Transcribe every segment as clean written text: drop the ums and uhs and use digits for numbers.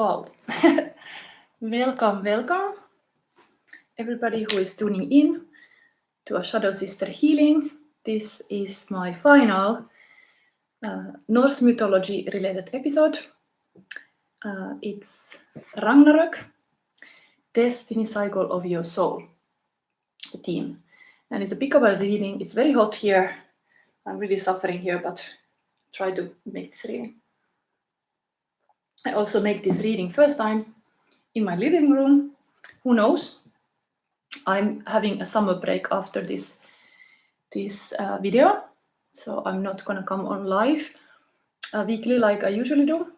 Wow. Welcome, everybody who is tuning in to a Shadow Sister healing. This is my final Norse mythology related episode. It's Ragnarök, destiny cycle of your soul, the theme. And it's a pickable reading. It's very hot here. I'm really suffering here, but try to make this reading. I also make this reading first time in my living room. Who knows? I'm having a summer break after this video, so I'm not gonna come on live weekly like I usually do.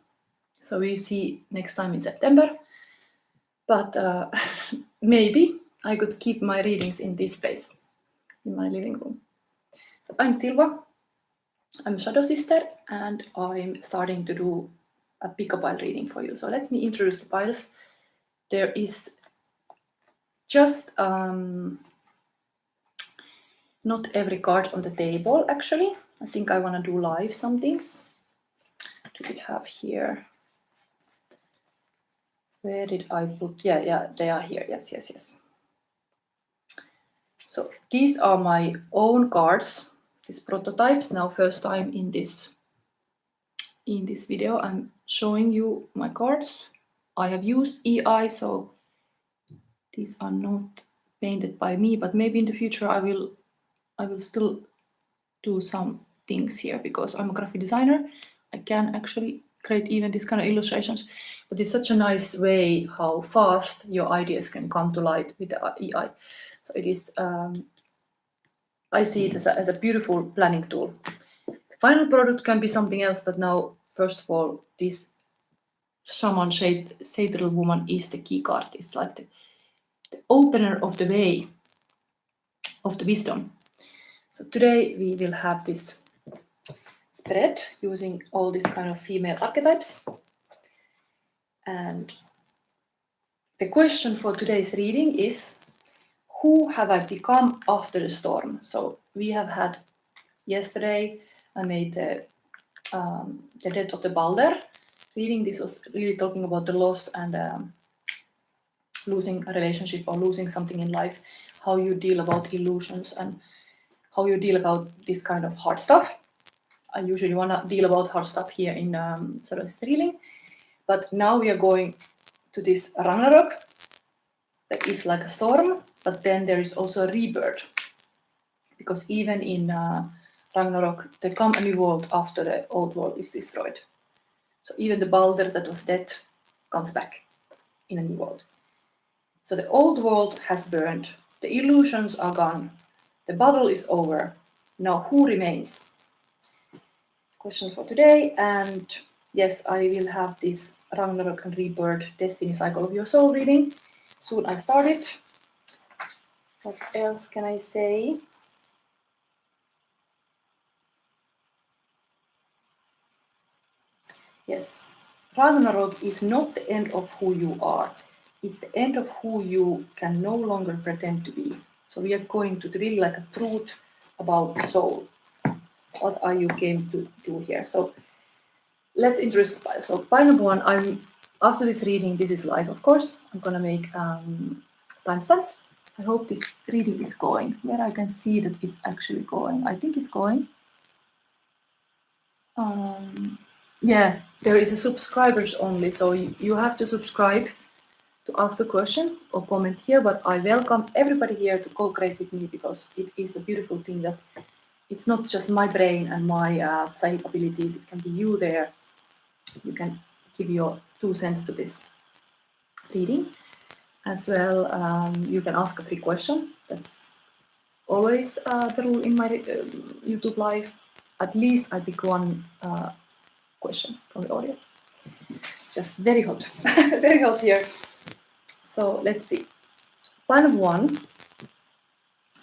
So we see next time in September. But maybe I could keep my readings in this space, in my living room. But I'm Silva. I'm a Shadow Sister, and I'm starting to do a pick-a-pile reading for you. So let me introduce the piles. There is just not every card on the table, actually. I think I want to do live some things. What do we have here? Where did I put? Yeah, they are here. Yes. So these are my own cards, these prototypes. Now, first time in this video, I'm showing you my cards. I have used EYE, so these are not painted by me, but maybe in the future I will still do some things here because I'm a graphic designer. I can actually create even these kind of illustrations, but it's such a nice way how fast your ideas can come to light with the EYE. So it is, I see it as a beautiful planning tool. Final product can be something else, but now, first of all, this shaman Satyral woman is the key card. It's like the opener of the way of the wisdom. So today we will have this spread using all these kind of female archetypes. And the question for today's reading is, who have I become after the storm? So we have had, yesterday I made the death of the Balder reading. This was really talking about the loss and losing a relationship or losing something in life, how you deal about illusions and how you deal about this kind of hard stuff. I usually want to deal about hard stuff here in Shadow Sister healing, but now we are going to this Ragnarök that is like a storm, but then there is also a rebirth, because even in Ragnarök there comes a new world after the old world is destroyed. So even the Balder that was dead comes back in a new world. So the old world has burned, the illusions are gone, the battle is over. Now who remains? Question for today. And yes, I will have this Ragnarök and Rebirth Destiny Cycle of Your Soul reading. Soon I start it. What else can I say? Yes, Ragnarök is not the end of who you are. It's the end of who you can no longer pretend to be. So we are going to really like a truth about the soul. What are you came to do here? So let's introduce the pile. So pile number one, after this reading, this is live, of course. I'm gonna make timestamps. I hope this reading is going. Where I can see that it's actually going. I think it's going. Yeah, there is a subscribers only, so you have to subscribe to ask a question or comment here, but I welcome everybody here to co-create with me, because it is a beautiful thing that it's not just my brain and my psychic abilities, it can be you there. You can give your 2 cents to this reading. As well, you can ask a free question. That's always the rule in my YouTube live. At least I pick one question from the audience. Just very hot, very hot here. So let's see. Pile number one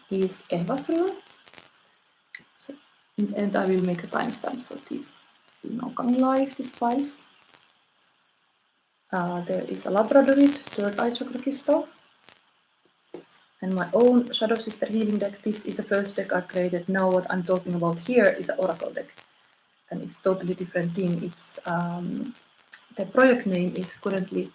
is Eva's rule. So in the end, I will make a timestamp. So this is now coming live, these piles. There is a Labradorite, third eye chakra crystal. And my own Shadow Sister healing deck. This is the first deck I created. Now what I'm talking about here is an oracle deck. And it's totally different thing. It's the project name is currently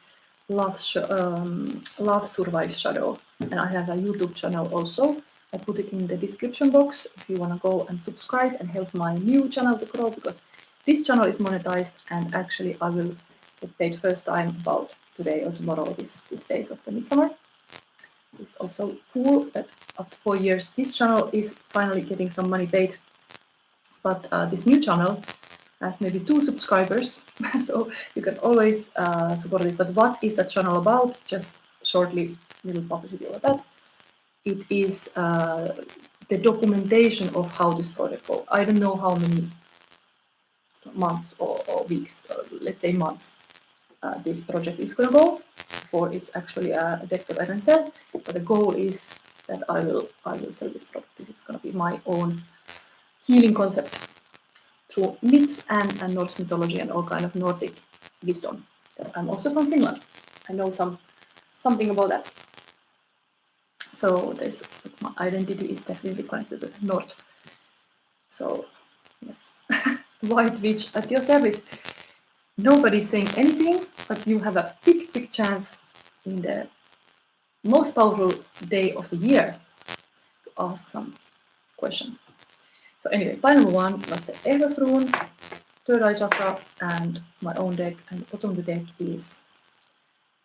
Love Survives Shadow, and I have a YouTube channel also. I put it in the description box if you want to go and subscribe and help my new channel to grow, because this channel is monetized, and actually I will get paid first time about today or tomorrow, these days of the midsummer. It's also cool that after 4 years this channel is finally getting some money paid, but this new channel has maybe 2 subscribers, so you can always support it. But what is the channel about? Just shortly, little publicity about that. It is the documentation of how this project goes. I don't know how many months or weeks, or let's say months, this project is going to go before it's actually a deck that I can sell. But the goal is that I will sell this product. It's going to be my own healing concept through myths and Norse mythology and all kind of Nordic wisdom. I'm also from Finland. I know something about that. So my identity is definitely connected to the North. So yes, White Witch at your service. Nobody's saying anything, but you have a big chance in the most powerful day of the year to ask some question. So anyway, pile number 1 was the Eros rune, third eye chakra, and my own deck. And the bottom of the deck is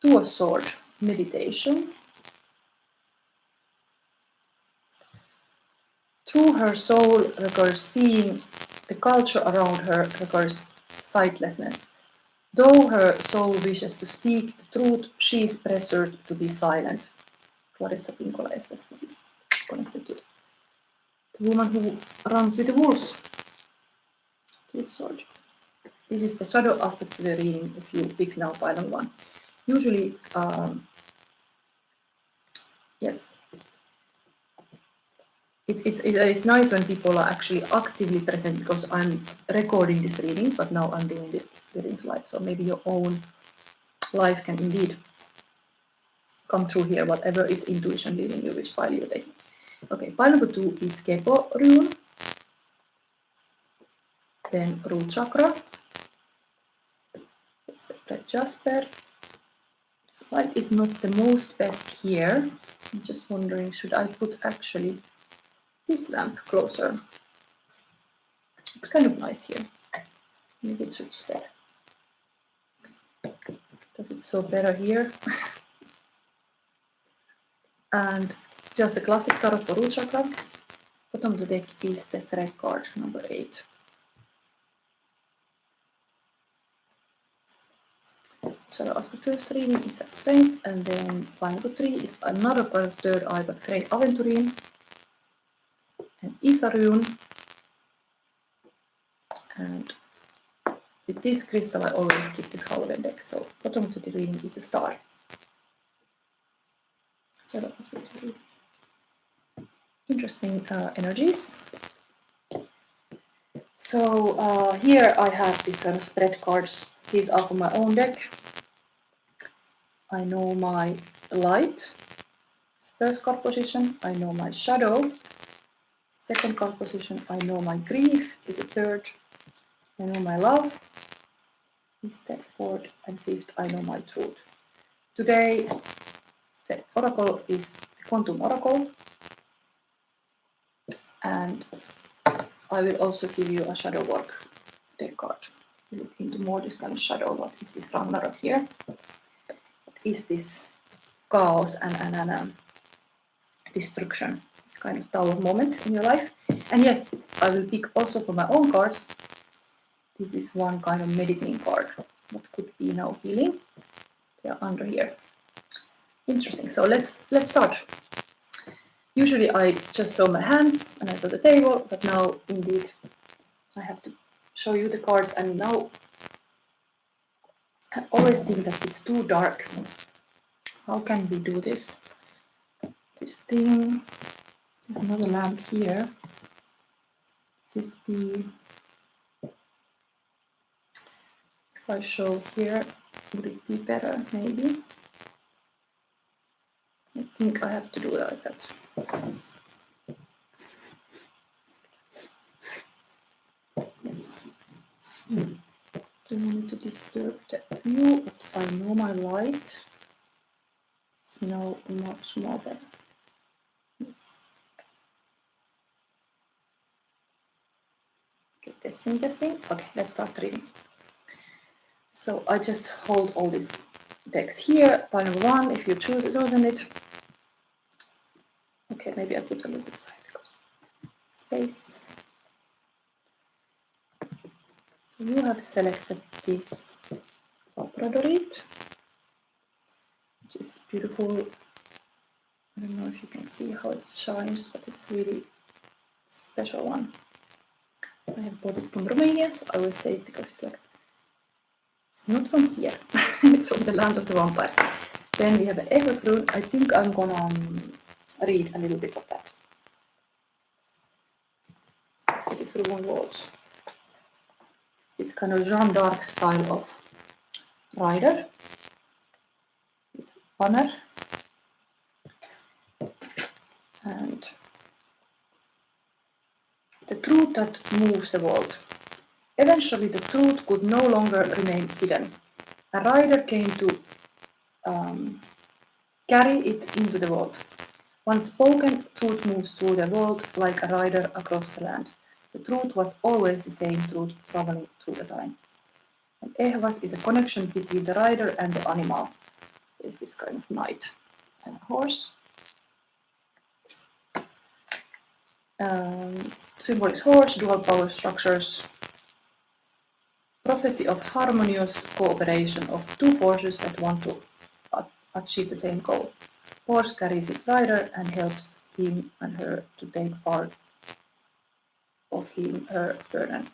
Two of Swords, meditation. Through her soul regards seeing the culture around her regards sightlessness. Though her soul wishes to speak the truth, she is pressured to be silent. Clarissa Pinkola, yes, this is connected to the woman who runs with the wolves. Sword. This is the shadow aspect to the reading if you pick now pile 1. Usually, yes, it's nice when people are actually actively present, because I'm recording this reading, but now I'm doing this reading live. So maybe your own life can indeed come through here, whatever is intuition leading you, which pile you're taking. Okay, pile number 2 is Kepo rune. Then root chakra. Red jasper. This light is not the most best here. I'm just wondering, should I put actually this lamp closer? It's kind of nice here. Maybe it should stay. Because it's so better here. And just a classic tarot for root chakra. Bottom of the deck is the Shrek card, number 8. Shadow aspect reading is a strength, and then pile number 3 is another part of third eye, but great aventurine. And Isa rune. And with this crystal I always keep this Halloween deck, so bottom of the reading is a star. Shadow aspect reading. Interesting energies. So here I have these kind of spread cards. These are from my own deck. I know my light, first card position. I know my shadow, second card position. I know my grief is the third. I know my love is the fourth, and fifth. I know my truth. Today the oracle is the Quantum Oracle, and I will also give you a shadow work deck card. Look into more this kind of shadow. What is this Ragnarök here? What is this chaos and destruction? This kind of tower moment in your life. And yes, I will pick also for my own cards. This is one kind of medicine card. What could be now healing? They are under here. Interesting. So let's start. Usually I just show my hands and I show the table, but now indeed I have to show you the cards. And now I always think that it's too dark. How can we do this? This thing, another lamp here. This be, if I show here, would it be better maybe? I think I have to do it like that. Yes. Don't want to disturb the view, but I know my light. It's now much more better. Yes. Okay, testing. Okay, let's start reading. So I just hold all these decks here. Pile number 1, if you chosen it. Okay, maybe I put a little bit side because space. So you have selected this Labradorite, which is beautiful. I don't know if you can see how it shines, but it's really special one. I have bought it from Romania, so I will say it because it's like, it's not from here, it's from the land of the vampires. Then we have an Echo's rune. I think I'm gonna read a little bit of that. This rune words. This kind of Jeanne d'Arc style of rider with banner and the truth that moves the world. Eventually the truth could no longer remain hidden. A rider came to carry it into the world. Once spoken, truth moves through the world like a rider across the land. The truth was always the same truth traveling through the time. And Ehvas is a connection between the rider and the animal. There's this kind of knight and a horse. Symbol is horse, dual power structures. Prophecy of harmonious cooperation of two forces that want to achieve the same goal. Horse carries its rider and helps him and her to take part of her burden.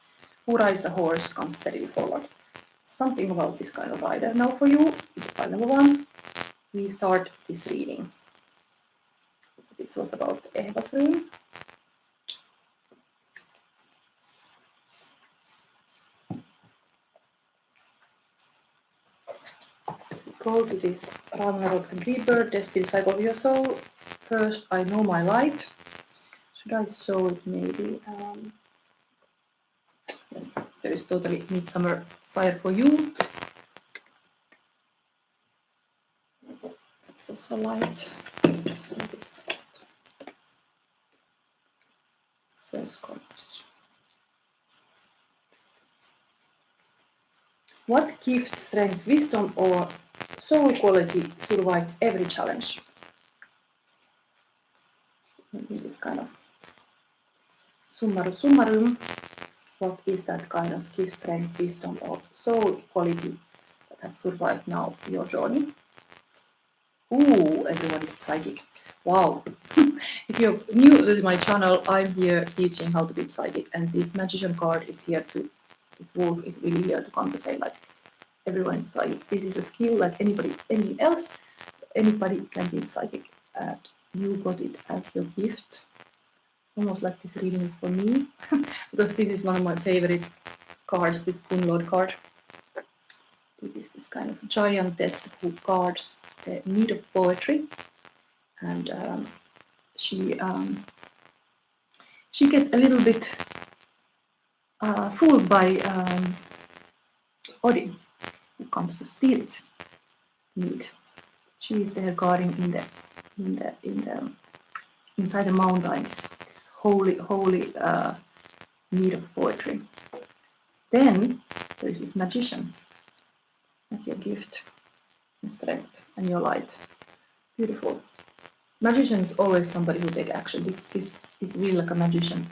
Who rides a horse comes steadily forward. Something about this kind of rider. Now for you, file number 1, we start this reading. So this was about Ehva's rune. Go to this Ragnarök and rebirth, destined cycle of your soul. First, I know my light. Should I show it maybe? Yes, there is totally midsummer fire for you. That's also light. First comment. What gift, strength, wisdom, or soul quality survived every challenge? Maybe this kind of summa summarum. What is that kind of gift, strength, wisdom, or soul quality that has survived now your journey? Ooh, everyone is psychic. Wow. If you're new to my channel, I'm here teaching how to be psychic, and this magician card is here to, this wolf is really here to come to say like, everyone is psychic. This is a skill like anything else. So anybody can be psychic. You got it as your gift. Almost like this reading is for me, because this is one of my favorite cards, this Kunlord card. This is this kind of giantess who guards the need of poetry, and she gets a little bit fooled by Odin, who comes to steal it. Need. She is there guarding inside the mountains. Holy need of poetry. Then there is this magician as your gift and strength and your light. Beautiful. Magician is always somebody who takes action. This is really like a magician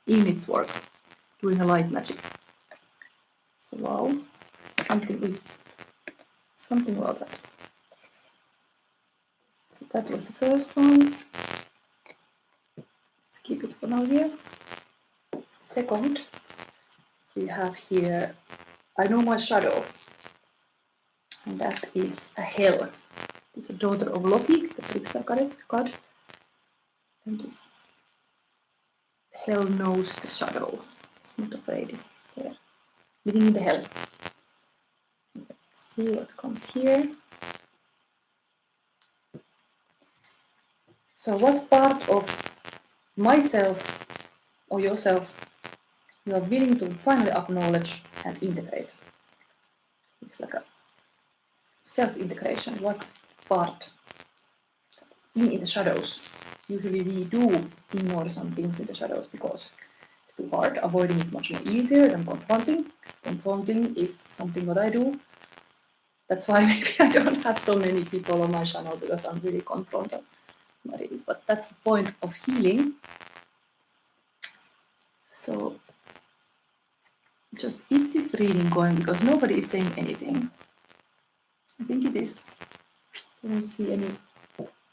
in its work, doing a light magic. So wow, something about that. That was the first one. Keep it for now here. Second, we have here, I know my shadow, and that is a hell. It's a daughter of Loki, the trickster god, and this hell knows the shadow. It's not afraid, it's there, living in the hell. Let's see what comes here. So what part of myself or yourself you are willing to finally acknowledge and integrate? It's like a self-integration. What part in the shadows? Usually we do ignore some things in the shadows because it's too hard. Avoiding is much more easier than confronting. Confronting is something that I do. That's why maybe I don't have so many people on my channel, because I'm really confronted. But that's the point of healing. So just, is this reading going? Because nobody is saying anything. I think it is. I don't see any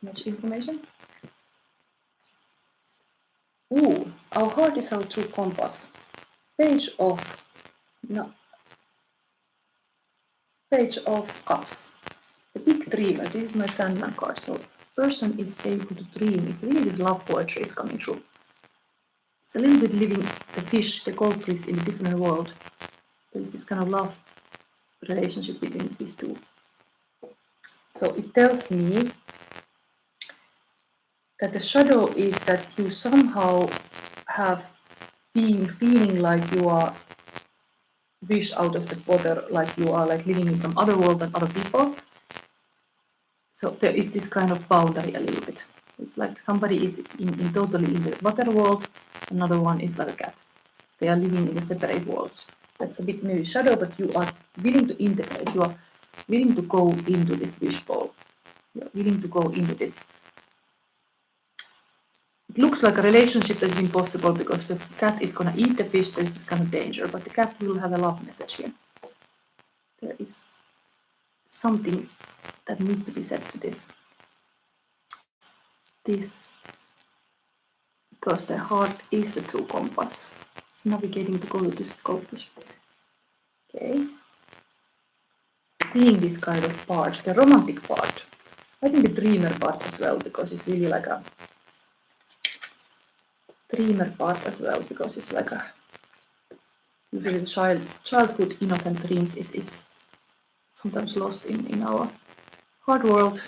much information. Ooh, our heart is our true compass. Page of Cups. The big dreamer. This is my Sandman card. So person is able to dream. It's really this love poetry is coming through. It's a little bit living the fish, the goldfish in a different world. There's this kind of love relationship between these two. So it tells me that the shadow is that you somehow have been feeling like you are fish out of the water, like you are like living in some other world than other people. So there is this kind of boundary a little bit. It's like somebody is in totally in the water world, another one is like a cat. They are living in a separate worlds. That's a bit maybe shadow, but you are willing to integrate. You are willing to go into this fish bowl. You are willing to go into this. It looks like a relationship that is impossible because the cat is going to eat the fish. There is this kind of danger, but the cat will have a love message here. There is something that needs to be said to this. Because the heart is a true compass. It's navigating to go to this goldfish. Okay. Seeing this kind of part, the romantic part. I think the dreamer part as well, because it's really like a dreamer part as well, because it's like a usually childhood innocent dreams is sometimes lost in our hard world.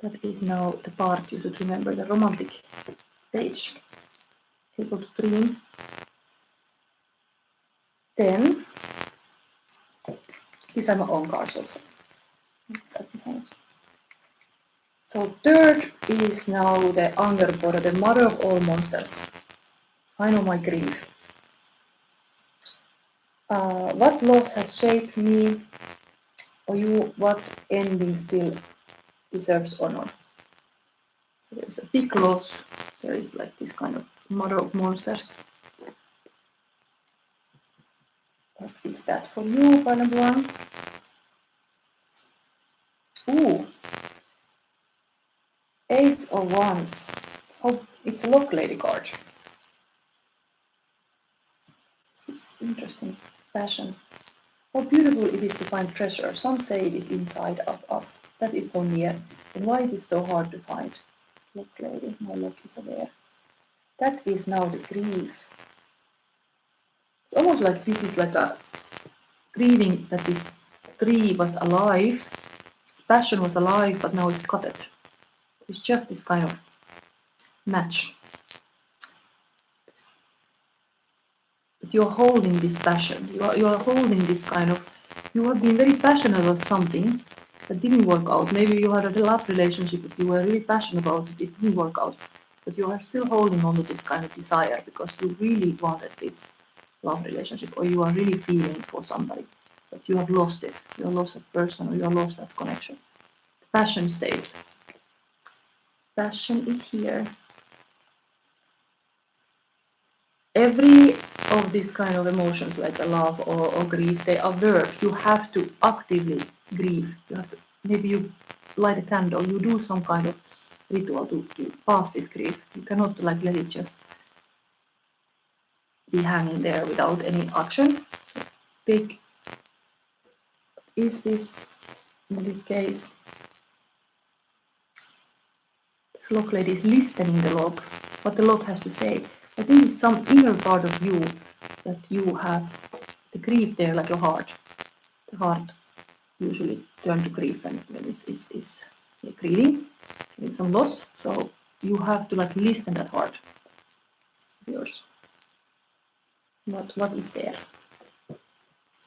That is now the part you should remember, the romantic page. Able to dream. Then these are my own cards also. So third is now the Angerborg, the mother of all monsters. I know my grief. What loss has shaped me, or you, what ending still deserves honor? So there's a big loss. There is like this kind of mother of monsters. What is that for you, Pilot One? Ooh. Ace of Wands. Oh, it's a Lock Lady card. This is interesting. Passion. How beautiful it is to find treasure. Some say it is inside of us. That is so near. And why it is so hard to find? Lock Lady, my lock is aware. That is now the grief. It's almost like this is like a grieving that this tree was alive. Its passion was alive, but now it's cut it. It's just this kind of match. But you're holding this passion. You are holding this kind of. You have been very passionate about something that didn't work out. Maybe you had a love relationship that you were really passionate about it. It didn't work out. But you are still holding on to this kind of desire because you really wanted this love relationship, or you are really feeling for somebody. But you have lost it. You have lost that person, or you have lost that connection. The passion stays. Passion is here. Every of these kind of emotions, like a love or grief, they are work. You have to actively grieve. You have to, maybe you light a candle, you do some kind of ritual to pass this grief. You cannot like let it just be hanging there without any action. Big is this, in this case, this Lock Lady is listening the log, what the log has to say. I think it's some inner part of you that you have the grief there, like your heart. The heart usually turns to grief when it's grieving, with some loss. So you have to like listen that heart of yours. What is there?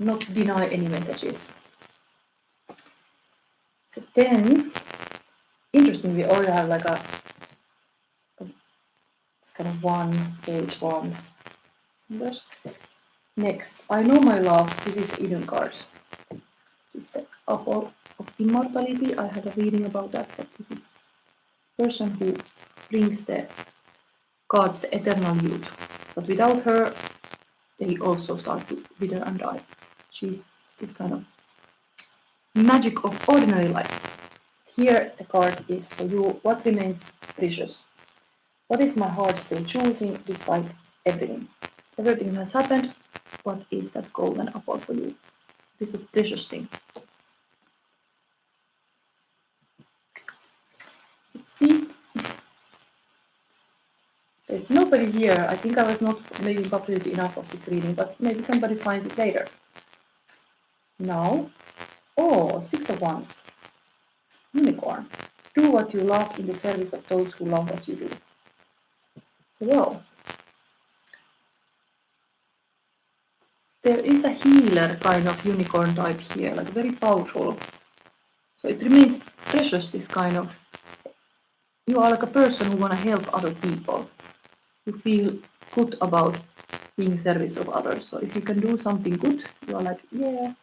not deny any messages. So then, interesting, we already have like it's kind of page one. Next, I know my love. This is Eden card. This is the apple of immortality. I had a reading about that, but this is person who brings the cards the eternal youth. But without her, they also start to wither and die. She's this kind of magic of ordinary life. Here the card is for you. What remains precious? What is my heart still choosing despite everything? Everything has happened. What is that golden apple for you? This is a precious thing. Let's see. There's nobody here. I think I was not maybe public enough of this reading, but maybe somebody finds it later. Now, oh, 6 of Wands. Unicorn. Do what you love in the service of those who love what you do. Well, there is a healer kind of unicorn type here, like very powerful. So it remains precious, this kind of, you are like a person who want to help other people. You feel good about being service of others. So if you can do something good, you are like, yeah,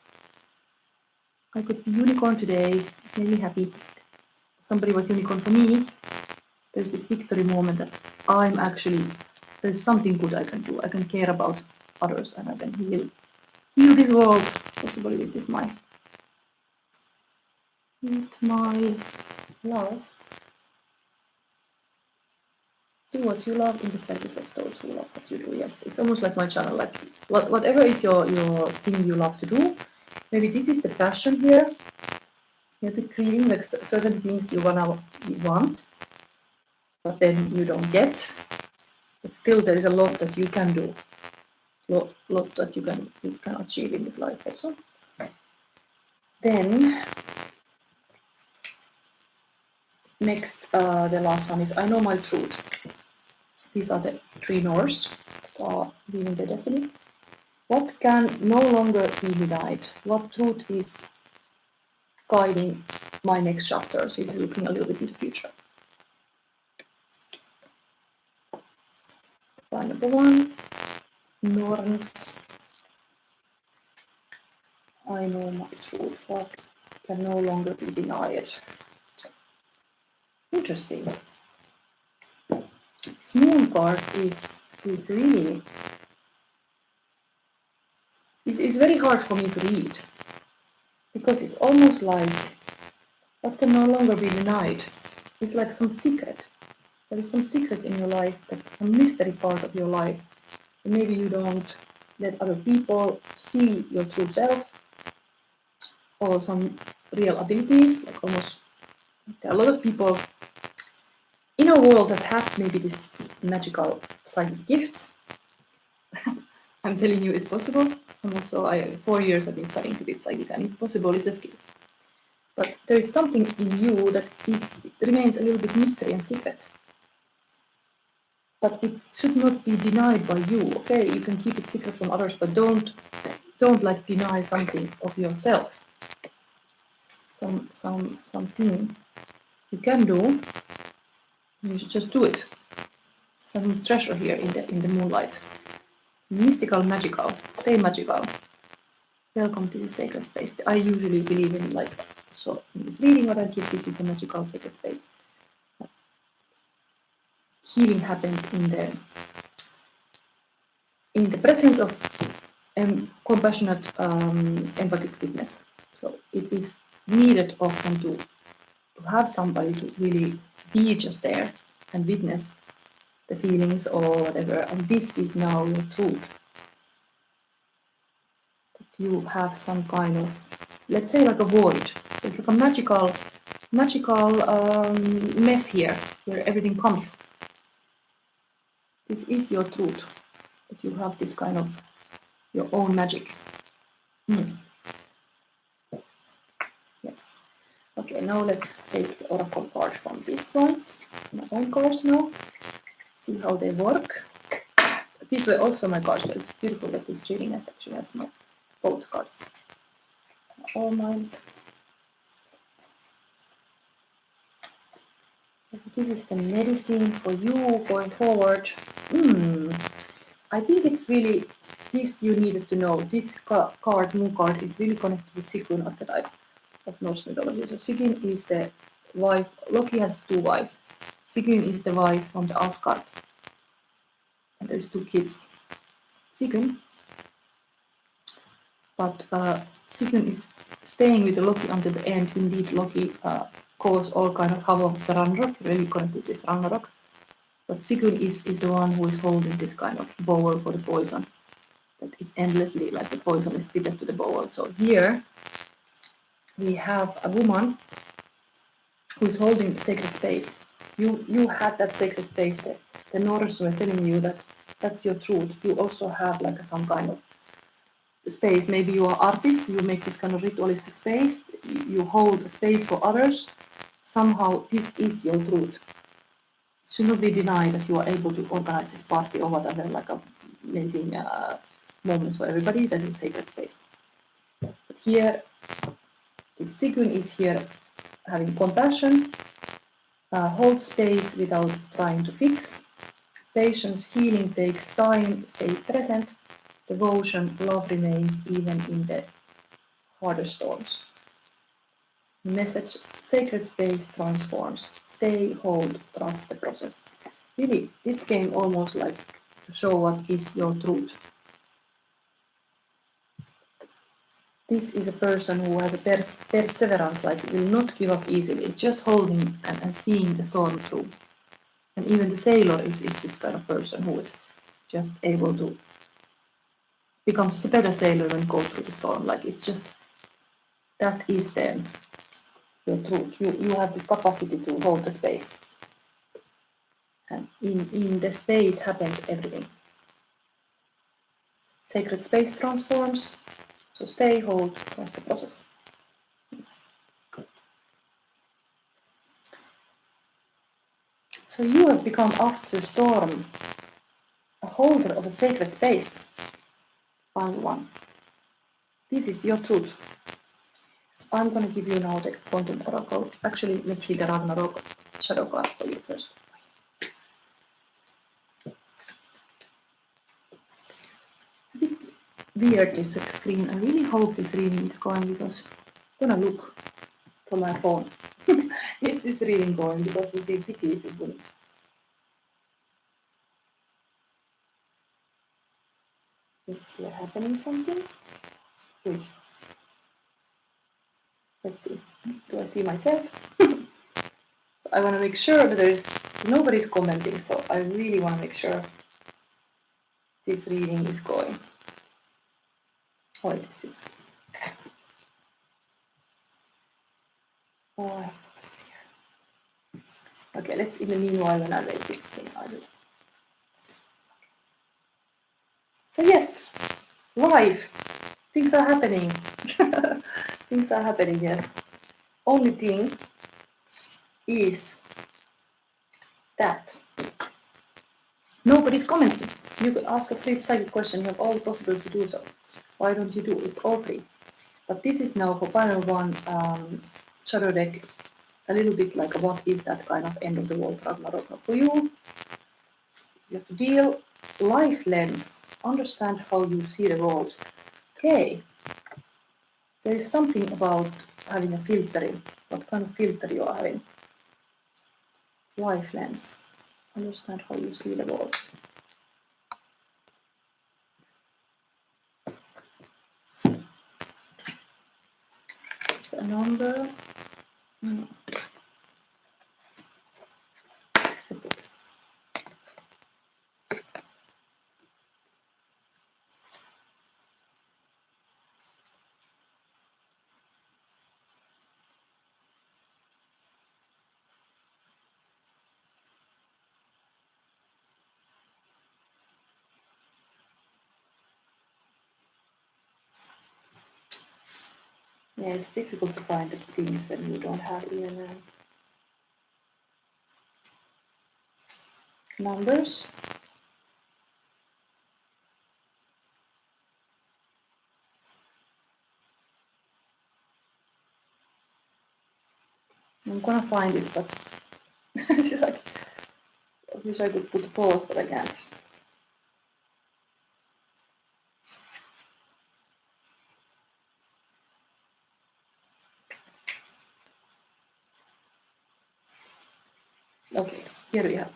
I could be unicorn today, it made me happy. Somebody was unicorn for me. There's this victory moment that I'm actually, there's something good I can do. I can care about others and I can heal this world, possibly with my love. Do what you love in the service of those who love what you do. Yes, it's almost like my channel. Like whatever is your thing you love to do. Maybe this is the passion here. You're creating like certain things you want, but then you don't get. But still, there is a lot that you can do. Lot that you can achieve in this life also. Then next, the last one is I know my truth. These are the 3 Norse leaving the destiny. What can no longer be denied? What truth is guiding my next chapter? So he's looking a little bit into the future. Number 1, Norns. I know my truth. What can no longer be denied? Interesting. This moon card is really. It's very hard for me to read because it's almost like what can no longer be denied. It's like some secret. There is some secrets in your life, like some mystery part of your life. And maybe you don't let other people see your true self or some real abilities. Like almost, there are a lot of people in our world that have maybe this magical psychic gifts. I'm telling you, it's possible. And also, 4 years I've been studying to be psychic, and it's possible, it's a skill. But there is something in you that remains a little bit mystery and secret. But it should not be denied by you. Okay, you can keep it secret from others, but don't like deny something of yourself. Something you can do. You should just do it. Some treasure here in the moonlight. Mystical, magical. Stay magical. Welcome to the sacred space. I usually believe in so in this reading what I give, this is a magical sacred space. Healing happens in the presence of compassionate, empathic witness. So it is needed often to have somebody to really be just there and witness the feelings or whatever. And this is now your truth. You have some kind of, let's say, like a void. It's like a magical mess here where everything comes. This is your truth, that you have this kind of your own magic. Yes. Okay, now let's take the oracle card from these ones, my own cards now. See how they work. These were also my cards, so it's beautiful that this reading actually has both cards. All mine. This is the medicine for you going forward. I think it's really this you needed to know. This card, moon card, is really connected to Sigrun archetype of Norse mythology. So Sigrun is the wife. Loki has two wives. Sigrun is the wife from the Asgard. And there's two kids. Sigrun. But Sigrun is staying with Loki until the end. Indeed, Loki caused all kind of havoc with the Ragnarök, really connected to this Ragnarök. But Sigrun is the one who is holding this kind of bowl for the poison. That is endlessly, like the poison is fitted to the bowl. So here we have a woman who is holding the sacred space. You had that sacred space there. The Norse were telling you that that's your truth. You also have like some kind of space. Maybe you are artist, you make this kind of ritualistic space, you hold a space for others. Somehow this is your truth. It should not be denied that you are able to organize this party or whatever, like amazing moments for everybody. That is sacred space. But here, the Sigrun is here having compassion, hold space without trying to fix. Patience, healing takes time, stay present. Devotion, love remains even in the harder storms. Message, sacred space transforms. Stay, hold, trust the process. Really, this came almost like to show what is your truth. This is a person who has a perseverance, like will not give up easily, just holding and seeing the storm through. And even the sailor is this kind of person who is just able to becomes a better sailor when go through the storm. Like it's just, that is then your truth. You have the capacity to hold the space. And in the space happens everything. Sacred space transforms. So stay, hold, trust the process. Yes. So you have become after the storm a holder of a sacred space. One. This is your truth. I'm going to give you now the quantum oracle. Actually, let's see the Ragnarök shadow card for you first. It's a bit weird, this screen. I really hope this reading is going because I'm going to look for my phone. Is this reading going? Because it would be pity if it wouldn't. Is here happening something? Wait. Let's see. Do I see myself? I want to make sure that nobody's commenting, so I really want to make sure this reading is going. Oh, this is. Oh, okay, let's in the meanwhile when I read this thing, I will. So yes, life. Things are happening. Things are happening, yes. Only thing is that nobody's commenting. You could ask a free psychic question, you have all the possibilities to do so. Why don't you do it? It's all free. But this is now for panel 1 shadow deck, a little bit like what is that kind of end of the world Ragnarök for you. You have to deal life lens, understand how you see the world. Okay, there is something about having a filtering, what kind of filter you are having. Life lens, understand how you see the world. Is there a number? No. Yeah, it's difficult to find the things that you don't have even numbers. I'm gonna find this, but it's like, I wish I could put pause, but I can't. Okay, here we have.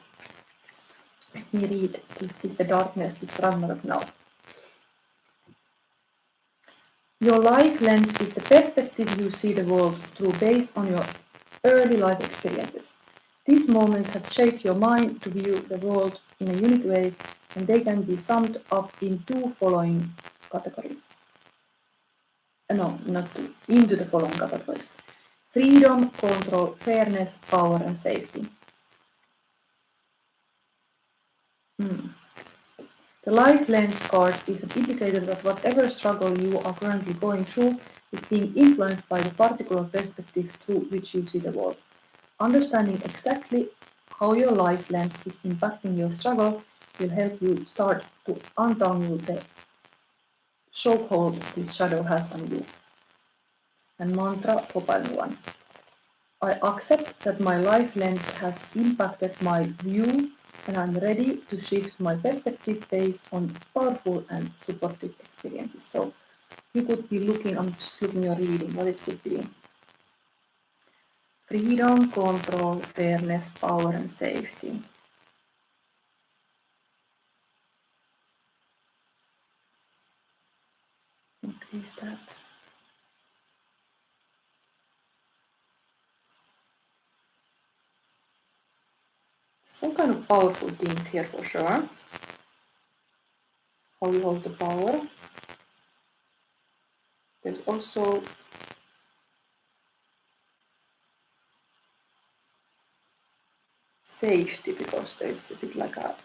Let me read. This is the darkness, this Ragnarök now. Your life lens is the perspective you see the world through based on your early life experiences. These moments have shaped your mind to view the world in a unique way, and they can be summed up in two following categories. No, not two, into the following categories. Freedom, control, fairness, power, and safety. The life lens card is an indicator that whatever struggle you are currently going through is being influenced by the particular perspective through which you see the world. Understanding exactly how your life lens is impacting your struggle will help you start to untangle the chokehold this shadow has on you. And mantra for Palm 1. I accept that my life lens has impacted my view, and I'm ready to shift my perspective based on powerful and supportive experiences. So you could be looking, I'm just looking your reading, what it could be. Freedom, control, fairness, power, and safety. What is that? Some kind of powerful things here for sure. How you hold the power. There's also safety, because there's a bit like a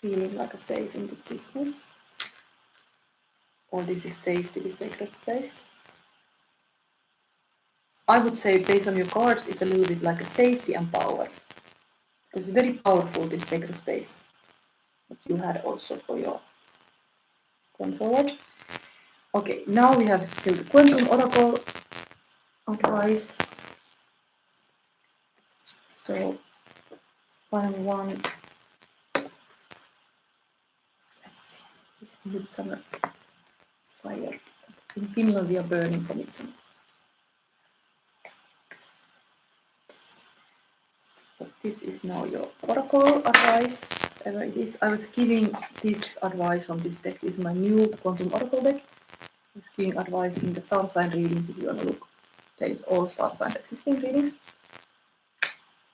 feeling like a safe in this business. Or this is safety, the sacred space. I would say based on your cards, it's a little bit like a safety and power. It's very powerful, this sacred space that you had also for your going forward. Okay, now we have still the Quantum Oracle advice. So, final one. Let's see. This is midsummer fire. In Finland, we are burning for midsummer. But this is now your oracle advice. Whatever it is, I was giving this advice from this deck. This is my new Quantum Oracle deck. I was giving advice in the star sign readings. If you want to look, there is all star signs existing readings.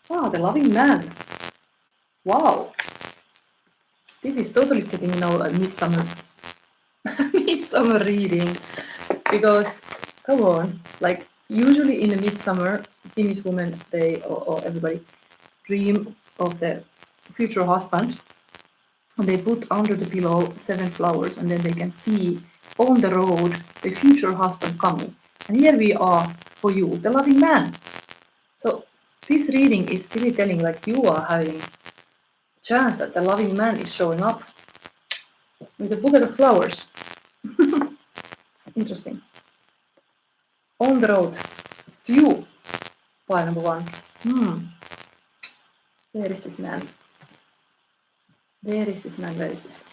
Ah, the loving man. Wow. This is totally getting now a midsummer midsummer reading, because come on, like usually in the midsummer, Finnish women, they or everybody dream of the future husband, and they put under the pillow 7 flowers, and then they can see on the road the future husband coming. And here we are for you, the loving man. So this reading is really telling like you are having chance that the loving man is showing up with a bouquet of flowers. Interesting. On the road to you, pile number 1. Where is this man? Where is this man? Where is this?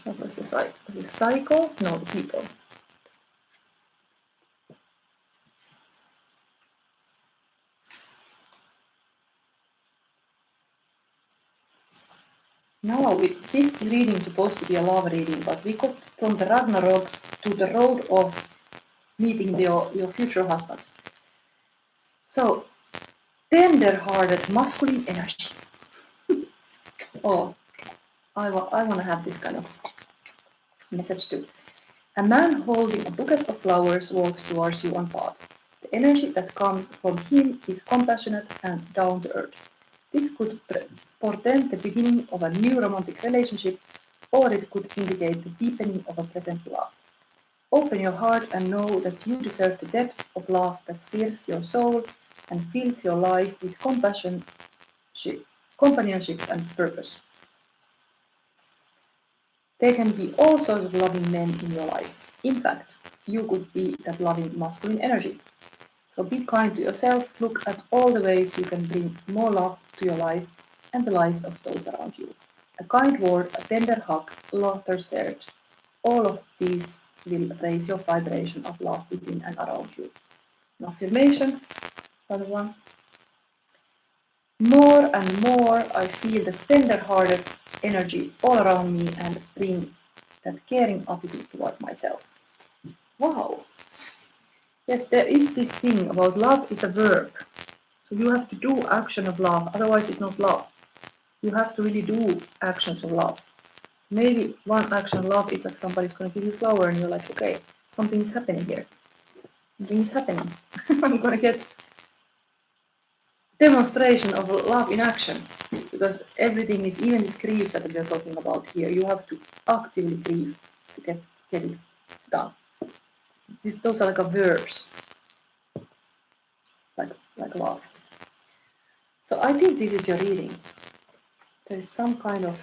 What was the cycle? The cycle? No, the people. Now, this reading is supposed to be a love reading, but we got from the Ragnarök to the road of meeting your future husband. So, tender-hearted masculine energy. Oh, I want to have this kind of message too. A man holding a bouquet of flowers walks towards you on path. The energy that comes from him is compassionate and down to earth. This could portend the beginning of a new romantic relationship, or it could indicate the deepening of a present love. Open your heart and know that you deserve the depth of love that stirs your soul and fills your life with compassion, companionships, and purpose. There can be all sorts of loving men in your life. In fact, you could be that loving masculine energy. So be kind to yourself, look at all the ways you can bring more love to your life and the lives of those around you. A kind word, a tender hug, laughter shared, all of these will raise your vibration of love within and around you. An affirmation, another one. More and more I feel the tender-hearted energy all around me and bring that caring attitude toward myself. Wow! Yes, there is this thing about love is a verb. So you have to do action of love, otherwise it's not love. You have to really do actions of love. Maybe one action of love is like somebody's going to give you a flower and you're like, okay, something is happening here. Something is happening. I'm going to get demonstration of love in action. Because everything is, even this grief that we are talking about here, you have to actively grieve to get it done. Those are like a verbs. Like love. So I think this is your reading. There is some kind of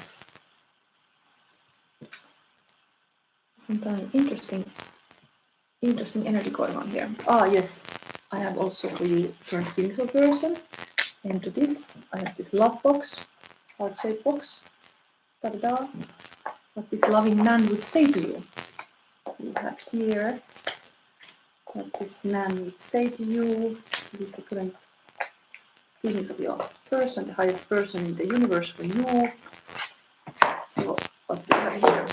interesting energy going on here. Ah, yes. I have also for you current feelings of person. Into this, I have this love box, heart-shaped box. Ta-da! What this loving man would say to you. You have here what this man would say to you. This is the current feelings of your person, the highest person in the universe for you. So what we have here?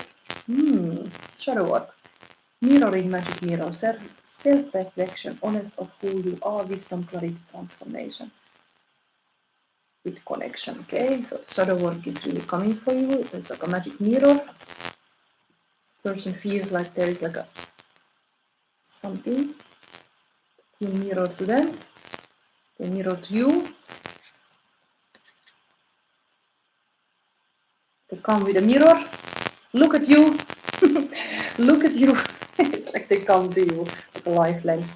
Shadow work. Mirroring, magic mirror, self-reflection, honest of who you are, wisdom, clarity, transformation. With connection, okay? So shadow work is really coming for you. There's like a magic mirror. Person feels like there is like a something. You mirror to them. They mirror to you. They come with a mirror. Look at you. Look at you. It's like they come to you with a life lens.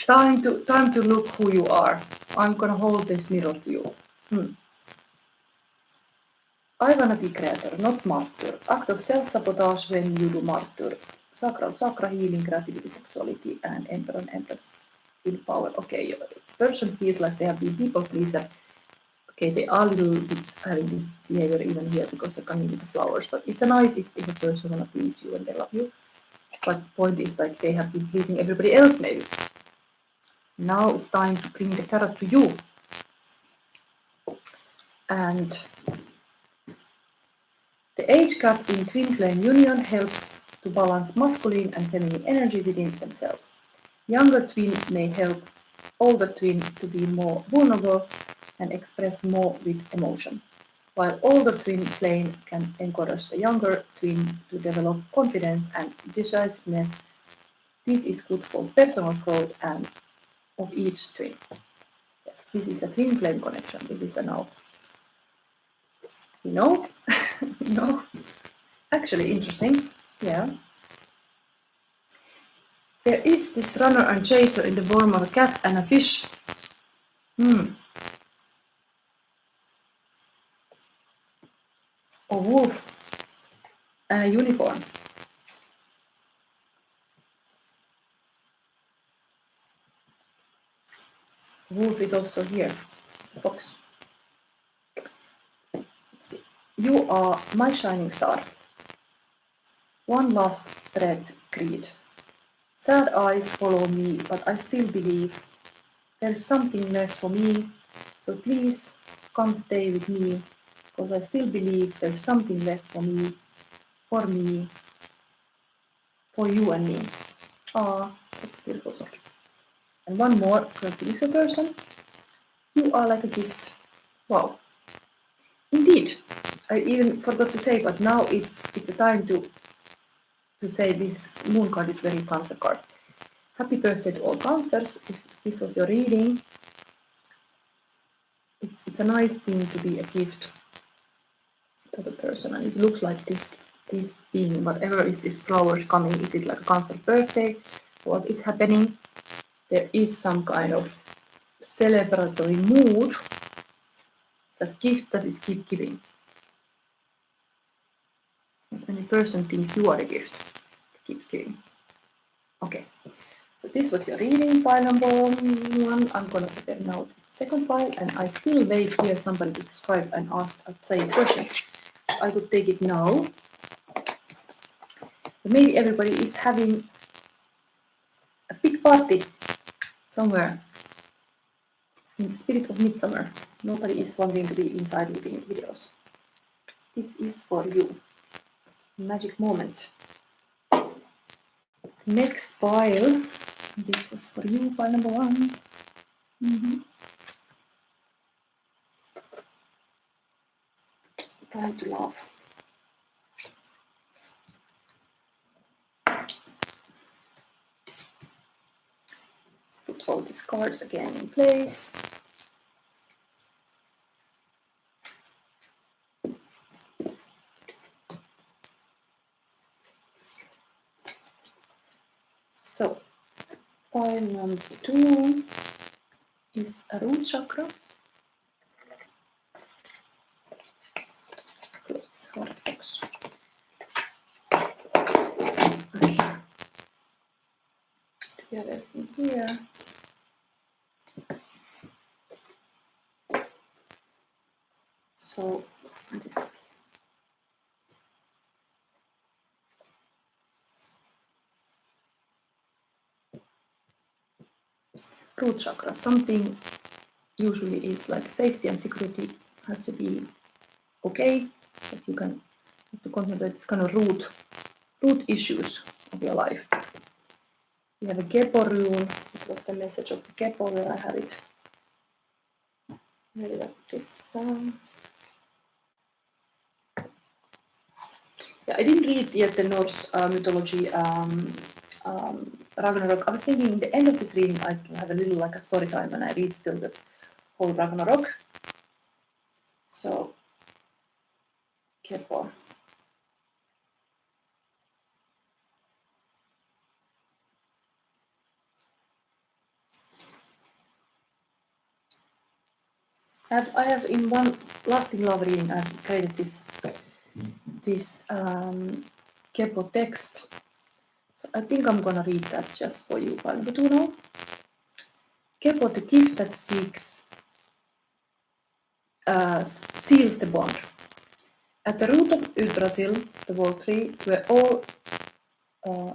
Time to look who you are. I'm gonna hold this mirror to you. I wanna be creator, not martyr. Act of self-sabotage when you do martyr. Chakra healing, creativity, sexuality, and emperor and empress in power. Okay, person feels like they have been people pleaser. Okay, they are a little bit having this behavior even here because they're coming with the flowers. But it's nice if a person wanna please you and they love you. But the point is like they have been pleasing everybody else maybe. Now it's time to bring the carrot to you. And the age gap in twin flame union helps to balance masculine and feminine energy within themselves. Younger twin may help older twin to be more vulnerable and express more with emotion, while older twin flame can encourage the younger twin to develop confidence and decisiveness. This is good for personal growth and of each twin. Yes, this is a twin flame connection. This is a now. No, no. Actually, interesting. Yeah. There is this runner and chaser in the form of a cat and a fish. A wolf and a unicorn. The wolf is also here. The fox. Let's see. You are my shining star. One last thread, creed. Sad eyes follow me, but I still believe there's something left for me. So please come stay with me, because I still believe there's something left for me, for you and me. Ah, that's beautiful song. And one more, a person. You are like a gift. Wow. Indeed. I even forgot to say, but now it's a time to say this moon card is very Cancer card. Happy birthday to all Cancers. If this was your reading, it's a nice thing to be a gift to the person. And it looks like this being, whatever is this flowers coming, is it like a Cancer birthday? What is happening? There is some kind of celebratory mood. It's a gift that is keep giving. Any person thinks you are a gift. keeps giving. Okay, so this was your reading, pile number 1. I'm gonna prepare now the second pile, and I still wait here somebody to subscribe and ask, say a question. I could take it now. But maybe everybody is having a big party somewhere in the spirit of midsummer. Nobody is wanting to be inside looking at videos. This is for you. Magic moment. Next pile. This was for you, pile number 1. Time to laugh. Put all these cards again in place. So, pile number 2 is a root chakra. Let's close this card box. Okay. We have everything here. So, root chakra, something usually is like safety and security has to be okay, but you can have to concentrate this kind of root issues of your life. We have a Kepo rule. It was the message of the Kepo where I have it. Where did I put this? Yeah, I didn't read yet the Norse mythology Ragnarök. I was thinking in the end of this reading I have a little like a story time and I read still the whole Ragnarök. So, Kepo. I have in one lasting love reading I've created this Kepo text. So I think I'm gonna read that just for you, pile number 2 now. Kepo, the gift that seeks, seals the bond. At the root of Yggdrasil, the world tree, where all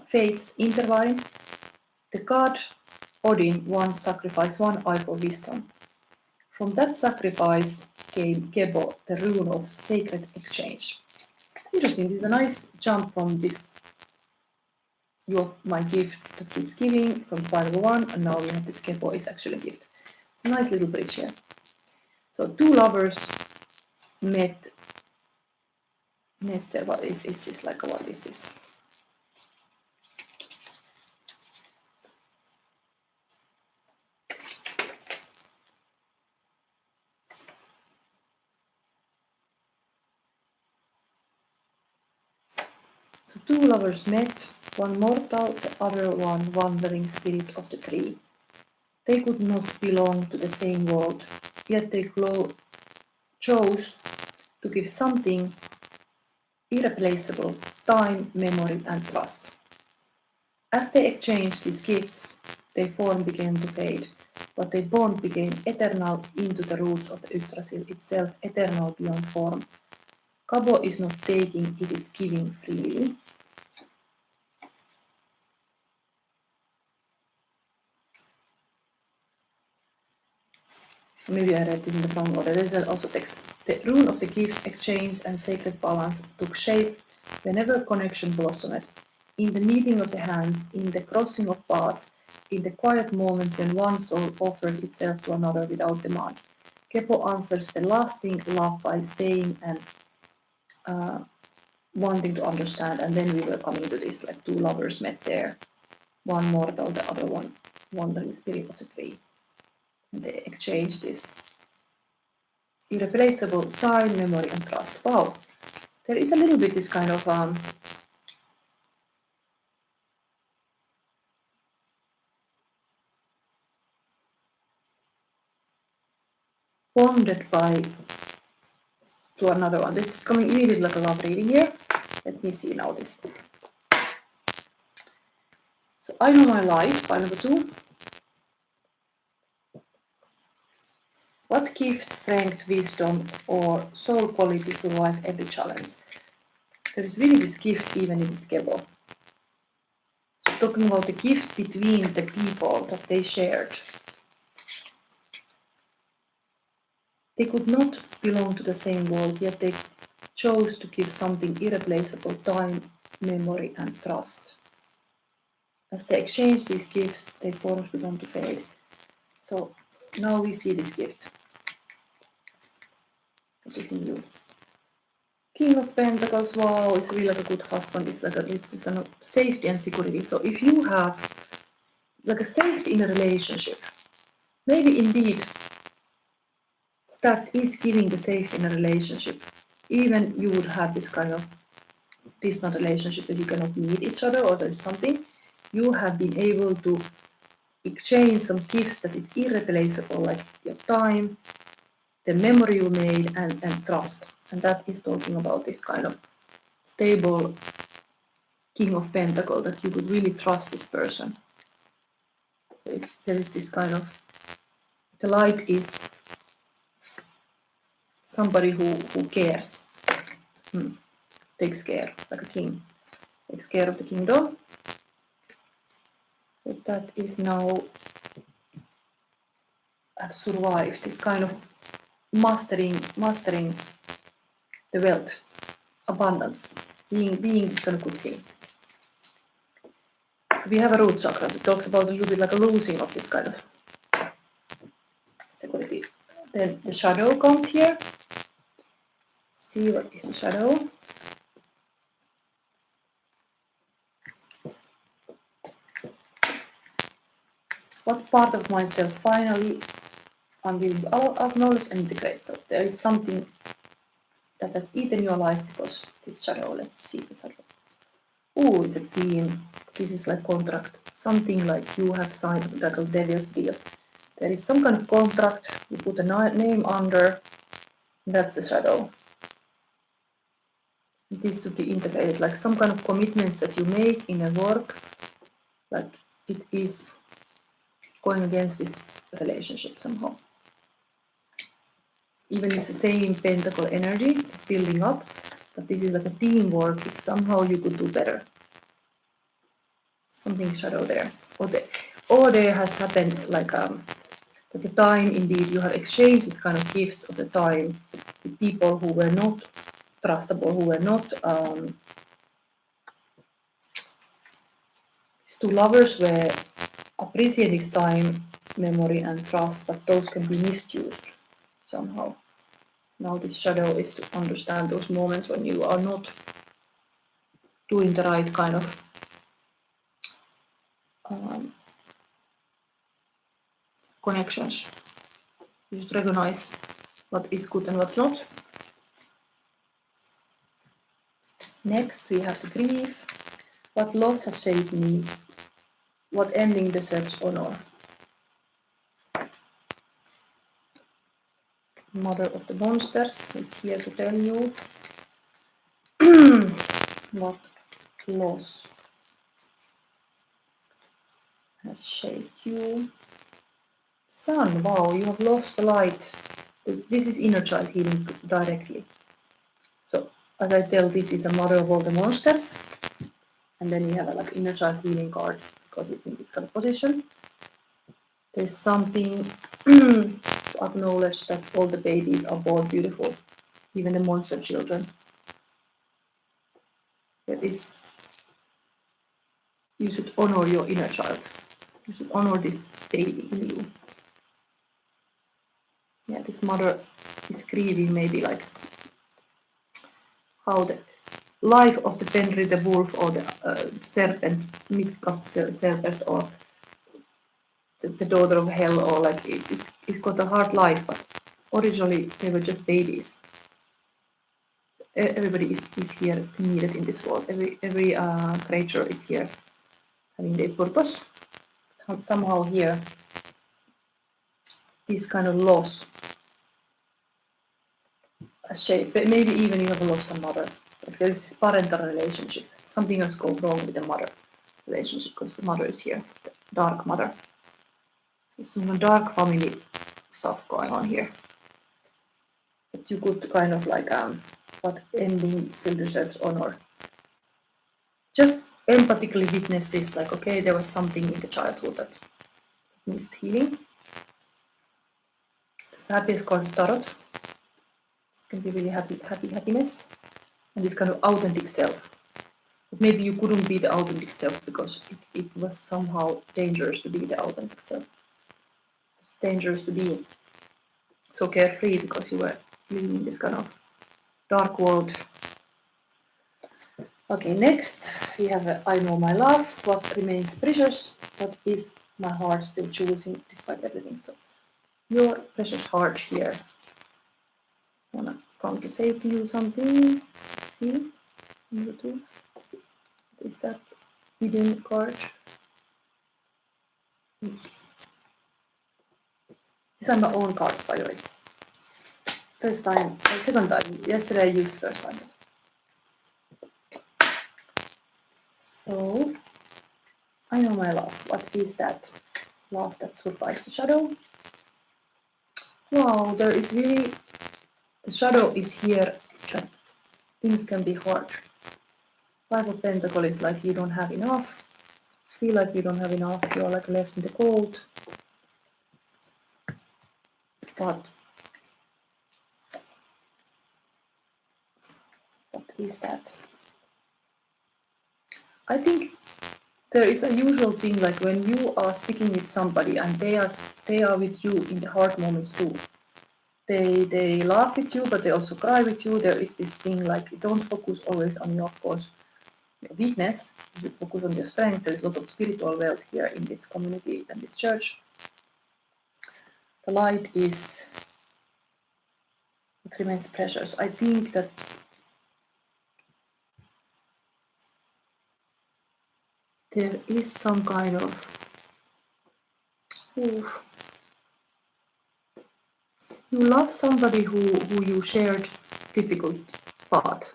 fates intertwine, the god Odin once sacrificed one eye for wisdom. From that sacrifice came Kepo, the rune of sacred exchange. Interesting, this is a nice jump from this my gift that keeps giving from pile number 1, and now we have this Kepo is actually a gift. It's a nice little bridge here. So 2 lovers met. What is this like? What is this? So 2 lovers met, one mortal, the other one wandering spirit of the tree. They could not belong to the same world, yet they chose to give something irreplaceable: time, memory, and trust. As they exchanged these gifts, their form began to fade, but their bond became eternal into the roots of the Yggdrasil itself, eternal beyond form. Kepo is not taking, it is giving freely. Maybe I read this in the wrong order. There's also text. The rune of the gift, exchange, and sacred balance took shape whenever connection blossomed. In the meeting of the hands, in the crossing of paths, in the quiet moment when one soul offered itself to another without demand. Kepo answers the lasting love by staying and wanting to understand, and then we were coming to this, like 2 lovers met there, one mortal, the other one wandering spirit of the tree. And they exchanged this irreplaceable time, memory, and trust. Wow, there is a little bit this kind of bonded by to another one. This is coming immediately like a love reading here. Let me see now this. So I know my light, by number 2. What gift, strength, wisdom, or soul quality survive every challenge? There is really this gift even in this Kevo. So talking about the gift between the people that they shared. They could not belong to the same world, yet they chose to give something irreplaceable: time, memory, and trust. As they exchange these gifts, their forms began to fade. So now we see this gift. That is in you. King of Pentacles, wow, is really like a good husband. It's kind of safety and security. So if you have like a safety in a relationship, maybe indeed that is giving the safety in a relationship. Even you would have this kind of distant relationship that you cannot meet each other, or there is something, you have been able to exchange some gifts that is irreplaceable, like your time, the memory you made, and trust. And that is talking about this kind of stable King of Pentacles, that you could really trust this person. There is this kind of, the light is somebody who cares, takes care, like a king, takes care of the kingdom. So that is now have survived this kind of mastering the wealth, abundance, being this kind of good king. We have a root chakra that talks about a little bit like a losing of this kind of security. Then the shadow comes here. See what is the shadow. What part of myself finally I'm willing to acknowledge and integrate. So there is something that has eaten your life because this shadow. Let's see the shadow. Oh, it's a team. This is like contract. Something like you have signed, like a devil's deal. There is some kind of contract. You put a name under. That's the shadow. This should be integrated, like some kind of commitments that you make in a work. Like it is going against this relationship somehow. Even it's the same pentacle energy, it's building up, but this is like a teamwork. It's somehow you could do better. Something shadow there, or there has happened like at the time. Indeed, you have exchanged this kind of gifts of the time with people who were not trustable, who were not. These two lovers were appreciating time, memory, and trust, but those can be misused somehow. Now this shadow is to understand those moments when you are not doing the right kind of connections. You should recognize what is good and what's not. Next, we have the grief. What loss has shaped me? What ending deserves honor? Mother of the Monsters is here to tell you what loss has shaped you. Sun, wow, you have lost the light. This is inner child healing directly. So, as I tell, this is a mother of all the monsters. And then we have a like inner child healing card because it's in this kind of position. There's something to acknowledge that all the babies are born beautiful, even the monster children. That is, you should honor your inner child. You should honor this baby in you. Yeah, this mother is grieving maybe like how the life of the Fenrir, the wolf, or the serpent, Midgard serpent, or the daughter of hell, or like it's got a hard life, but originally they were just babies. Everybody is here needed in this world. Every creature is here having their purpose. Somehow here, this kind of loss, a shape. Maybe even you have lost a mother. Like there is this parental relationship. Something has gone wrong with the mother. relationship because the mother is here, the dark mother. Some dark family stuff going on here. But you could kind of like what ending still deserves honor. Just empathically witness this, like okay, there was something in the childhood that missed healing. It's the happiest card tarot. Can be really happiness, and this kind of authentic self. But maybe you couldn't be the authentic self because it was somehow dangerous to be the authentic self. It's dangerous to be so carefree because you were living in this kind of dark world. Okay, next we have I know my love, what remains precious, what is my heart still choosing despite everything. So your precious heart here. I wanna come to say to you something. Let's see, number 2. What is that hidden card? These are my own cards, by the way. Second time. Yesterday I used first time. So, I know my love. What is that love that survives the shadow? Wow, there is really, the shadow is here that things can be hard. 5 of Pentacles is like you don't have enough, feel like you don't have enough, you're like left in the cold. But what is that? I think there is a usual thing like when you are sticking with somebody and they are with you in the hard moments too. They laugh with you, but they also cry with you. There is this thing like don't focus always on your, of course, your weakness. You focus on your strength. There is a lot of spiritual wealth here in this community and this church. The light is, it remains precious. I think that there is some kind of you love somebody who you shared difficult path.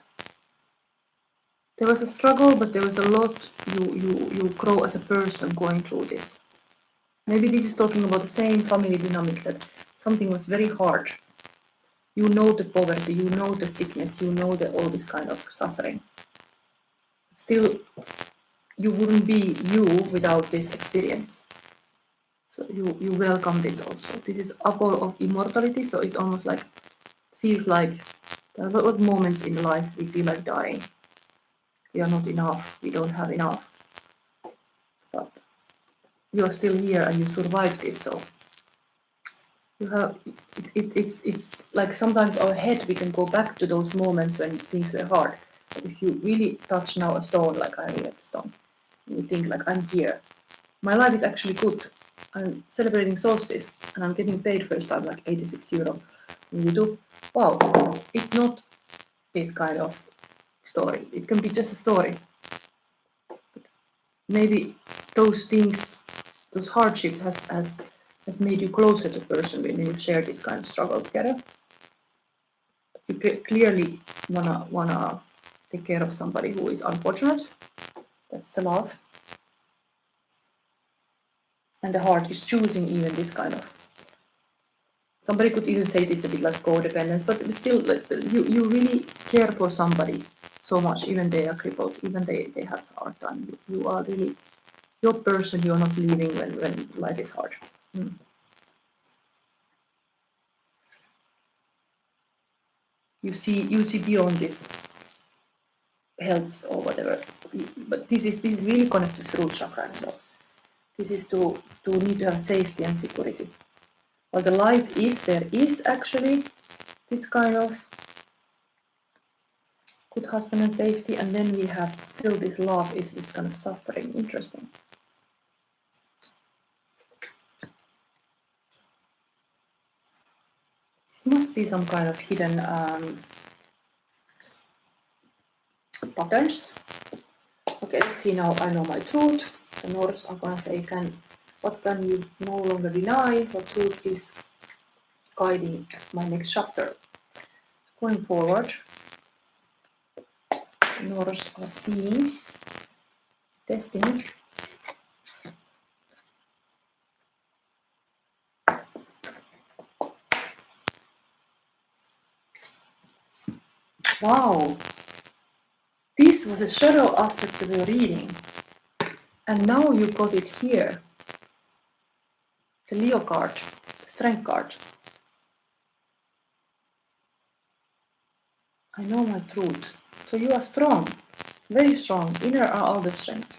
There was a struggle, but there was a lot you grow as a person going through this. Maybe this is talking about the same family dynamic, that something was very hard. You know the poverty, you know the sickness, you know all this kind of suffering. Still, you wouldn't be you without this experience. So you welcome this also. This is apple of immortality, so it's almost like, feels like there are a lot of moments in life we feel like dying. We are not enough, we don't have enough. But you're still here and you survived this, so you have it's like sometimes our head we can go back to those moments when things are hard. But if you really touch now a stone, like I really at the stone, you think like I'm here. My life is actually good. I'm celebrating Solstice and I'm getting paid first time like 86 euro on YouTube. Wow, it's not this kind of story. It can be just a story. But maybe those things, those hardships has made you closer to the person when you share this kind of struggle together. You clearly wanna take care of somebody who is unfortunate. That's the love. And the heart is choosing even this kind of. Somebody could even say this a bit like codependence, but it's still like you really care for somebody so much, even they are crippled, even they have a hard time. You are really your person. You're not leaving when life is hard. You see beyond this health or whatever. But this is really connected to root chakra. So this is to need to have safety and security. Well, the light is there is actually this kind of good husband and safety, and then we have still this love is this kind of suffering. Interesting. This must be some kind of hidden patterns. Okay, let's see now. I know my truth. The Norse are gonna say, what can you no longer deny? What truth is guiding my next chapter? Going forward, Norse are seeing destiny. Wow. This was a shadow aspect of your reading. And now you got it here. The Leo card, Strength card. I know my truth. So you are strong, very strong, inner and outer strength.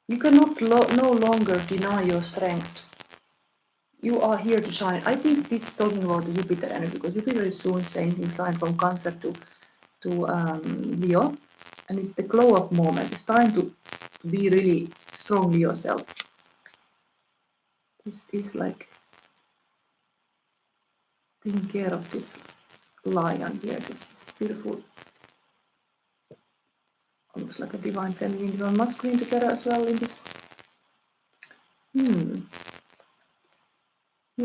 You cannot no longer deny your strength. You are here to shine. I think this is talking about the Jupiter energy, because Jupiter is soon changing sign from Cancer to Leo, and it's the glow of moment. It's time to be really strongly yourself. This is like taking care of this lion here. This is beautiful. Looks like a divine feminine, divine masculine together as well in this. You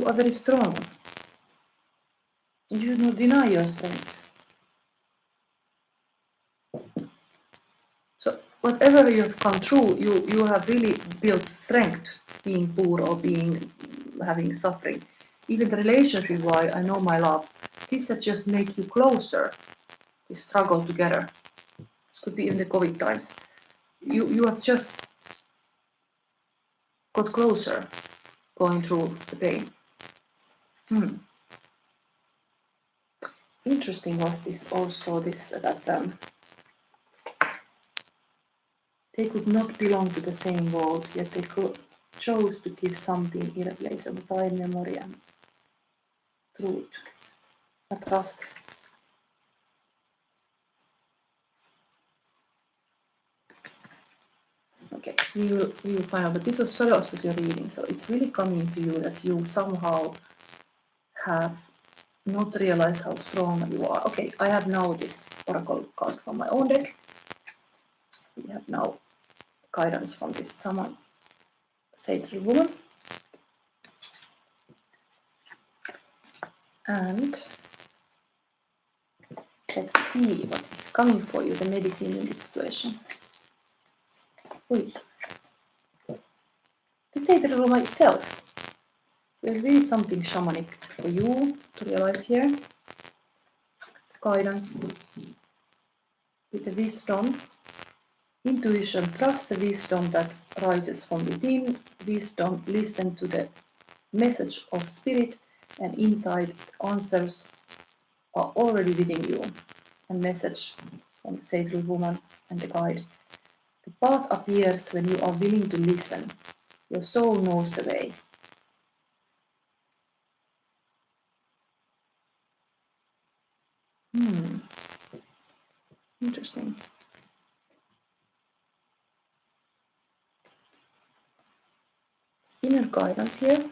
are very strong. You should not deny your strength. So whatever you have come through, you have really built strength, being poor or having suffering. Even the relationship, why I know my love, this will just make you closer. We struggle together. This could be in the COVID times. You have just got closer going through the pain. Interesting was this also that they could not belong to the same world, yet they chose to give something irreplaceable, time, memory, and truth, a trust. Okay, we will find out, but this was shadow aspect of your reading, so it's really coming to you that you somehow have not realized how strong you are. Okay, I have now this oracle card from my own deck. We have now guidance from this someone, sacred woman. And let's see what is coming for you, the medicine in this situation. The sacred woman itself. There's really something shamanic for you to realize here. Guidance with the wisdom, intuition, trust the wisdom that rises from within. Wisdom, listen to the message of spirit and insight. Answers are already within you. A message from the sacred woman and the guide. The path appears when you are willing to listen. Your soul knows the way. Interesting. Inner guidance here.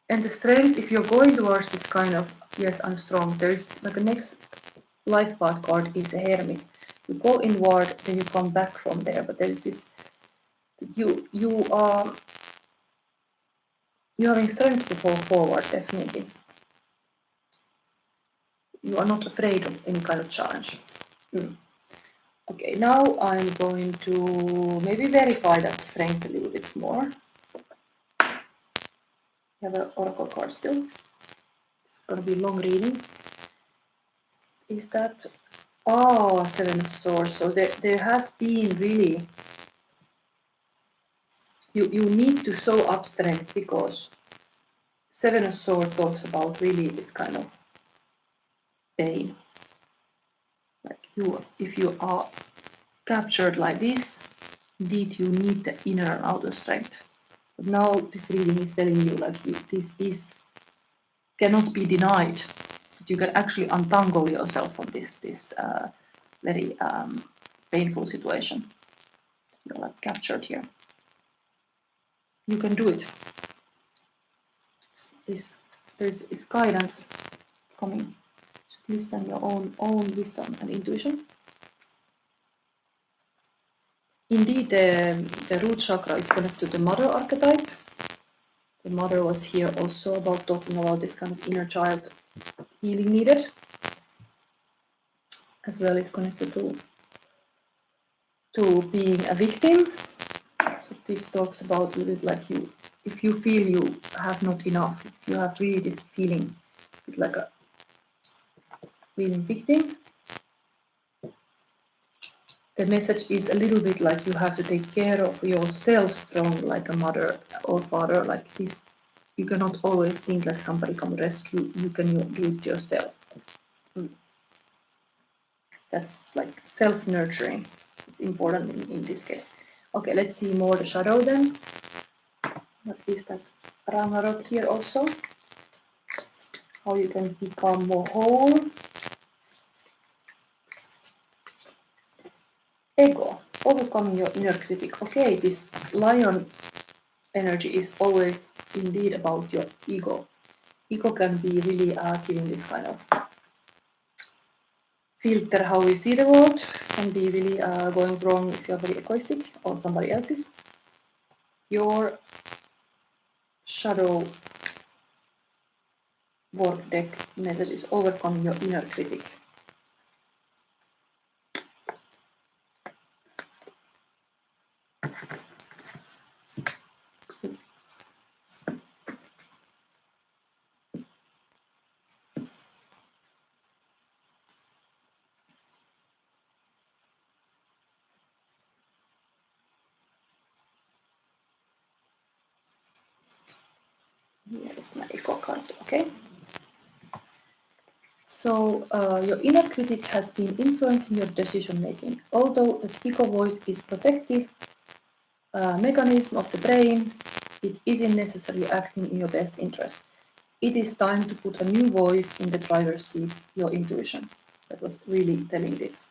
And the strength, if you're going towards this kind of, yes, I'm strong, there is like the next life path card is a hermit. You go inward, then you come back from there, but there is this, you are having strength to fall forward, definitely. You are not afraid of any kind of challenge. Okay, now I'm going to maybe verify that strength a little bit more. We have an oracle card still. It's going to be long reading. Is that... Oh, Seven of Swords. So there has been really... You need to show up strength, because Seven of Swords talks about really this kind of pain. Like if you are captured like this, indeed you need the inner and outer strength. But now this reading is telling you like this cannot be denied. You can actually untangle yourself from this very painful situation. You're like captured here. You can do it. There's guidance coming. Listen your own wisdom and intuition. Indeed, the root chakra is connected to the mother archetype. The mother was here also about talking about this kind of inner child healing needed. As well as connected to being a victim. So this talks about a little bit like if you feel you have not enough, you have really this feeling, it's like a feeling victim, the message is a little bit like you have to take care of yourself strong, like a mother or father, like this. You cannot always think like somebody come rescue, you can do it yourself. That's like self-nurturing. It's important in this case. Okay, let's see more the shadow then. What is that Ragnarök here also? How you can become more whole. Ego, overcoming your inner critic. Okay, this lion energy is always indeed about your ego. Ego can be really giving this kind of filter how we see the world, can be really going wrong if you're very egoistic or somebody else's. Your shadow work deck message is overcoming your inner critic. Here's my ego card, okay? So your inner critic has been influencing your decision making. Although the ego voice is protective mechanism of the brain, it isn't necessarily acting in your best interest. It is time to put a new voice in the driver's seat, your intuition. That was really telling this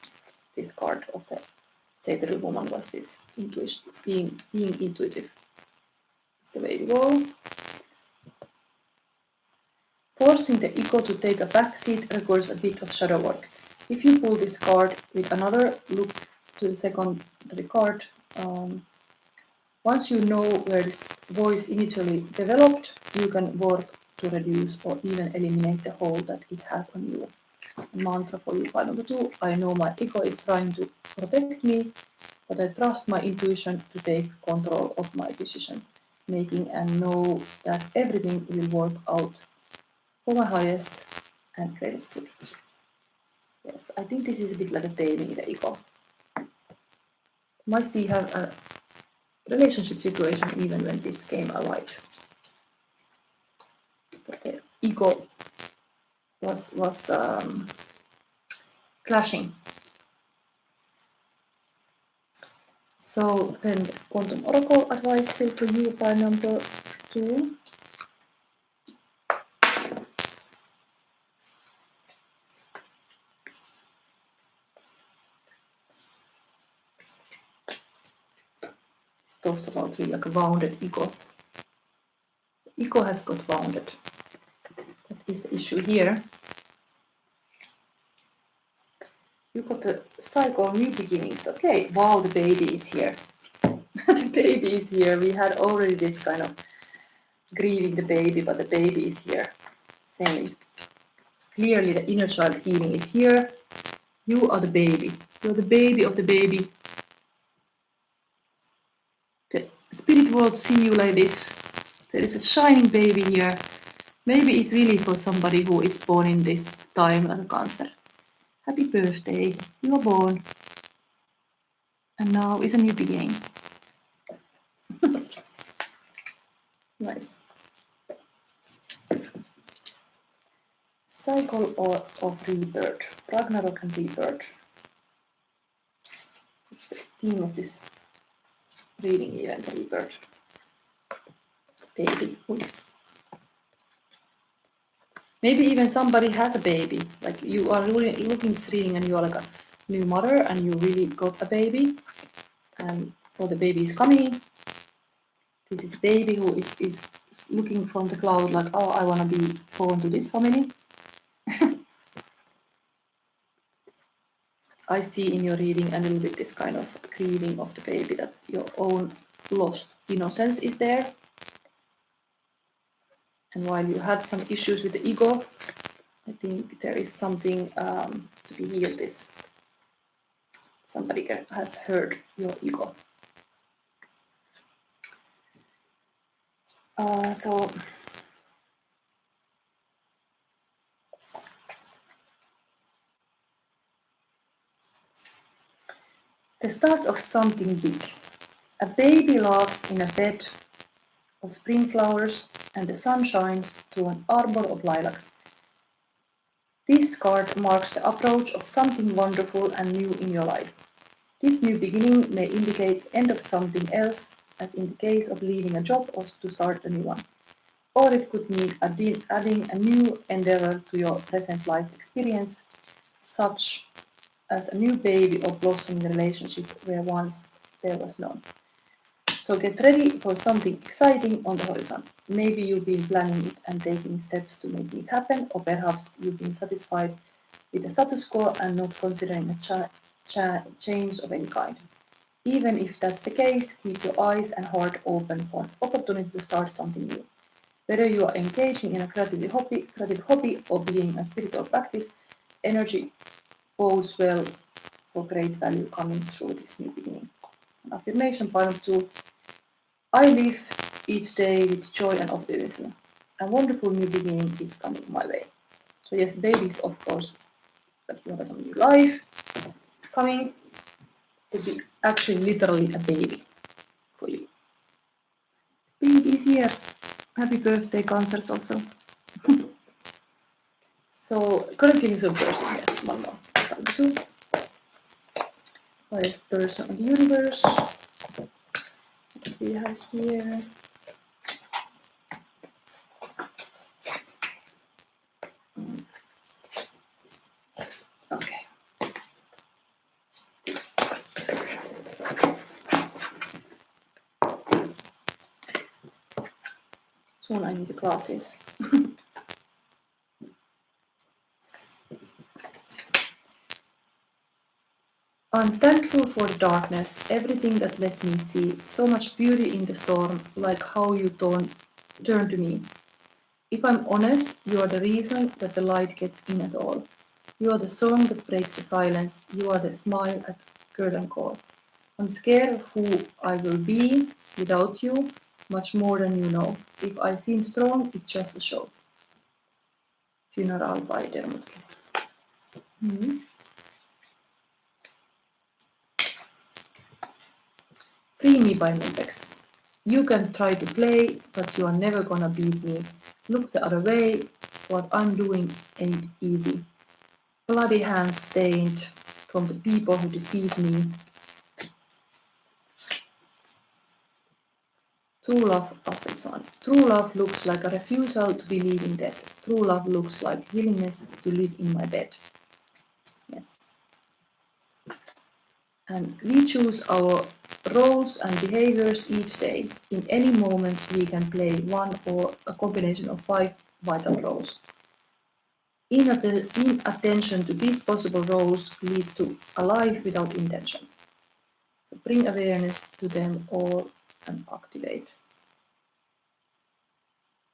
card of the Satyr woman was this intuition, being intuitive. It's the way to go. Forcing the ego to take a backseat requires a bit of shadow work. If you pull this card with another look to the secondary card, once you know where this voice initially developed, you can work to reduce or even eliminate the hold that it has on you. Mantra for you, pile number 2. I know my ego is trying to protect me, but I trust my intuition to take control of my decision making and know that everything will work out for my highest and greatest good. Yes, I think this is a bit like a taming the ego. Might be have a relationship situation even when this came alive. But the ego was clashing. So then quantum oracle advice still for you by number 2. It talks about really like a wounded ego. Ego has got wounded. That is the issue here. You got the cycle new beginnings. Okay, wow, the baby is here. The baby is here. We had already this kind of grieving the baby, but the baby is here. Same. Clearly the inner child healing is here. You are the baby. You're the baby of the baby. The spirit world see you like this. There is a shining baby here. Maybe it's really for somebody who is born in this time as a Cancer. Happy birthday. You were born. And now is a new beginning. Nice. Cycle of rebirth. Ragnarök and rebirth. It's the theme of this reading event, rebirth. Baby. Maybe even somebody has a baby. Like you are really looking at this reading and you are like a new mother and you really got a baby. Or the baby is coming. This is the baby who is looking from the cloud like, oh, I want to be born to this family. I see in your reading a little bit this kind of grieving of the baby, that your own lost innocence is there. And while you had some issues with the ego, I think there is something to be healed. This somebody has hurt your ego. So the start of something big. A baby laughs in a bed of spring flowers and the sun shines through an arbor of lilacs. This card marks the approach of something wonderful and new in your life. This new beginning may indicate the end of something else, as in the case of leaving a job or to start a new one. Or it could mean adding a new endeavor to your present life experience, such as a new baby or blossoming relationship where once there was none. So get ready for something exciting on the horizon. Maybe you've been planning it and taking steps to make it happen, or perhaps you've been satisfied with the status quo and not considering a change of any kind. Even if that's the case, keep your eyes and heart open for an opportunity to start something new. Whether you are engaging in a creative hobby or being a spiritual practice, energy bodes well for great value coming through this new beginning. Affirmation part 2. I live each day with joy and optimism. A wonderful new beginning is coming my way. So yes, babies, of course, that you have some new life coming. To be actually literally a baby for you. Baby is here. Happy birthday, cancers also. So current feelings of person, yes, one more. Part 2. Highest person of the universe. What do we have here? Okay. Soon I need the glasses. I'm thankful for the darkness, everything that let me see, so much beauty in the storm, like how you turn to me. If I'm honest, you are the reason that the light gets in at all. You are the song that breaks the silence, you are the smile at curtain call. I'm scared of who I will be without you, much more than you know. If I seem strong, it's just a show. Funeral by Dermotkin. Free me by Membex. You can try to play, but you are never gonna beat me. Look the other way, what I'm doing ain't easy. Bloody hands stained from the people who deceived me. True love, Astelson. True love looks like a refusal to believe in death. True love looks like willingness to live in my bed. Yes. And we choose our roles and behaviors each day. In any moment, we can play one or a combination of 5 vital roles. Inattention to these possible roles leads to a life without intention. So bring awareness to them all and activate.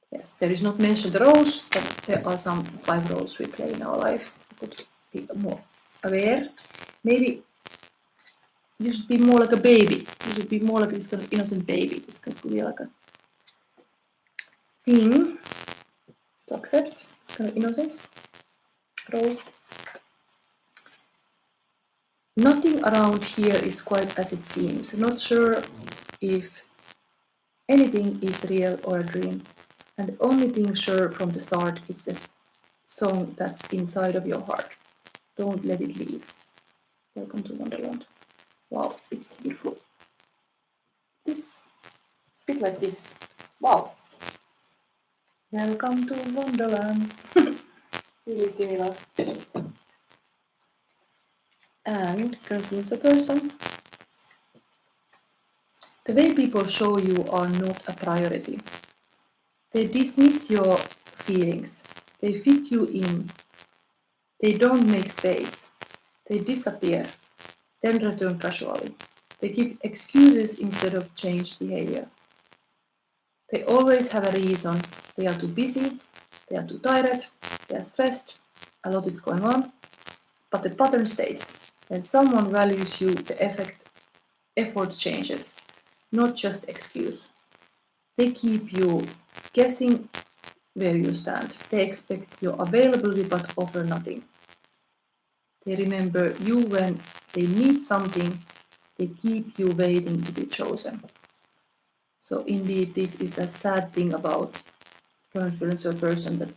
Yes, there is not mentioned the roles, but there are some 5 roles we play in our life. We could be more aware. Maybe you should be more like a baby. You should be more like this kind of innocent baby. This kind of be like a thing to accept. This kind of innocence role. Nothing around here is quite as it seems. Not sure if anything is real or a dream. And the only thing sure from the start is this song that's inside of your heart. Don't let it leave. Welcome to Wonderland. Wow, it's beautiful. This bit like this. Wow. Welcome to Wonderland. Really similar. And confuse a person. The way people show you are not a priority. They dismiss your feelings. They fit you in. They don't make space. They disappear, then return casually. They give excuses instead of changed behavior. They always have a reason. They are too busy, they are too tired, they are stressed, a lot is going on. But the pattern stays. When someone values you, the effort changes, not just excuse. They keep you guessing where you stand. They expect your availability but offer nothing. They remember you when they need something. They keep you waiting to be chosen. So indeed, this is a sad thing about influencer person, that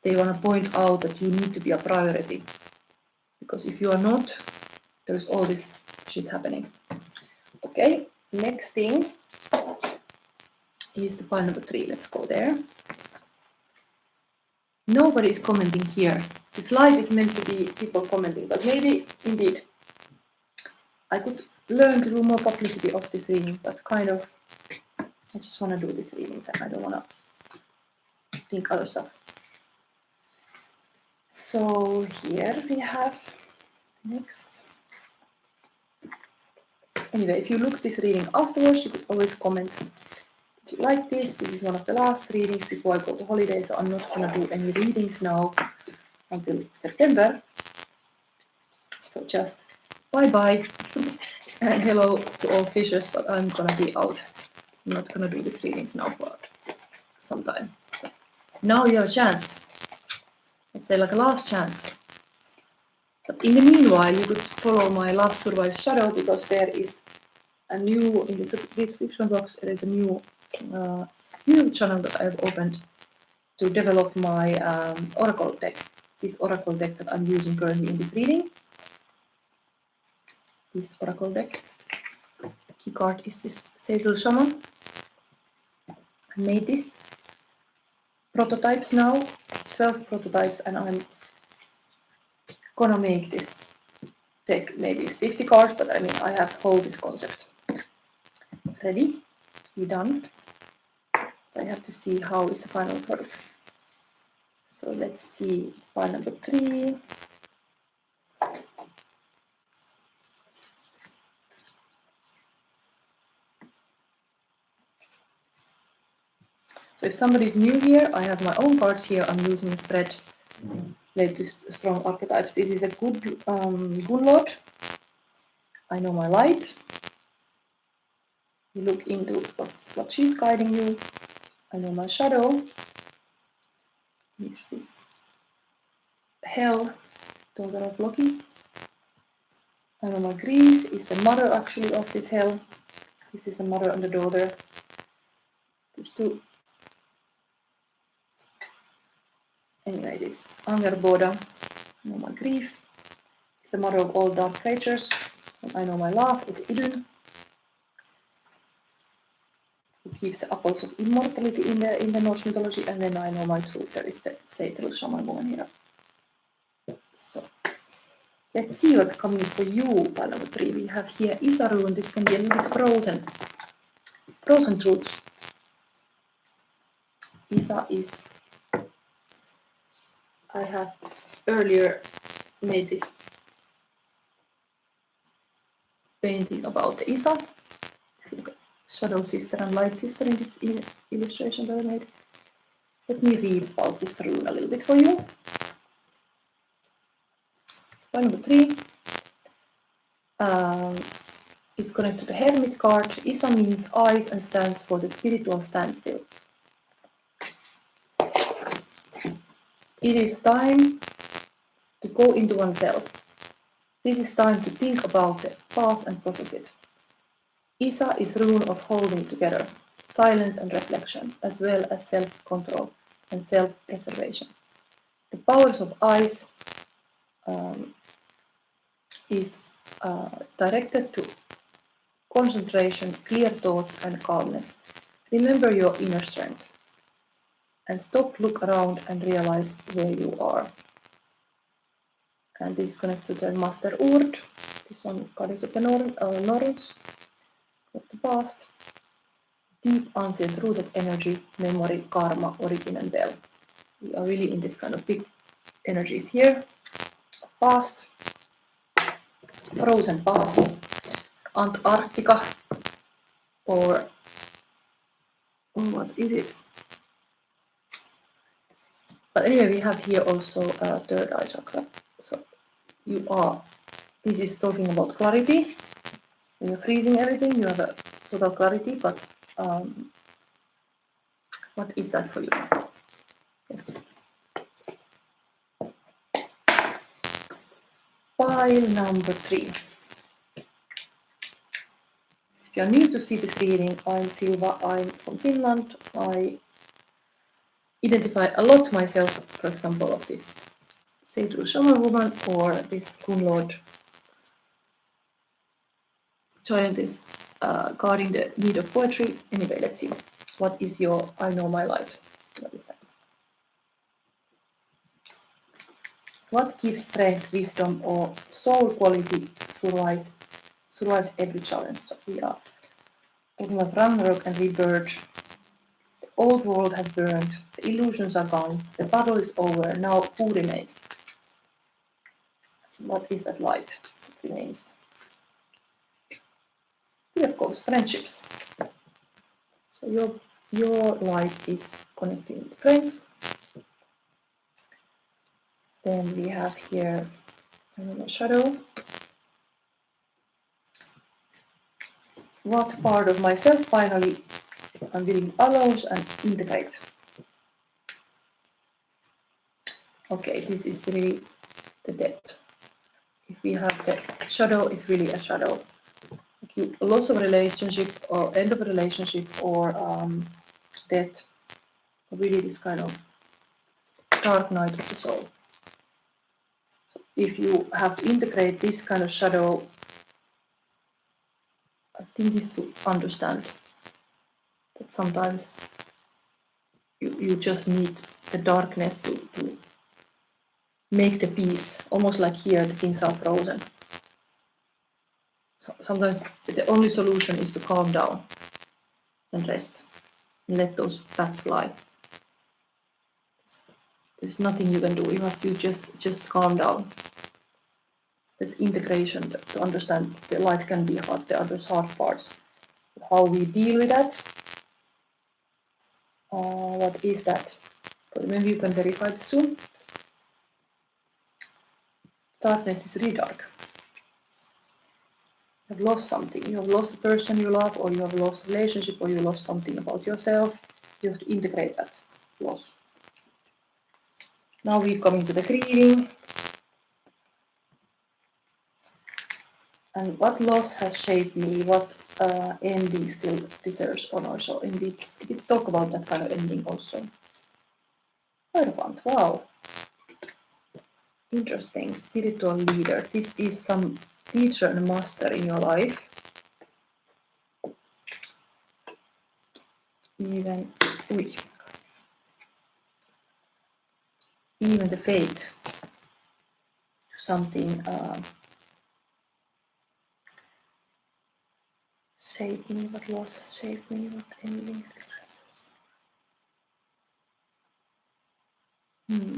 they want to point out that you need to be a priority. Because if you are not, there's all this shit happening. Okay, next thing is the pile number 3. Let's go there. Nobody is commenting here. This live is meant to be people commenting, but maybe indeed I could learn to do more publicity of this reading, but kind of I just want to do these readings and I don't want to think other stuff. So here we have next. Anyway, if you look this reading afterwards, you could always comment if you like this. This is one of the last readings before I go to holiday, so I'm not going to do any readings now until September. So just bye-bye and hello to all fishers, but I'm going to be out. I'm not going to do these readings now for some time. So now you have a chance. Let's say like a last chance. But in the meanwhile, you could follow my Love Survives Shadow, because there is a new, in the description box, there is a new YouTube channel that I have opened to develop my oracle deck. This oracle deck that I'm using currently in this reading. This oracle deck. The key card is this Sacred Shaman. I made this prototypes now, 12 prototypes, and I'm gonna make this deck. Maybe it's 50 cards, but I mean I have whole this concept ready to be done. I have to see how is the final product. So let's see pile number 3. So if somebody is new here, I have my own cards here. I'm using a spread latest strong archetypes. This is a good Lord. I know my light. You look into what she's guiding you. I know my shadow. Is this hell, daughter of Loki. I know my grief is the mother actually of this hell. This is a mother and a daughter. These two. Anyway, this Angerboda, I know my grief, is the mother of all dark creatures. And I know my love is Idun, who keeps the apples of immortality in the Norse mythology. And then I know my truth, there is the Sacred Shaman woman here. So let's see what's coming for you, pile number 3. We have here Isa rune. This can be a little bit frozen truths. Isa is, I have earlier made this painting about the Isa, shadow sister and light sister in this illustration that I made. Let me read about this rune a little bit for you. Pile number 3. It's connected to the Hermit card. Isa means eyes and stands for the spiritual standstill. It is time to go into oneself. This is time to think about the past and process it. Isa is rune of holding together, silence and reflection, as well as self-control and self-preservation. The powers of eyes is directed to concentration, clear thoughts and calmness. Remember your inner strength and stop, look around and realize where you are. And this is connected to the Master Urt, this one goddess of the Norse, of the past, deep, ancient, rooted energy, memory, karma, origin and bell. We are really in this kind of big energies here. Past, frozen past, Antarctica, or what is it? But anyway, we have here also a third eye chakra. So this is talking about clarity. When you're freezing everything, you have a total clarity, but what is that for you? Let's see. Pile number 3. If you are new to see this reading, I'm Silva, I'm from Finland. I identify a lot myself, for example, of this Sacred Shaman woman or this Kun Lord giantess guarding the need of poetry. Anyway, let's see. What is your I know my light? What is that? What gives strength, wisdom, or soul quality survive every challenge? So we are talking about Ragnarök and rebirth. The old world has burned, the illusions are gone, the battle is over, now who remains? What is that light that remains? Of course, friendships. So your light is connecting with friends. Then we have here a shadow. What part of myself finally I'm willing to allow and integrate? Okay, this is really the depth. If we have the shadow, is really a shadow. Loss of relationship or end of a relationship or death, really this kind of dark night of the soul. So if you have to integrate this kind of shadow, I think is to understand that sometimes you just need the darkness to make the peace, almost like here the things are frozen. So sometimes the only solution is to calm down and rest and let those bats fly. There's nothing you can do. You have to just calm down. There's integration to understand that life can be hard. There are those hard parts. How we deal with that. What is that? But maybe you can verify this soon. Darkness is really dark. You have lost something. You have lost the person you love, or you have lost a relationship, or you lost something about yourself. You have to integrate that loss. Now we come into the reading. And what loss has shaped me? What ending still deserves honor? So indeed, we talk about that kind of ending also. Hierophant, wow. Interesting. Spiritual leader. This is some teacher and master in your life. Even the fate to something saved me, what loss saved me, what ending still deserves.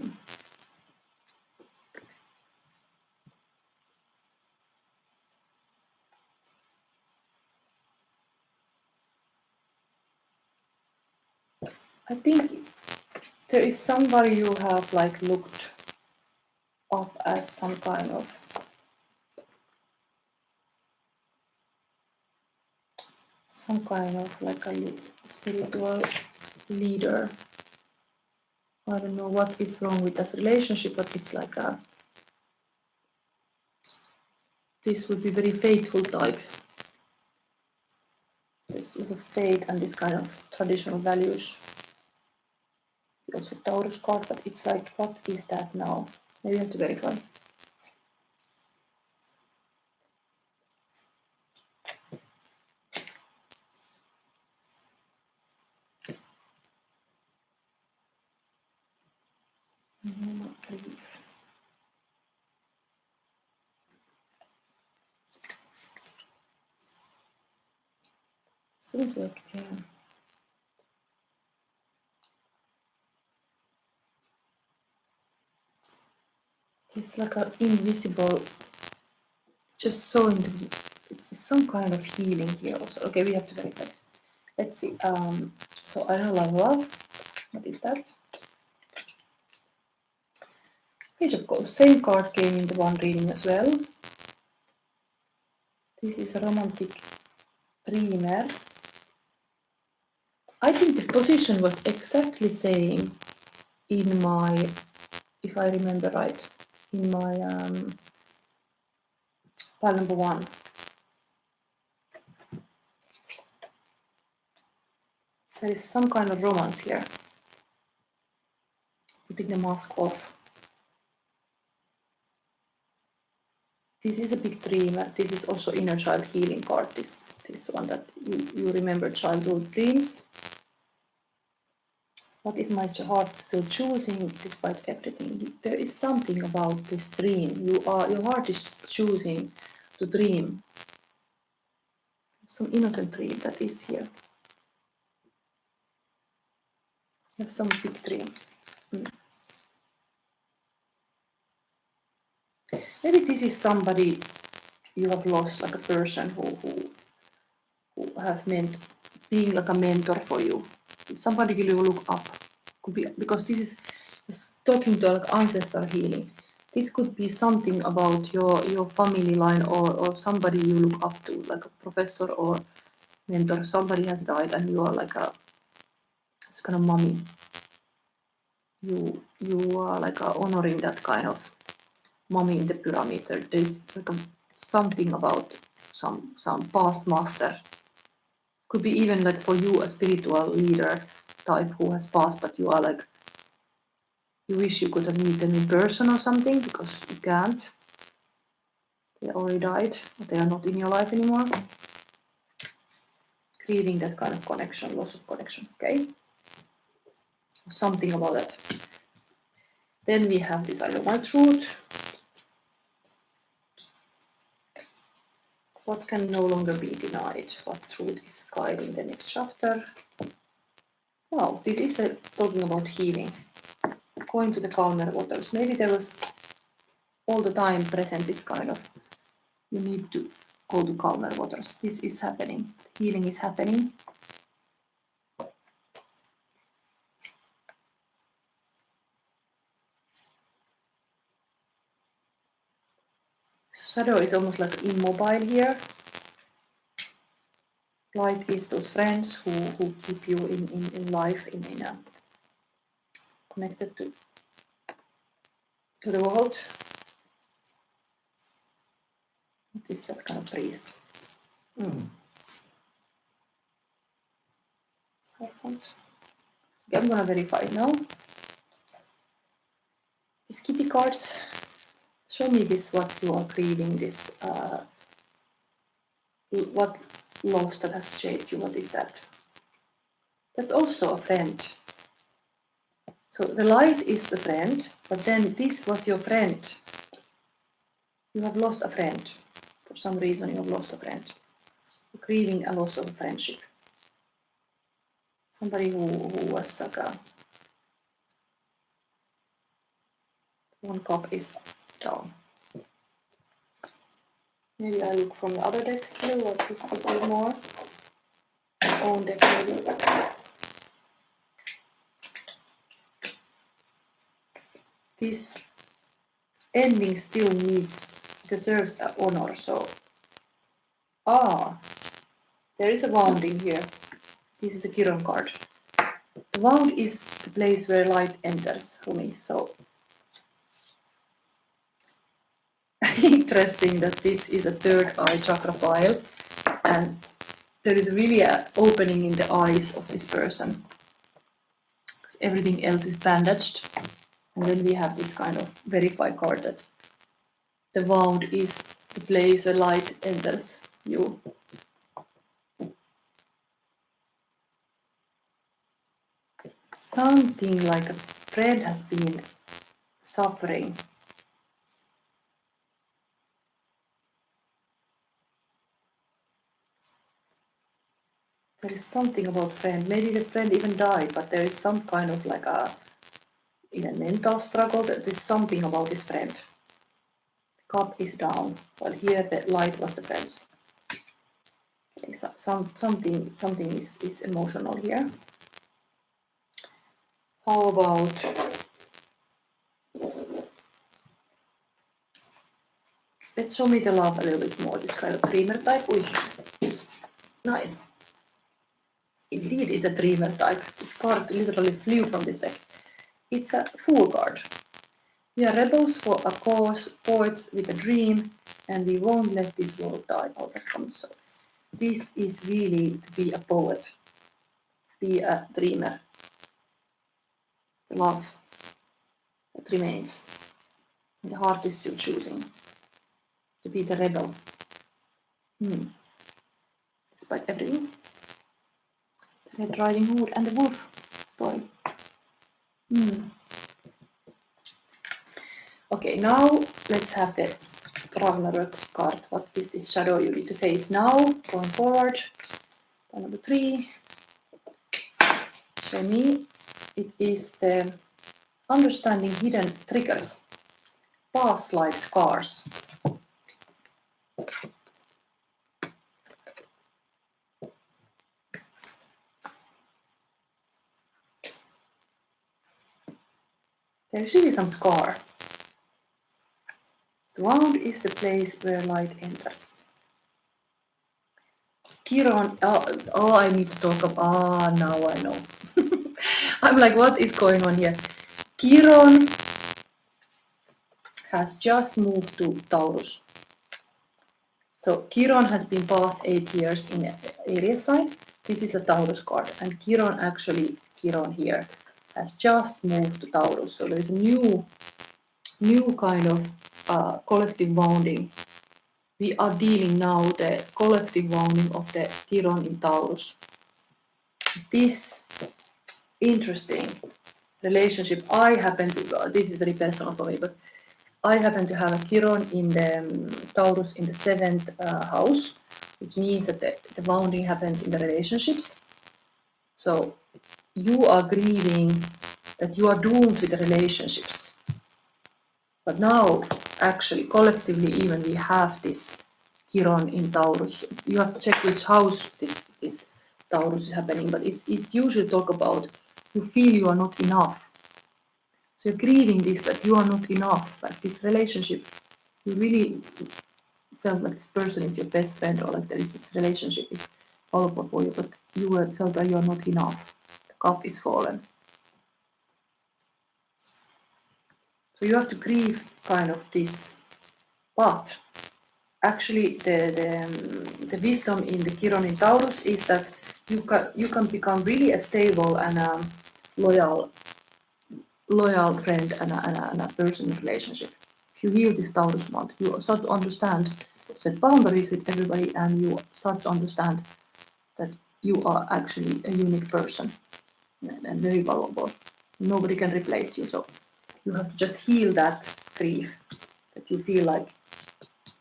I think there is somebody you have like looked up as some kind of like a spiritual leader. I don't know what is wrong with that relationship, but it's like this would be very faithful type. This is a faith and this kind of traditional values. Also Taurus card, but it's like, what is that now? Maybe I have to verify. Seems like it's like an invisible, just so it's some kind of healing here also. Okay, we have to verify this. Let's see. So I know love. What is that? Page of Course. Same card came in the one reading as well. This is a romantic dreamer. I think the position was exactly same in my, if I remember right, in my pile number 1. There is some kind of romance here. Putting the mask off. This is a big dreamer. This is also inner child healing card. This one that you remember childhood dreams. What is my heart still choosing despite everything? There is something about this dream. Your heart is choosing to dream. Some innocent dream that is here. You have some big dream. Maybe this is somebody you have lost, like a person who have meant being like a mentor for you. Somebody you look up. Could be because this is talking to like ancestor healing. This could be something about your family line or somebody you look up to, like a professor or mentor. Somebody has died and you are like it's kind of mommy. You are like honoring that kind of mommy in the pyramid. There's like something about some past master. Could be even like for you a spiritual leader type who has passed, but you are like, you wish you could meet them in person or something because you can't. They already died, but they are not in your life anymore. Creating that kind of connection, loss of connection, okay? Something about that. Then we have this, I know my truth. What can no longer be denied? What truth is guiding the next chapter? Wow, this is talking about healing. Going to the calmer waters. Maybe there was all the time present this kind of, you need to go to calmer waters. This is happening. Healing is happening. Shadow is almost like immobile here. Light is those friends who keep you in life, in connected to the world. What is that kind of priest? Okay, I'm gonna verify it now. These kitty cards, show me this, what you are grieving, this, what loss that has shaped you, what is that? That's also a friend. So the light is the friend, but then this was your friend. You have lost a friend. For some reason you have lost a friend. You're grieving a loss of a friendship. Somebody who was like a... One cup is down. Maybe I look from the other deck still, what is a little more. My own deck maybe. This ending still deserves an honor, so... there is a wound in here. This is a Chiron card. The wound is the place where light enters for me, so... Interesting that this is a third eye chakra pile, and there is really an opening in the eyes of this person. Because everything else is bandaged. And then we have this kind of verify card that the wound is the place where light enters you. Something like a friend has been suffering. There is something about friend. Maybe the friend even died, but there is some kind of like in a mental struggle. There's something about this friend. The cup is down, while here the light was the friends. Okay, so something is emotional here. How about let's show me the love a little bit more. This kind of dreamer type. Nice. Indeed, is a dreamer type. This card literally flew from this deck. It's a Fool card. We are rebels for a cause, poets with a dream, and we won't let this world die out of them. So this is really to be a poet, be a dreamer. The love that remains. And the heart is still choosing to be the rebel. Despite everything. The Red Riding Hood and the wolf story. Okay, now let's have the Ragnarök card. What is this shadow you need to face now? Going forward. Number 3. For me, it is the understanding hidden triggers, past life scars. There should be some scar. The wound is the place where light enters. Chiron, I need to talk about, now I know. I'm like, what is going on here? Chiron has just moved to Taurus. So Chiron has been past 8 years in Aries sign. This is a Taurus card, and Chiron here has just moved to Taurus. So there's a new kind of collective wounding. We are dealing now the collective wounding of the Chiron in Taurus. This interesting relationship, this is very personal for me, but I happen to have a Chiron in the Taurus in the 7th house, which means that the wounding happens in the relationships. So you are grieving that you are doomed with the relationships. But now, actually, collectively, even we have this Chiron in Taurus. You have to check which house this Taurus is happening, but it usually talk about you feel you are not enough. So you're grieving this, that you are not enough. Like this relationship, you really felt like this person is your best friend, or like there is this relationship is powerful for you, but you felt that you are not enough. The cup is fallen. So you have to grieve kind of this, but actually the wisdom in the Chiron in Taurus is that you can become really a stable and a loyal friend and a personal relationship. If you heal this Taurus month, you start to understand, set boundaries with everybody, and you start to understand that you are actually a unique person and very valuable. Nobody can replace you, so you have to just heal that grief, that you feel like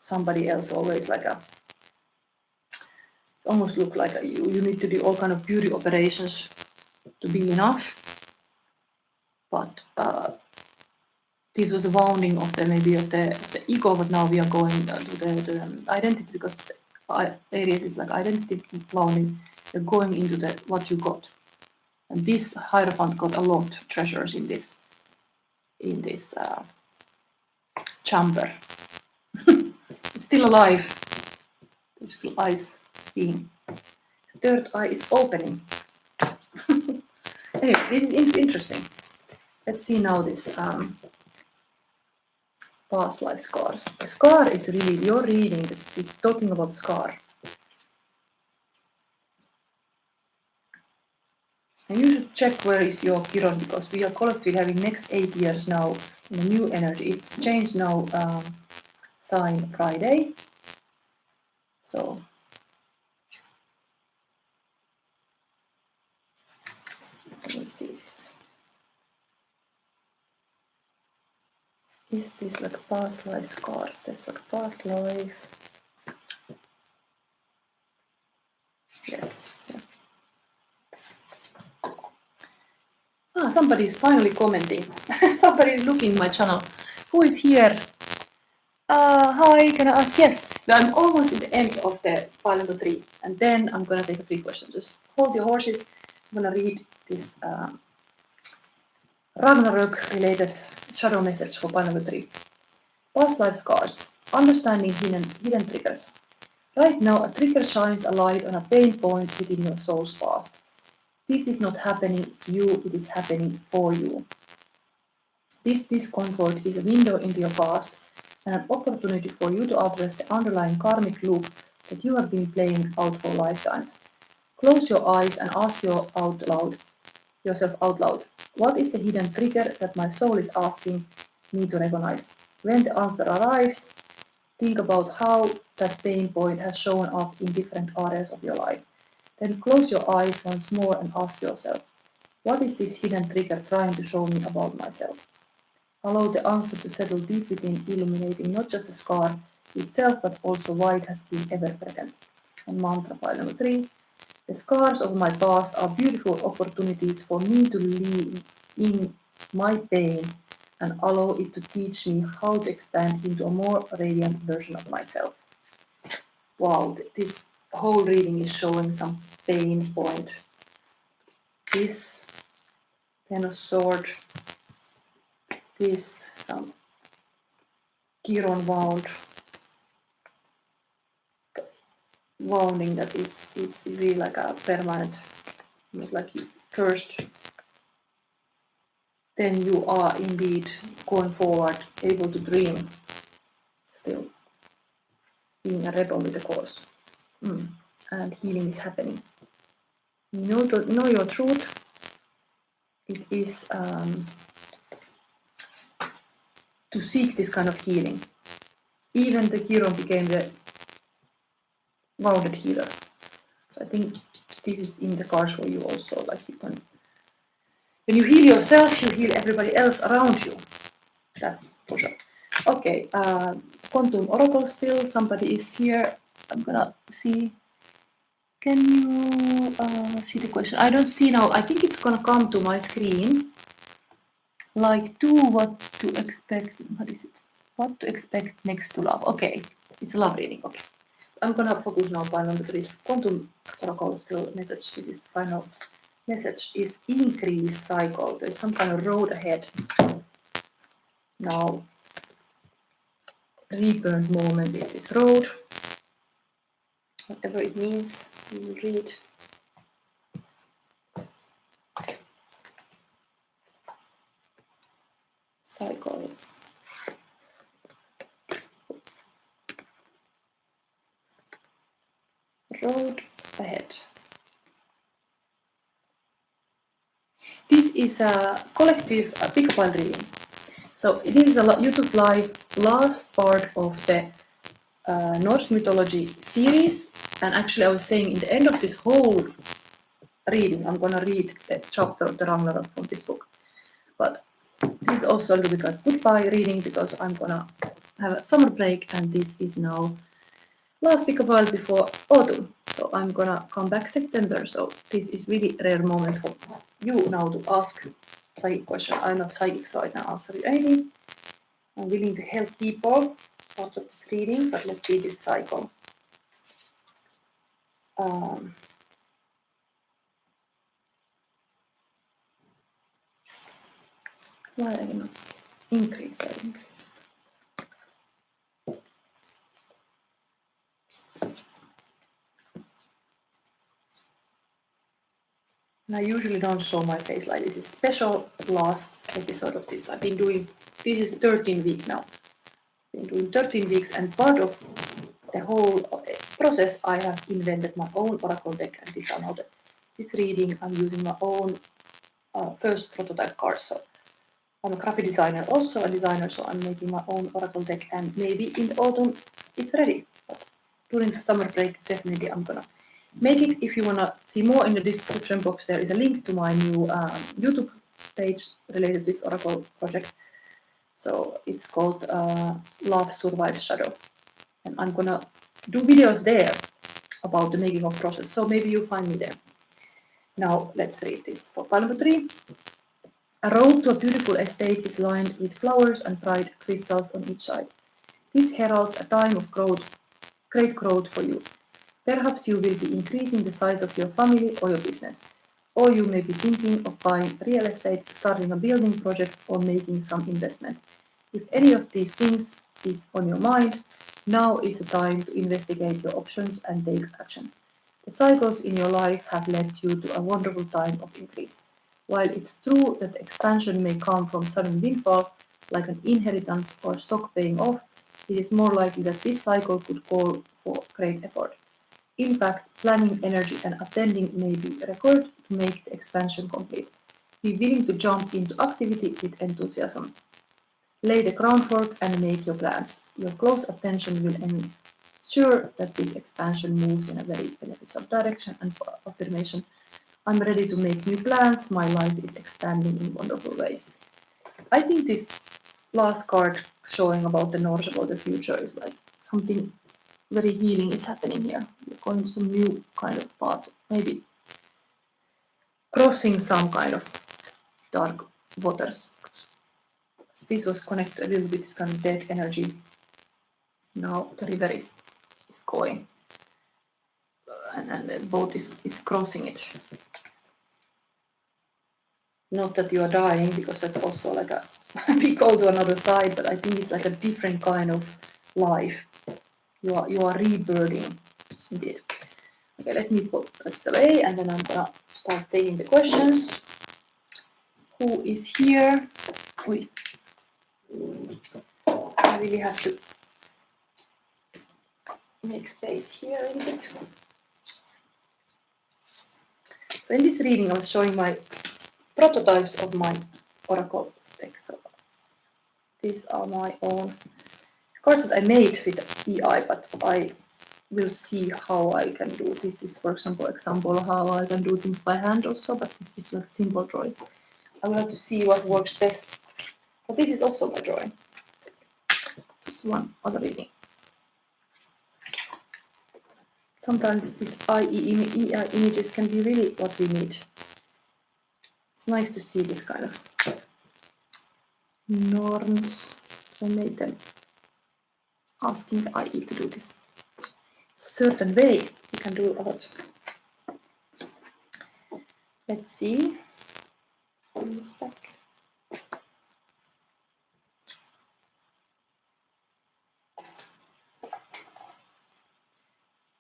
somebody else always like almost look like you need to do all kind of beauty operations to be enough. But this was a wounding of the ego, but now we are going to the identity, because Aries is like identity wounding. You're going into what you got, and this Hierophant got a lot of treasures in this chamber. It's still alive. There's still eyes seeing. Third eye is opening. Anyway, this is interesting. Let's see now this past life scars. The scar is really, you're reading this talking about scar. And you should check where is your Chiron, because we are collectively having next 8 years now in a new energy. It changed now sign Friday. So let me see this. Is this like past life scars? There's like past life. Yes. Yeah. Somebody is finally commenting. Somebody is looking my channel. Who is here? Hi, can I ask? Yes, I'm almost at the end of the pile number 3, and then I'm gonna take a free question. Just hold your horses. I'm gonna read this Ragnarök related shadow message for pile number 3. Past life scars, understanding hidden triggers. Right now, a trigger shines a light on a pain point within your soul's past. This is not happening to you, it is happening for you. This discomfort is a window into your past and an opportunity for you to address the underlying karmic loop that you have been playing out for lifetimes. Close your eyes and ask yourself out loud, what is the hidden trigger that my soul is asking me to recognize? When the answer arrives, think about how that pain point has shown up in different areas of your life. Then close your eyes once more and ask yourself, what is this hidden trigger trying to show me about myself? Allow the answer to settle deep within, illuminating not just the scar itself, but also why it has been ever present. And mantra file number 3. The scars of my past are beautiful opportunities for me to live in my pain and allow it to teach me how to expand into a more radiant version of myself. Wow, this whole reading is showing some pain point. This Ten of Swords, this some Chiron wounding that is really like a permanent, not like you cursed. Then you are indeed going forward, able to dream, still being a rebel with the cause. And healing is happening. Know your truth. It is to seek this kind of healing. Even the hero became the wounded healer. So I think this is in the cards for you also. Like you can, when you heal yourself, you heal everybody else around you. That's for sure. Okay, Quantum Oracle still. Somebody is here. I'm gonna see. Can you see the question? I don't see now. I think it's gonna come to my screen. Like, do what to expect. What is it? What to expect next to love? Okay, it's a love reading. Okay, I'm gonna focus now on number 3. Quantum Oracle still message. This is final message. Is increase cycle. There's some kind of road ahead. Now, rebirth moment is this road. Whatever it means, we will read. Cycles. Road ahead. This is a collective pick-up reading. So it is a YouTube live last part of the Norse Mythology series. And actually I was saying in the end of this whole reading, I'm gonna read the chapter of the Ragnarök from this book. But this is also a little bit like goodbye reading because I'm gonna have a summer break and this is now last week of while before autumn. So I'm gonna come back September. So this is really rare moment for you now to ask psychic question. I'm not psychic, so I can answer you anything. I'm willing to help people part of this reading, but let's see this cycle. Why I cannot increase? And I usually don't show my face like this. Is special last episode of this. I've been doing, this is 13 weeks now. I've been doing 13 weeks and part of the whole process I have invented my own oracle deck and this are now this reading. I'm using my own first prototype cards. So I'm a graphic designer, also a designer, so I'm making my own oracle deck and maybe in the autumn it's ready. But during the summer break, definitely I'm gonna make it. If you wanna see more in the description box, there is a link to my new YouTube page related to this oracle project. So it's called Love Survives Shadow. And I'm gonna do videos there about the making of process. So maybe you'll find me there. Now let's read this. For pile number 3. A road to a beautiful estate is lined with flowers and bright crystals on each side. This heralds a time of great growth for you. Perhaps you will be increasing the size of your family or your business, or you may be thinking of buying real estate, starting a building project, or making some investment. If any of these things is on your mind, Now is the time to investigate your options and take action. The cycles in your life have led you to a wonderful time of increase. While it's true that expansion may come from sudden windfall, like an inheritance or stock paying off, it is more likely that this cycle could call for great effort. In fact, planning, energy, and attending may be required to make the expansion complete. Be willing to jump into activity with enthusiasm. Lay the groundwork and make your plans. Your close attention will ensure that this expansion moves in a very beneficial direction. And for affirmation, I'm ready to make new plans. My life is expanding in wonderful ways. I think this last card showing about the Norse, about the future, is like something very healing is happening here. We're going to some new kind of path, maybe crossing some kind of dark waters. This was connected a little bit this kind of dead energy. Now the river is going, and the boat is crossing it. Not that you are dying, because that's also like a we go to another side, but I think it's like a different kind of life. You are rebirthing, indeed. Okay, let me put this away, and then I'm gonna start taking the questions. Who is here? I really have to make space here a little bit. So in this reading, I was showing my prototypes of my oracle deck. So these are my own cards that I made with EI, but I will see how I can do. This is, for example, how I can do things by hand also, but this is like simple drawings. I will have to see what works best. But this is also my drawing. This one other reading. Sometimes these EI images can be really what we need. It's nice to see this kind of norms. I made them asking the IE to do this certain way. We can do a lot. Let's see.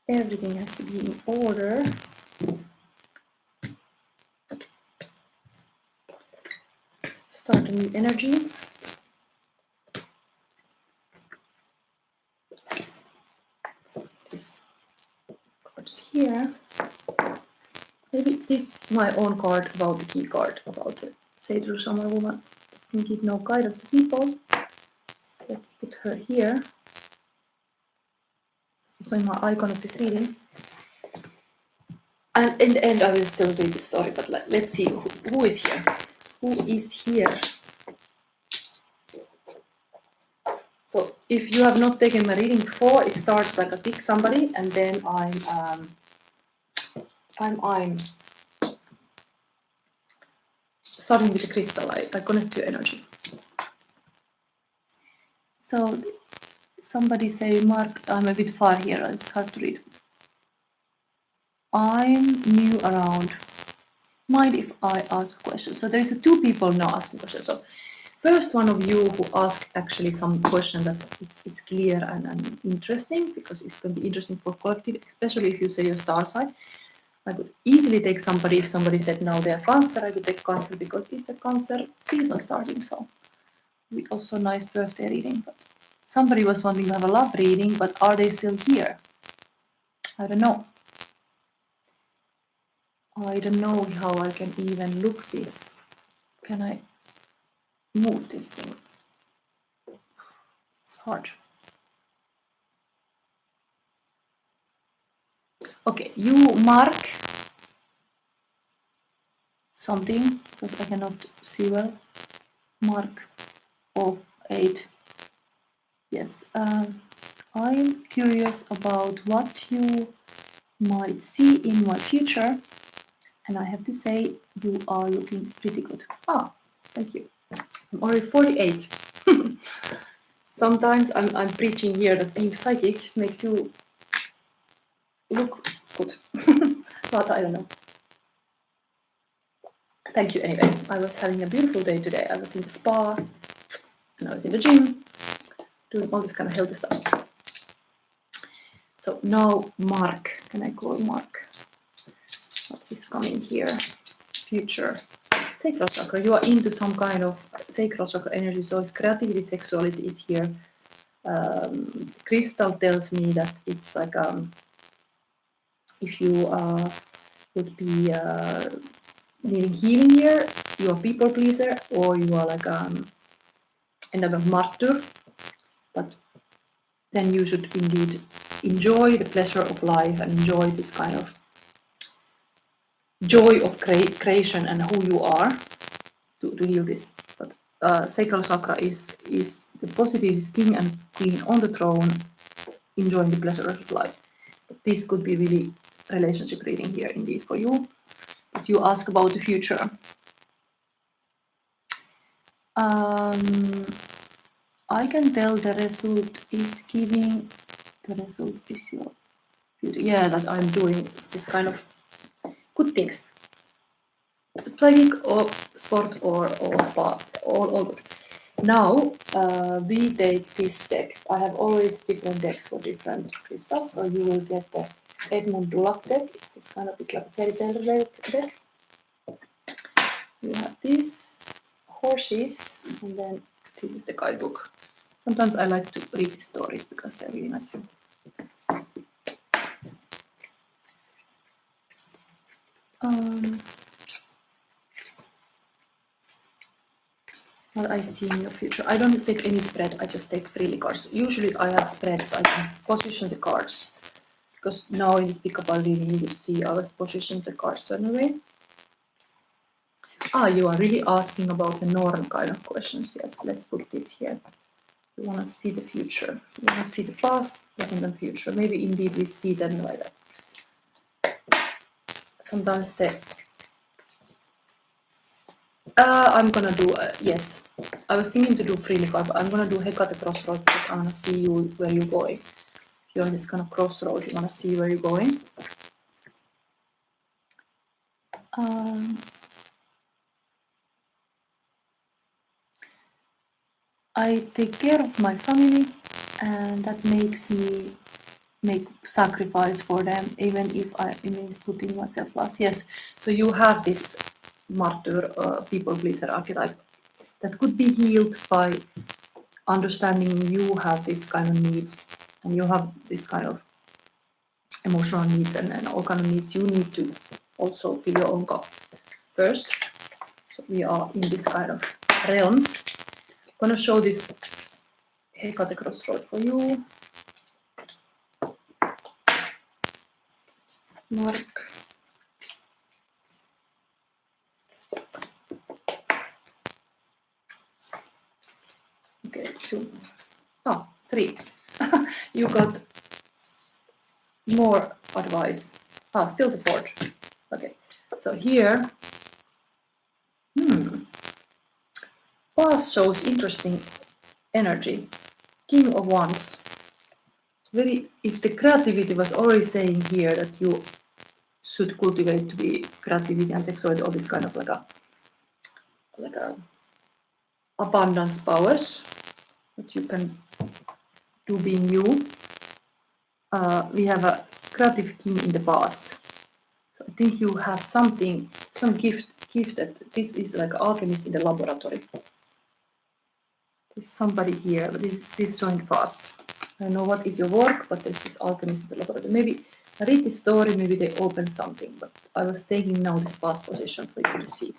Everything has to be in order. Start a new energy. So this card's here. Maybe this is my own card about the key card, about the Seder Shaman woman. This can give no guidance to people. Let's put her here. So my icon of this reading. And in the end, I will still read the story, but let's see who is here. Who is here? So if you have not taken my reading before, it starts like I pick somebody, and then I'm starting with the crystal. I connect to energy. So somebody say, Mark, I'm a bit far here. It's hard to read. I'm new around. Mind if I ask a question? So there's two people now asking questions. So first one of you who asked actually some question that it's clear and interesting, because it's going to be interesting for collective, especially if you say your star sign. I could easily take somebody, if somebody said now they are Cancer, I could take Cancer because it's a Cancer season starting. So we also nice birthday reading. But somebody was wanting to have a love reading, but are they still here? I don't know. I don't know how I can even look this. Can I move this thing? It's hard. Okay, you mark something that I cannot see well. Mark 08. Yes, I'm curious about what you might see in my future, and I have to say you are looking pretty good. Ah, thank you. I'm already 48. Sometimes I'm preaching here that being psychic makes you look good, but I don't know. Thank you anyway. I was having a beautiful day today. I was in the spa, and I was in the gym, doing all this kind of healthy stuff. So now Mark, can I call Mark? What is coming here? Future. Sacral chakra, you are into some kind of sacral chakra energy, so it's creativity, sexuality is here. Crystal tells me that it's like if you would be needing healing here, you are people pleaser, or you are like end up a martyr, but then you should indeed enjoy the pleasure of life and enjoy this kind of joy of creation and who you are to heal this. But sacral chakra is the positive, is king and queen on the throne, enjoying the pleasure of life. But this could be really relationship reading here indeed for you. But you ask about the future. I can tell the result is giving, the result is your future. Yeah, that I'm doing this kind of good things. Psychic or sport or spa, all good. Now we take this deck. I have always different decks for different crystals, so you will get the Edmund Dulac deck. It's this kind of bit like a fairy tale related deck. You have these horses, and then this is the guidebook. Sometimes I like to read the stories because they're really nice. What I see in your future. I don't take any spread, I just take freely cards. Usually I have spreads, I can position the cards. Because now in this pickup reading you will see I was positioned the cards certain way. You are really asking about the norm kind of questions. Yes, let's put this here. You want to see the future. You want to see the past, present and future. Maybe indeed we see them like that. Sometimes the... I'm gonna do, yes. I was thinking to do freely card, but I'm gonna do Hecate Crossroad because I wanna see you where you're going. If you're on this kind of crossroad, you wanna see where you're going. I take care of my family, and that makes me make sacrifice for them, even if it means putting myself last. Yes, so you have this martyr, people pleaser archetype that could be healed by understanding you have this kind of needs, and you have this kind of emotional needs and all kind of needs. You need to also fill your own cup first. So we are in this kind of realms. I'm gonna show this Hecate Crossroad for you. Mark. Okay, 2. Oh, 3. You got more advice. Still the 4th. Okay, so here, past shows interesting energy. King of Wands. Very, if the creativity was already saying here that you should cultivate to be creativity and sexuality, all this kind of like a abundance powers that you can do being you. We have a creative king in the past. So I think you have something, some gift that this is like an alchemist in the laboratory. There's somebody here, but this showing the past. I don't know what is your work, but this is alchemist in the laboratory. Maybe I read this story, maybe they open something, but I was taking now this past position for you to see.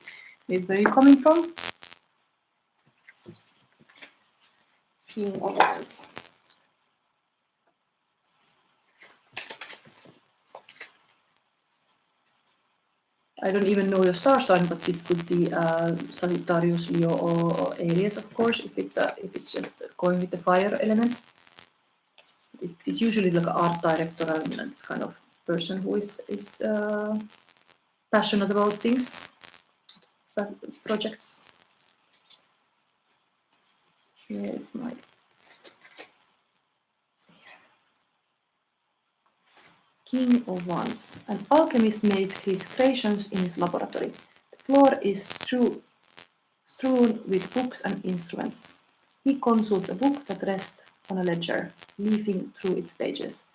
Maybe where you're coming from. King of Wands. I don't even know your star sign, but this could be Sagittarius, Leo, or Aries, of course, if it's just going with the fire element. It's usually like an art director and this kind of person who is passionate about things, projects. Here's my... King of Wands. An alchemist makes his creations in his laboratory. The floor is strewn with books and instruments. He consults a book that rests on a ledger, leafing through its pages.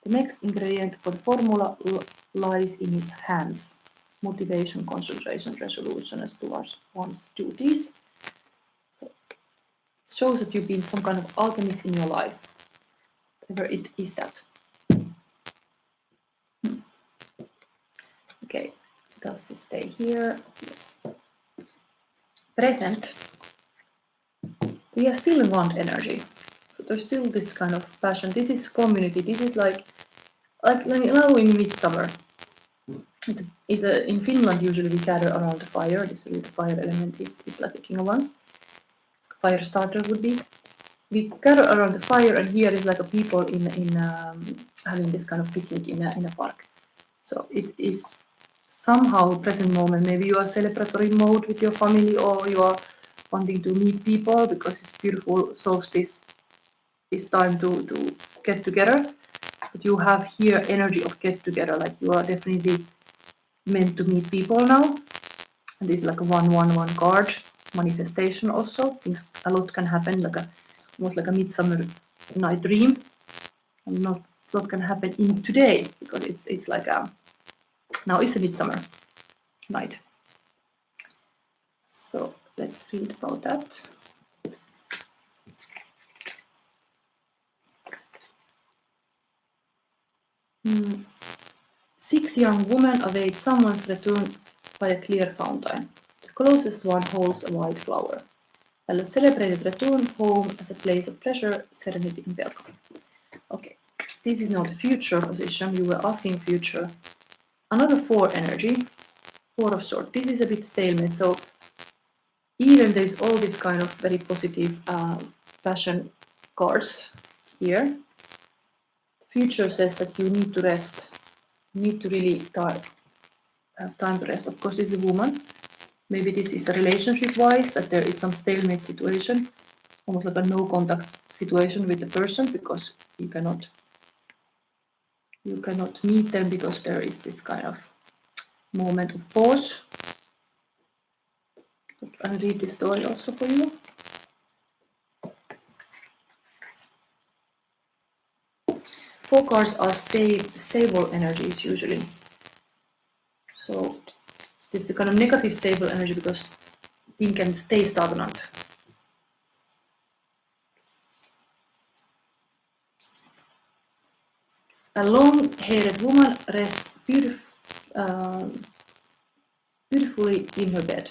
The next ingredient for the formula lies in his hands. Motivation, concentration, resolution as towards one's duties. So it shows that you've been some kind of alchemist in your life. Whatever it is that. Okay, does this stay here? Yes. Present. We are still in one energy. So there's still this kind of passion. This is community. This is like now in midsummer. In Finland usually we gather around the fire. This really the fire element is like a king of wands. Fire starter would be. We gather around the fire, and here is like a people in having this kind of picnic in a park. So it is somehow present moment. Maybe you are celebratory mode with your family, or you are wanting to meet people because it's beautiful solstice. It's time to get together. But you have here energy of get together, like you are definitely meant to meet people now. And this is like a 1-1-1 card manifestation also. Things a lot can happen, like almost like a midsummer night dream. And not a lot can happen in today because it's like now it's a midsummer night. So let's read about that. Mm. 6 young women await someone's return by a clear fountain. The closest one holds a white flower. A celebrated return home as a place of pleasure, serenity, and welcome. Okay, this is not a future position. You were asking future. Another 4 energy, 4 of swords. This is a bit stalemate. So even there is all this kind of very positive passion cards here. The future says that you need to rest. You need to really have time to rest. Of course, this is a woman. Maybe this is a relationship-wise, that there is some stalemate situation, almost like a no-contact situation with the person, because you cannot meet them because there is this kind of moment of pause. I'll read this story also for you. Four cards are stable energies usually. So this is a kind of negative stable energy because things can stay stagnant. A long-haired woman rests beautifully in her bed.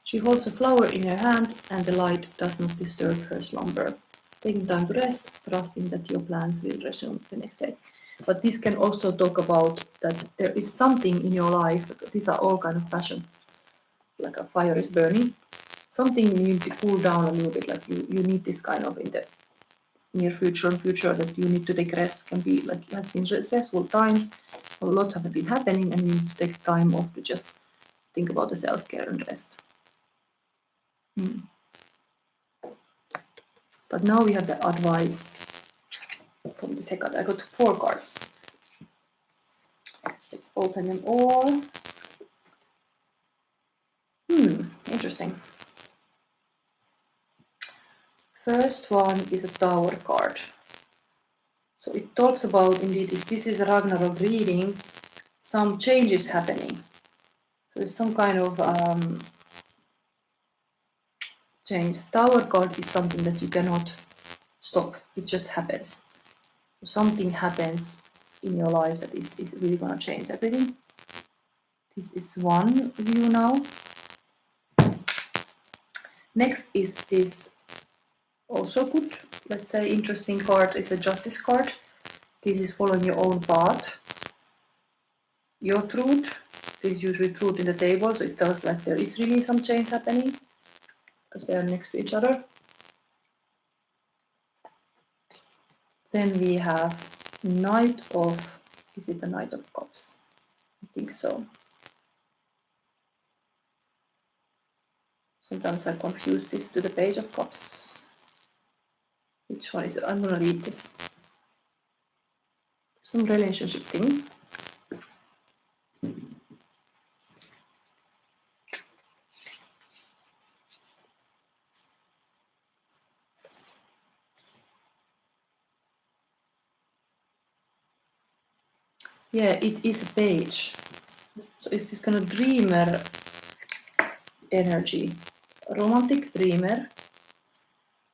She holds a flower in her hand and the light does not disturb her slumber. Taking time to rest, trusting that your plans will resume the next day. But this can also talk about that there is something in your life. These are all kind of passion, like a fire is burning. Something you need to cool down a little bit, like you need this kind of in the near future that you need to take rest. Can be like it has been successful times, a lot have been happening, and you need to take time off to just think about the self-care and rest. But now we have the advice from the second. I got 4 cards. Let's open them all. Interesting. First one is a Tower card. So it talks about, indeed, if this is a Ragnarök reading, some changes happening. So there's some kind of change. Tower card is something that you cannot stop. It just happens. So something happens in your life that is really going to change everything. This is one view now. Next is this also good, let's say, interesting card. It's a Justice card. This is following your own path, your truth. This is usually truth in the table, so it tells like there is really some change happening because they are next to each other. Then we have Knight of, is it the Knight of Cups? I think so. Sometimes I confuse this to the Page of Cups. Which one is it? I'm gonna read this. Some relationship thing. Yeah, it is a page. So it's this kind of dreamer energy, romantic dreamer,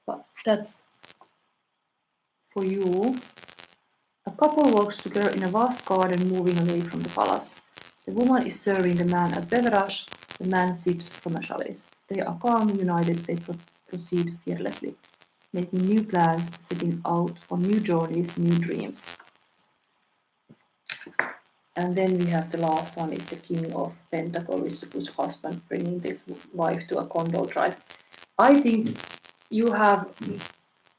but that's for you. A couple walks together in a vast garden, moving away from the palace. The woman is serving the man a beverage, the man sips from a chalice. They are calm, united, they proceed fearlessly, making new plans, setting out on new journeys, new dreams. And then we have the last one is the King of Pentacles, whose husband bringing this wife to a condo drive. I think you have,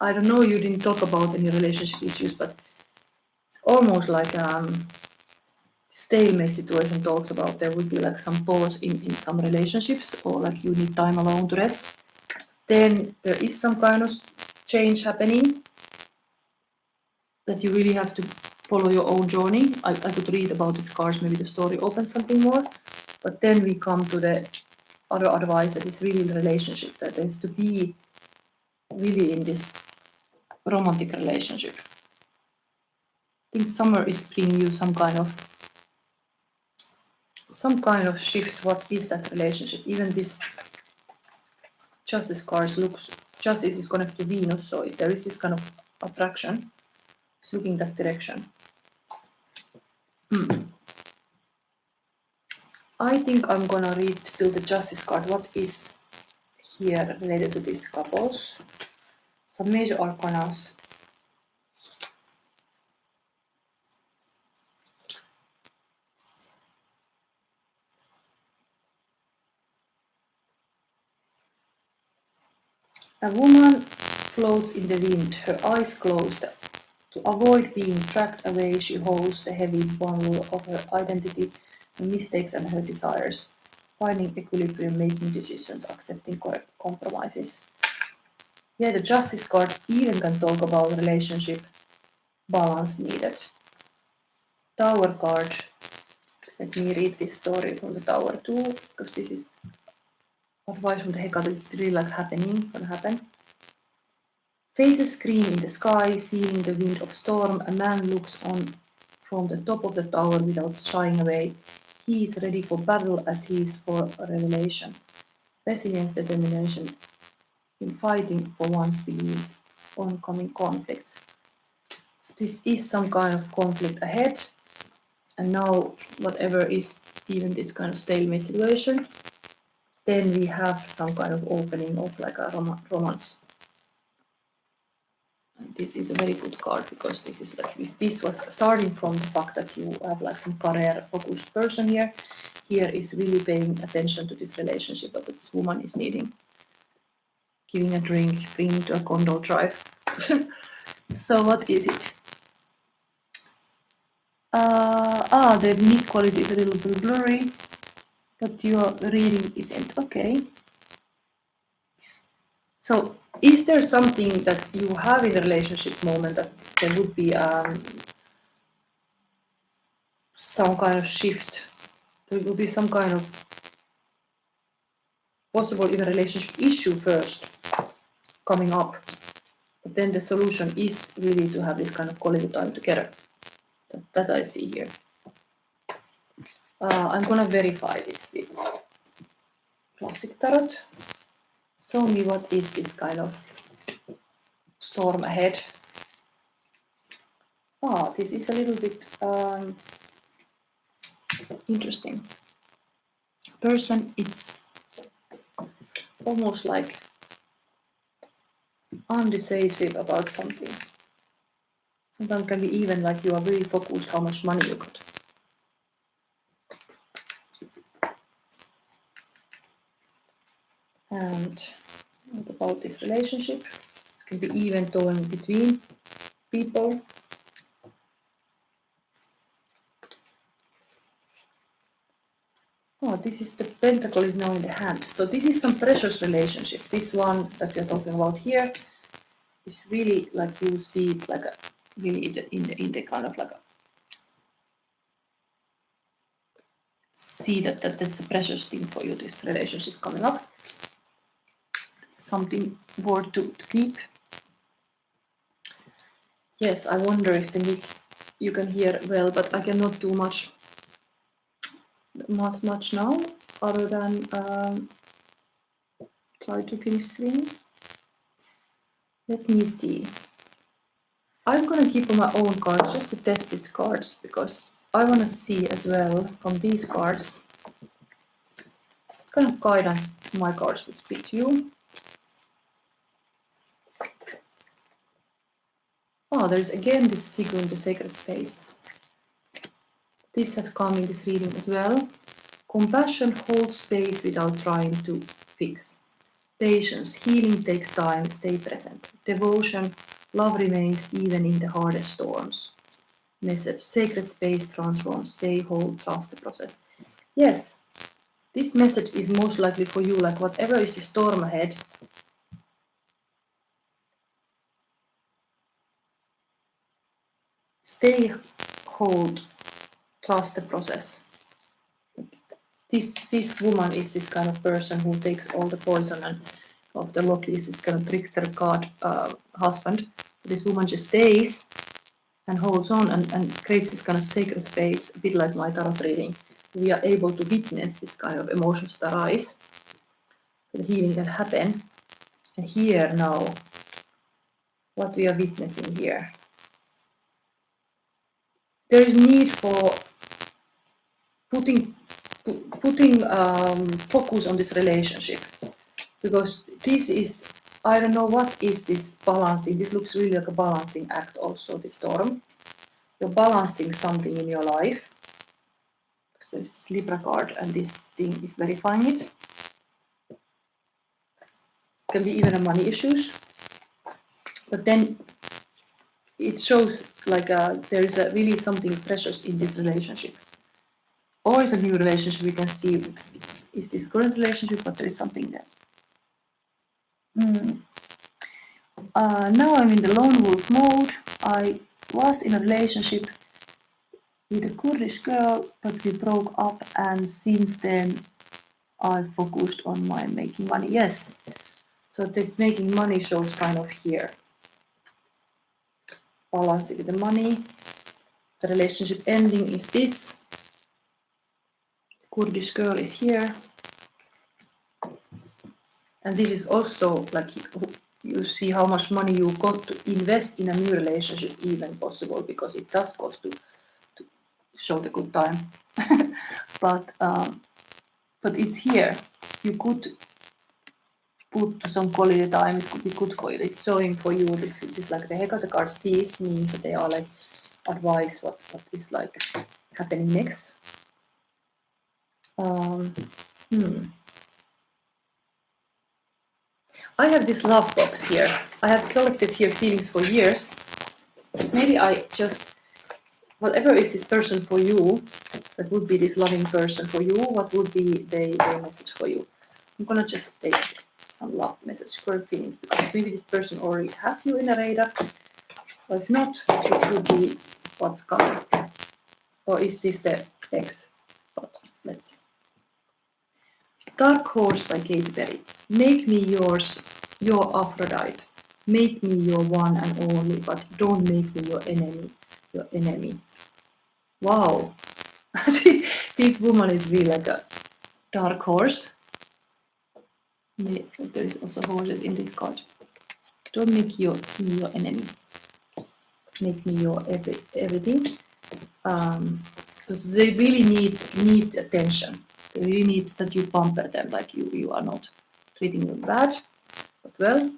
I don't know, you didn't talk about any relationship issues, but it's almost like stalemate situation talks about there would be like some pause in some relationships, or like you need time alone to rest. Then there is some kind of change happening that you really have to follow your own journey. I could read about these cards, maybe the story opens something more. But then we come to the other advice that is really the relationship, that is to be really in this romantic relationship. I think summer is bringing you some kind of shift. What is that relationship? Even this Justice card looks, Justice is connected to Venus, so there is this kind of attraction. It's looking that direction. I think I'm gonna read still the Justice card. What is here related to these couples? Some major arcanas. A woman floats in the wind, her eyes closed. To avoid being tracked away, she holds the heavy bundle of her identity, her mistakes and her desires, finding equilibrium, making decisions, accepting compromises. Yeah, the Justice card even can talk about relationship balance needed. Tower card. Let me read this story from the Tower too, because this is advice from the Hecate. It's really like gonna happen. Faces scream in the sky, feeling the wind of storm. A man looks on from the top of the tower without shying away. He is ready for battle as he is for a revelation. Resilience, determination in fighting for one's beliefs, oncoming conflicts. So this is some kind of conflict ahead. And now whatever is even this kind of stalemate situation, then we have some kind of opening of like a romance. And this is a very good card, because this is like, if this was starting from the fact that you have like some career focused person here, here is really paying attention to this relationship that this woman is needing. Giving a drink, bringing to a condo drive. So what is it? The mid quality is a little bit blurry, but your reading isn't. Okay. So is there something that you have in the relationship moment that there would be some kind of shift? There will be some kind of possible even relationship issue first coming up, but then the solution is really to have this kind of quality time together. That I see here. I'm gonna verify this with Classic Tarot. Show me what is this kind of storm ahead. This is a little bit interesting. Person, it's almost like undecisive about something. Sometimes can be even like you are really focused how much money you got. And what about this relationship? It can be even torn between people. This is the pentacle is now in the hand. So this is some precious relationship. This one that we're talking about here is really like you see it like a really in the kind of like a see that's a precious thing for you, this relationship coming up. Something worth to keep. Yes, I wonder if the you can hear well, but I cannot do much now, other than try to finish streaming. Let me see. I'm gonna keep on my own cards just to test these cards, because I want to see as well from these cards what kind of guidance my cards would give you. Oh, there is again this Sigurd, the sacred space. This has come in this reading as well. Compassion holds space without trying to fix. Patience, healing takes time, stay present. Devotion, love remains even in the hardest storms. Message, sacred space transforms, stay whole, trust the process. Yes, this message is most likely for you, like whatever is the storm ahead. Stay, hold, trust the process. This woman is this kind of person who takes all the poison and of the Loki is this kind of trickster god husband. This woman just stays and holds on and creates this kind of sacred space, a bit like my tarot reading. We are able to witness this kind of emotions that arise. The healing can happen. And here now, what we are witnessing here. There is need for putting focus on this relationship, because this is, I don't know what is this balancing. This looks really like a balancing act also, this storm. You're balancing something in your life. So there's this Libra card and this thing is verifying it. It can be even a money issues. But then it shows like there is really something precious in this relationship. Or it's a new relationship. We can see, is this current relationship, but there is something there. Now I'm in the lone wolf mode. I was in a relationship with a Kurdish girl, but we broke up, and since then I focused on my making money. Yes, so this making money shows kind of here. Balancing with the money. The relationship ending is this. Kurdish girl is here. And this is also like you see how much money you got to invest in a new relationship, even possible, because it does cost to show the good time. but it's here. You could put some quality time. It could be good for you. It's showing for you. This is like the Hecate cards. These means that they are like advice what is like happening next. I have this love box here. I have collected here feelings for years. Maybe I just, whatever is this person for you, that would be this loving person for you, what would be the message for you? I'm gonna just take some love message for feelings, because maybe this person already has you in a radar. Or if not, this would be what's coming. Or is this the X? But let's see. Dark Horse by Katy Perry. Make me yours, your Aphrodite. Make me your one and only, but don't make me your enemy. Your enemy. Wow. This woman is really like a dark horse. There is also horses in this card. Don't make me your enemy. Make me your everything. Because they really need attention. They really need that you pamper them, like you are not treating them bad, but well.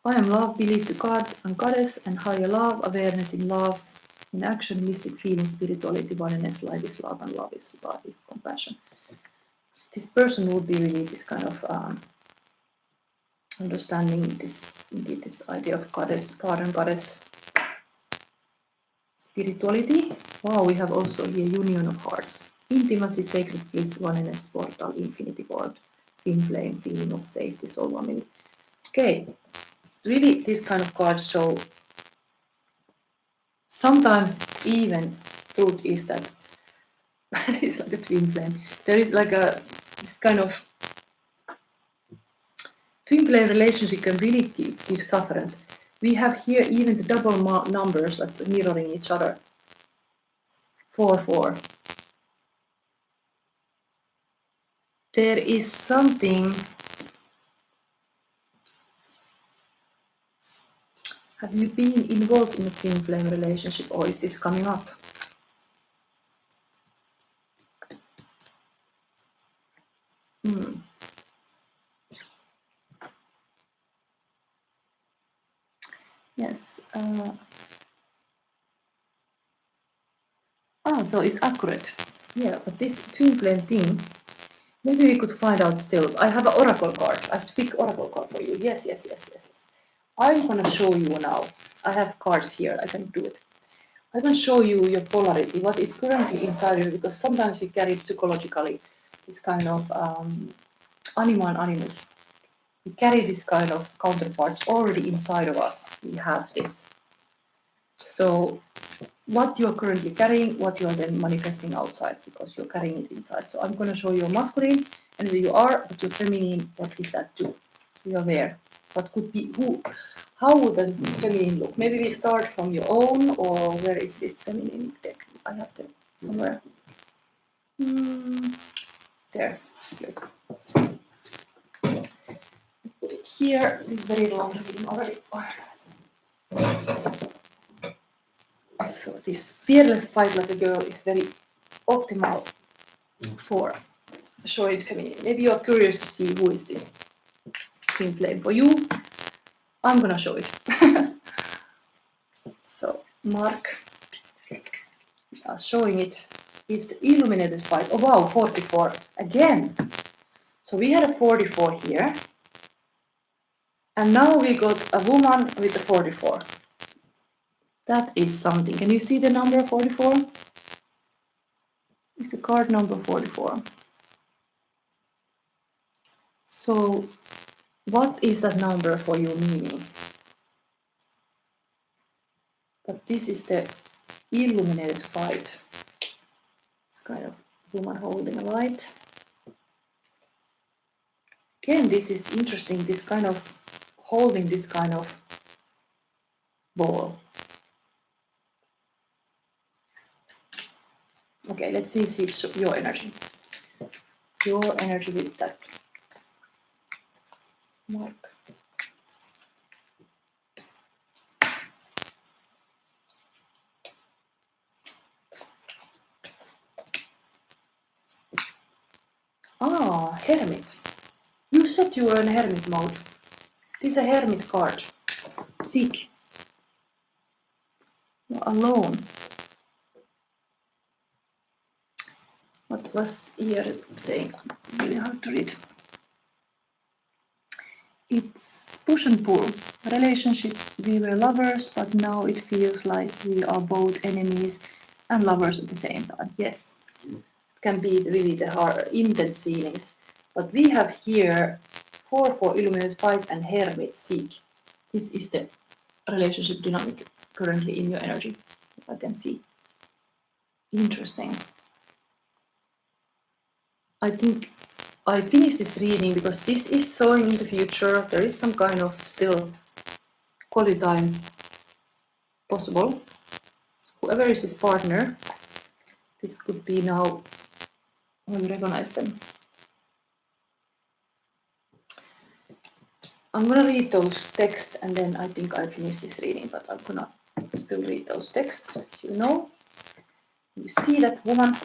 I am love, believe the God and Goddess and higher love, awareness in love, in action, mystic feeling, spirituality, oneness, life is love, and love is compassion. So this person would be really this kind of understanding this idea of goddess, God and Goddess. Spirituality. Wow, we have also here union of hearts. Intimacy, sacred bliss, oneness, portal, infinity world, twin flame, feeling of safety, soul family. Okay, really this kind of cards show sometimes even truth is that it's like a twin flame. There is like this kind of twin flame relationship can really give sufferance. We have here even the double numbers that mirroring each other. 4, 4. There is something. Have you been involved in a twin flame relationship, or is this coming up? Yes. So it's accurate. Yeah, but this twin flame thing, maybe we could find out still. I have an oracle card. I have to pick oracle card for you. Yes. I'm gonna show you now. I have cards here. I can do it. I can show you your polarity, what is currently inside you, because sometimes you carry psychologically this kind of anima and animus. We carry this kind of counterparts already inside of us. We have this. So what you're currently carrying, what you're then manifesting outside, because you're carrying it inside. So I'm going to show you masculine and who you are, but your feminine, what is that too? You're there. What could be, how would the feminine look? Maybe we start from your own, or where is this feminine deck? I have to somewhere. There. Good. Put it here. This is very long reading already. So this fearless fight like a girl is very optimal for showing feminine. Maybe you are curious to see who is this twin flame for you. I'm gonna show it. So Mark, showing it is the illuminated fight. Oh wow, 44 again. So we had a 44 here, and now we got a woman with a 44. That is something. Can you see the number 44? It's the card number 44. So what is that number for you meaning? But this is the illuminated fight. It's kind of woman holding a light. Again, this is interesting, this kind of holding this kind of ball. Okay, let's see your energy. Your energy with that. Mark. Hermit. You said you were in hermit mode. This is a hermit card. Seek. You're alone. What was here saying? Really hard to read. It's push and pull. Relationship, we were lovers, but now it feels like we are both enemies and lovers at the same time. Yes, it can be really the hard, intense feelings. But we have here 4 illuminated fight and hermit seek. This is the relationship dynamic currently in your energy. I can see. Interesting. I think I finished this reading because this is showing in the future. There is some kind of still quality time possible. Whoever is his partner, this could be now. Oh, you recognize them. I'm gonna read those texts and then I think I finished this reading, but I'm gonna still read those texts. You know, you see that woman.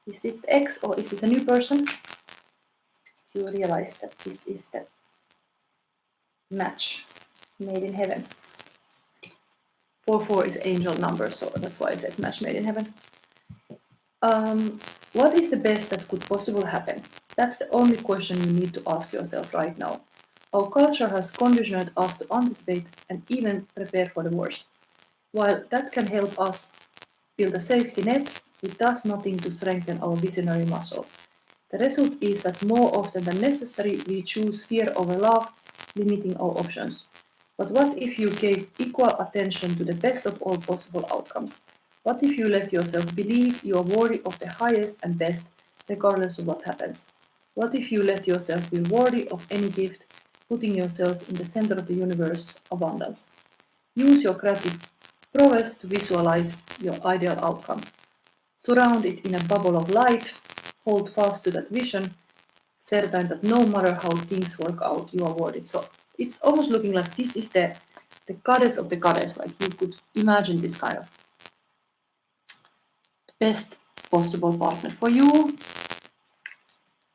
Is this X or is this a new person? You realize that this is the match made in heaven. 44 is angel number, so that's why I said match made in heaven. What is the best that could possibly happen? That's the only question you need to ask yourself right now. Our culture has conditioned us to anticipate and even prepare for the worst. While that can help us build a safety net, it does nothing to strengthen our visionary muscle. The result is that more often than necessary, we choose fear over love, limiting our options. But what if you gave equal attention to the best of all possible outcomes? What if you let yourself believe you are worthy of the highest and best, regardless of what happens? What if you let yourself feel worthy of any gift, putting yourself in the center of the universe's abundance? Use your creative prowess to visualize your ideal outcome. Surround it in a bubble of light. Hold fast to that vision, certain that no matter how things work out, you are worth it. So it's almost looking like this is the goddess of the goddess. Like you could imagine this kind of best possible partner for you.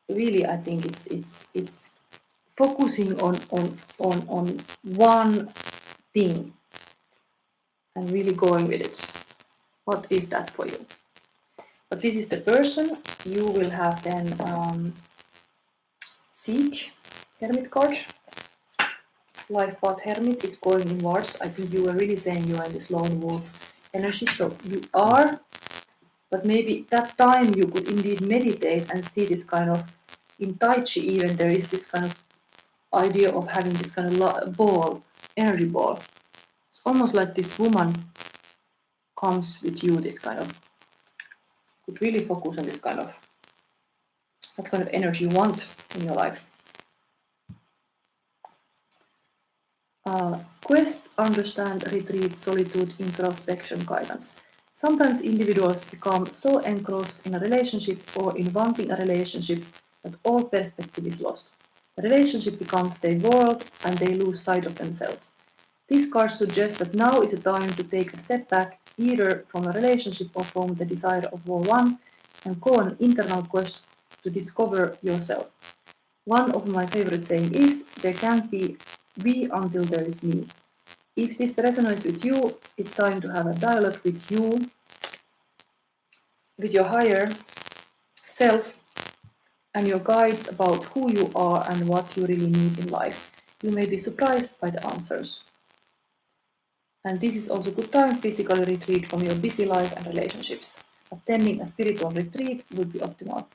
Really, I think it's focusing on one thing and really going with it. What is that for you? But this is the person. You will have then Seek Hermit card. Life path Hermit is going inwards. I think you were really saying you are in this lone wolf energy. So you are, but maybe that time you could indeed meditate and see this kind of, in Tai Chi even there is this kind of idea of having this kind of ball, energy ball. It's almost like this woman comes with you, this kind of, could really focus on this kind of, what kind of energy you want in your life. Quest, understand, retreat, solitude, introspection, guidance. Sometimes individuals become so engrossed in a relationship or in wanting a relationship that all perspective is lost. The relationship becomes their world and they lose sight of themselves. This card suggests that now is a time to take a step back, either from a relationship or from the desire of one, and go on an internal quest to discover yourself. One of my favorite sayings is, there can't be we until there is me. If this resonates with you, it's time to have a dialogue with you, with your higher self and your guides about who you are and what you really need in life. You may be surprised by the answers. And this is also a good time to physically retreat from your busy life and relationships. Attending a spiritual retreat would be optimal.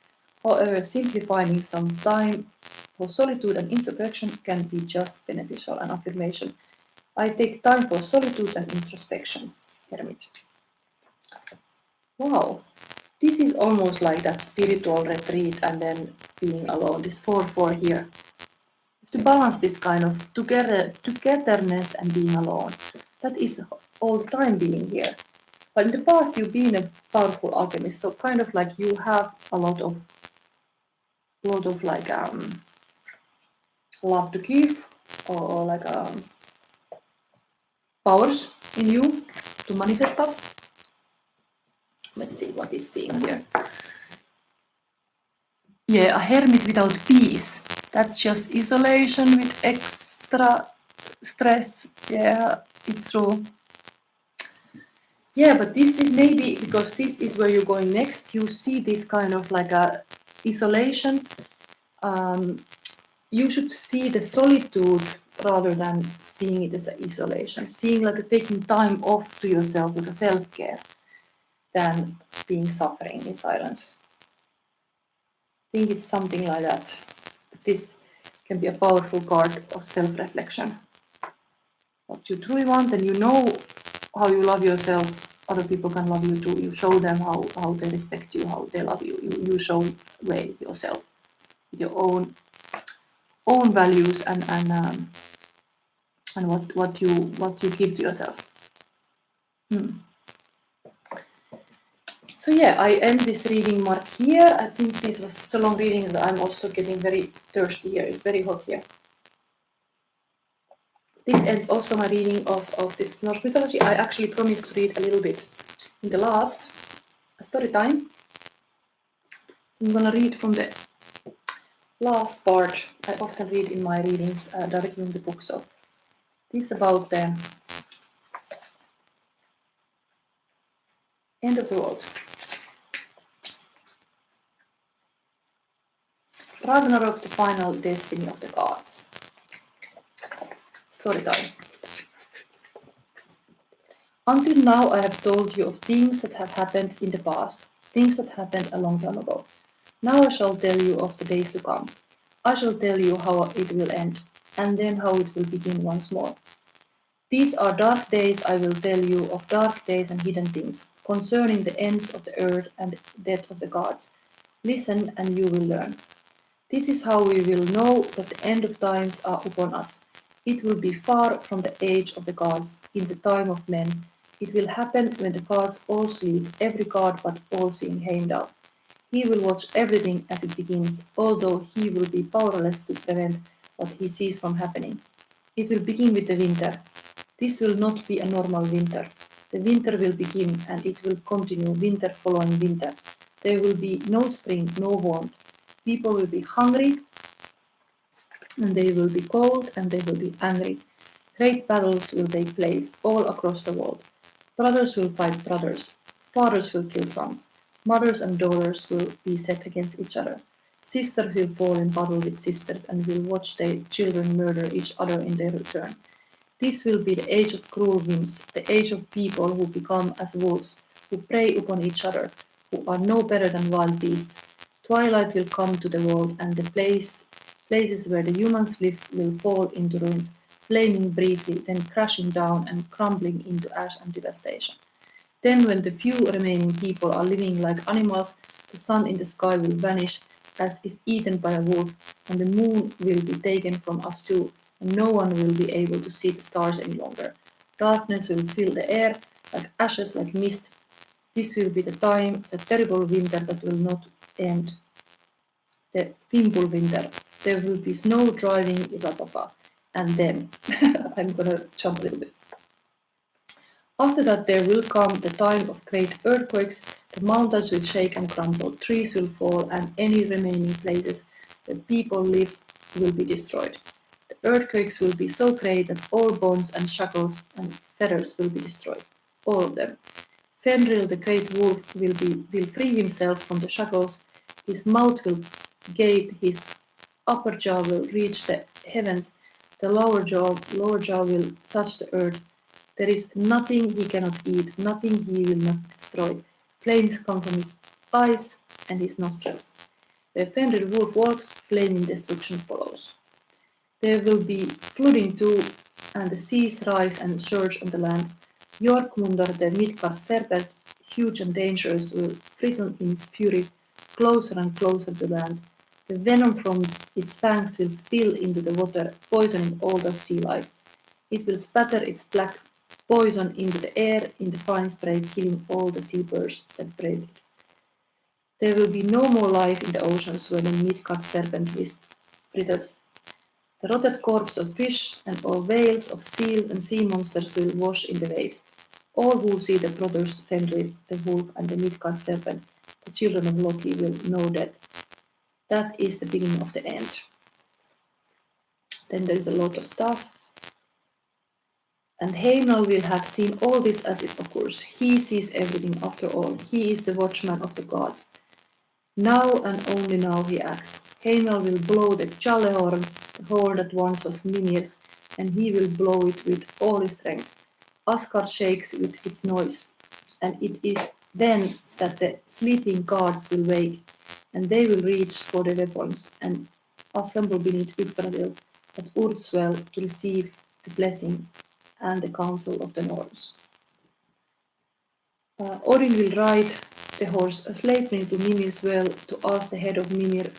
However, simply finding some time for solitude and introspection can be just beneficial. An affirmation. I take time for solitude and introspection. Hermit. Wow. This is almost like that spiritual retreat and then being alone. This 4-4 here. To balance this kind of togetherness and being alone. That is all the time being here. But in the past you've been a powerful alchemist, so kind of like you have a lot of like love to give or like powers in you to manifest stuff. Let's see what is seen here. Yeah, a hermit without peace. That's just isolation with extra stress. Yeah, it's true. Yeah, but this is maybe because this is where you're going next. You see this kind of like a isolation. You should see the solitude rather than seeing it as an isolation. Seeing like taking time off to yourself with a self-care than being suffering in silence. I think it's something like that. This can be a powerful card of self-reflection. What you truly want, and you know how you love yourself, other people can love you too. You show them how they respect you, how they love you. You show way yourself with your own values and what you give to yourself. So yeah, I end this reading mark here. I think this was such a long reading that I'm also getting very thirsty here. It's very hot here. This ends also my reading of this Norse mythology. I actually promised to read a little bit in the last story time. So I'm gonna read from the last part. I often read in my readings directly from the book. So this is about the end of the world. Ragnarök, the final destiny of the gods. Story time. Until now I have told you of things that have happened in the past, things that happened a long time ago. Now I shall tell you of the days to come. I shall tell you how it will end, and then how it will begin once more. These are dark days. I will tell you of dark days and hidden things, concerning the ends of the earth and the death of the gods. Listen and you will learn. This is how we will know that the end of times are upon us. It will be far from the age of the gods, in the time of men. It will happen when the gods all sleep, every god but all-seeing Heimdall. He will watch everything as it begins, although he will be powerless to prevent what he sees from happening. It will begin with the winter. This will not be a normal winter. The winter will begin and it will continue winter following winter. There will be no spring, no warmth. People will be hungry and they will be cold and they will be angry. Great battles will take place all across the world. Brothers will fight brothers. Fathers will kill sons. Mothers and daughters will be set against each other. Sisters will fall in battle with sisters and will watch their children murder each other in their return. This will be the age of cruel winds, the age of people who become as wolves, who prey upon each other, who are no better than wild beasts. Twilight will come to the world, and the places where the humans live will fall into ruins, flaming briefly, then crashing down and crumbling into ash and devastation. Then, when the few remaining people are living like animals, the sun in the sky will vanish as if eaten by a wolf, and the moon will be taken from us too, and no one will be able to see the stars any longer. Darkness will fill the air, like ashes, like mist. This will be the time, the terrible winter that will not end. The Fimbulwinter. There will be snow driving, blah, blah, blah. And then, I'm gonna jump a little bit. After that, there will come the time of great earthquakes. The mountains will shake and crumble, trees will fall, and any remaining places where people live will be destroyed. The earthquakes will be so great that all bonds and shackles and fetters will be destroyed, all of them. Fenrir, the great wolf, will free himself from the shackles. His mouth will gape, his upper jaw will reach the heavens, the lower jaw will touch the earth. There is nothing he cannot eat, nothing he will not destroy. Flames come from his eyes and his nostrils. Where Fenrir wolf walks, flaming destruction follows. There will be flooding too, and the seas rise and surge on the land. Jorkmundar, the Midgard serpent, huge and dangerous, will threaten in its fury, closer and closer to land. The venom from its fangs will spill into the water, poisoning all the sea life. It will spatter its black poison into the air in the fine spray, killing all the seabirds that breathe it. There will be no more life in the oceans where the Midgard serpent writhers. The rotted corpse of fish and all whales, of seals and sea monsters will wash in the waves. All who see the brothers Fenrir, the wolf, and the Midgard serpent, the children of Loki, will know death. That is the beginning of the end. Then there is a lot of stuff. And Heimdall will have seen all this as it occurs. He sees everything after all. He is the watchman of the gods. Now and only now he acts. Heimdall will blow the Hjallehorn, the horn that once was Mimir's, and he will blow it with all his strength. Asgard shakes with its noise, and it is then that the sleeping gods will wake, and they will reach for the weapons and assemble beneath Yggdrasil at Urdswell to receive the blessing and the counsel of the Norse. Odin will ride the horse Sleipnir to Mimir's well to ask the head of Mimir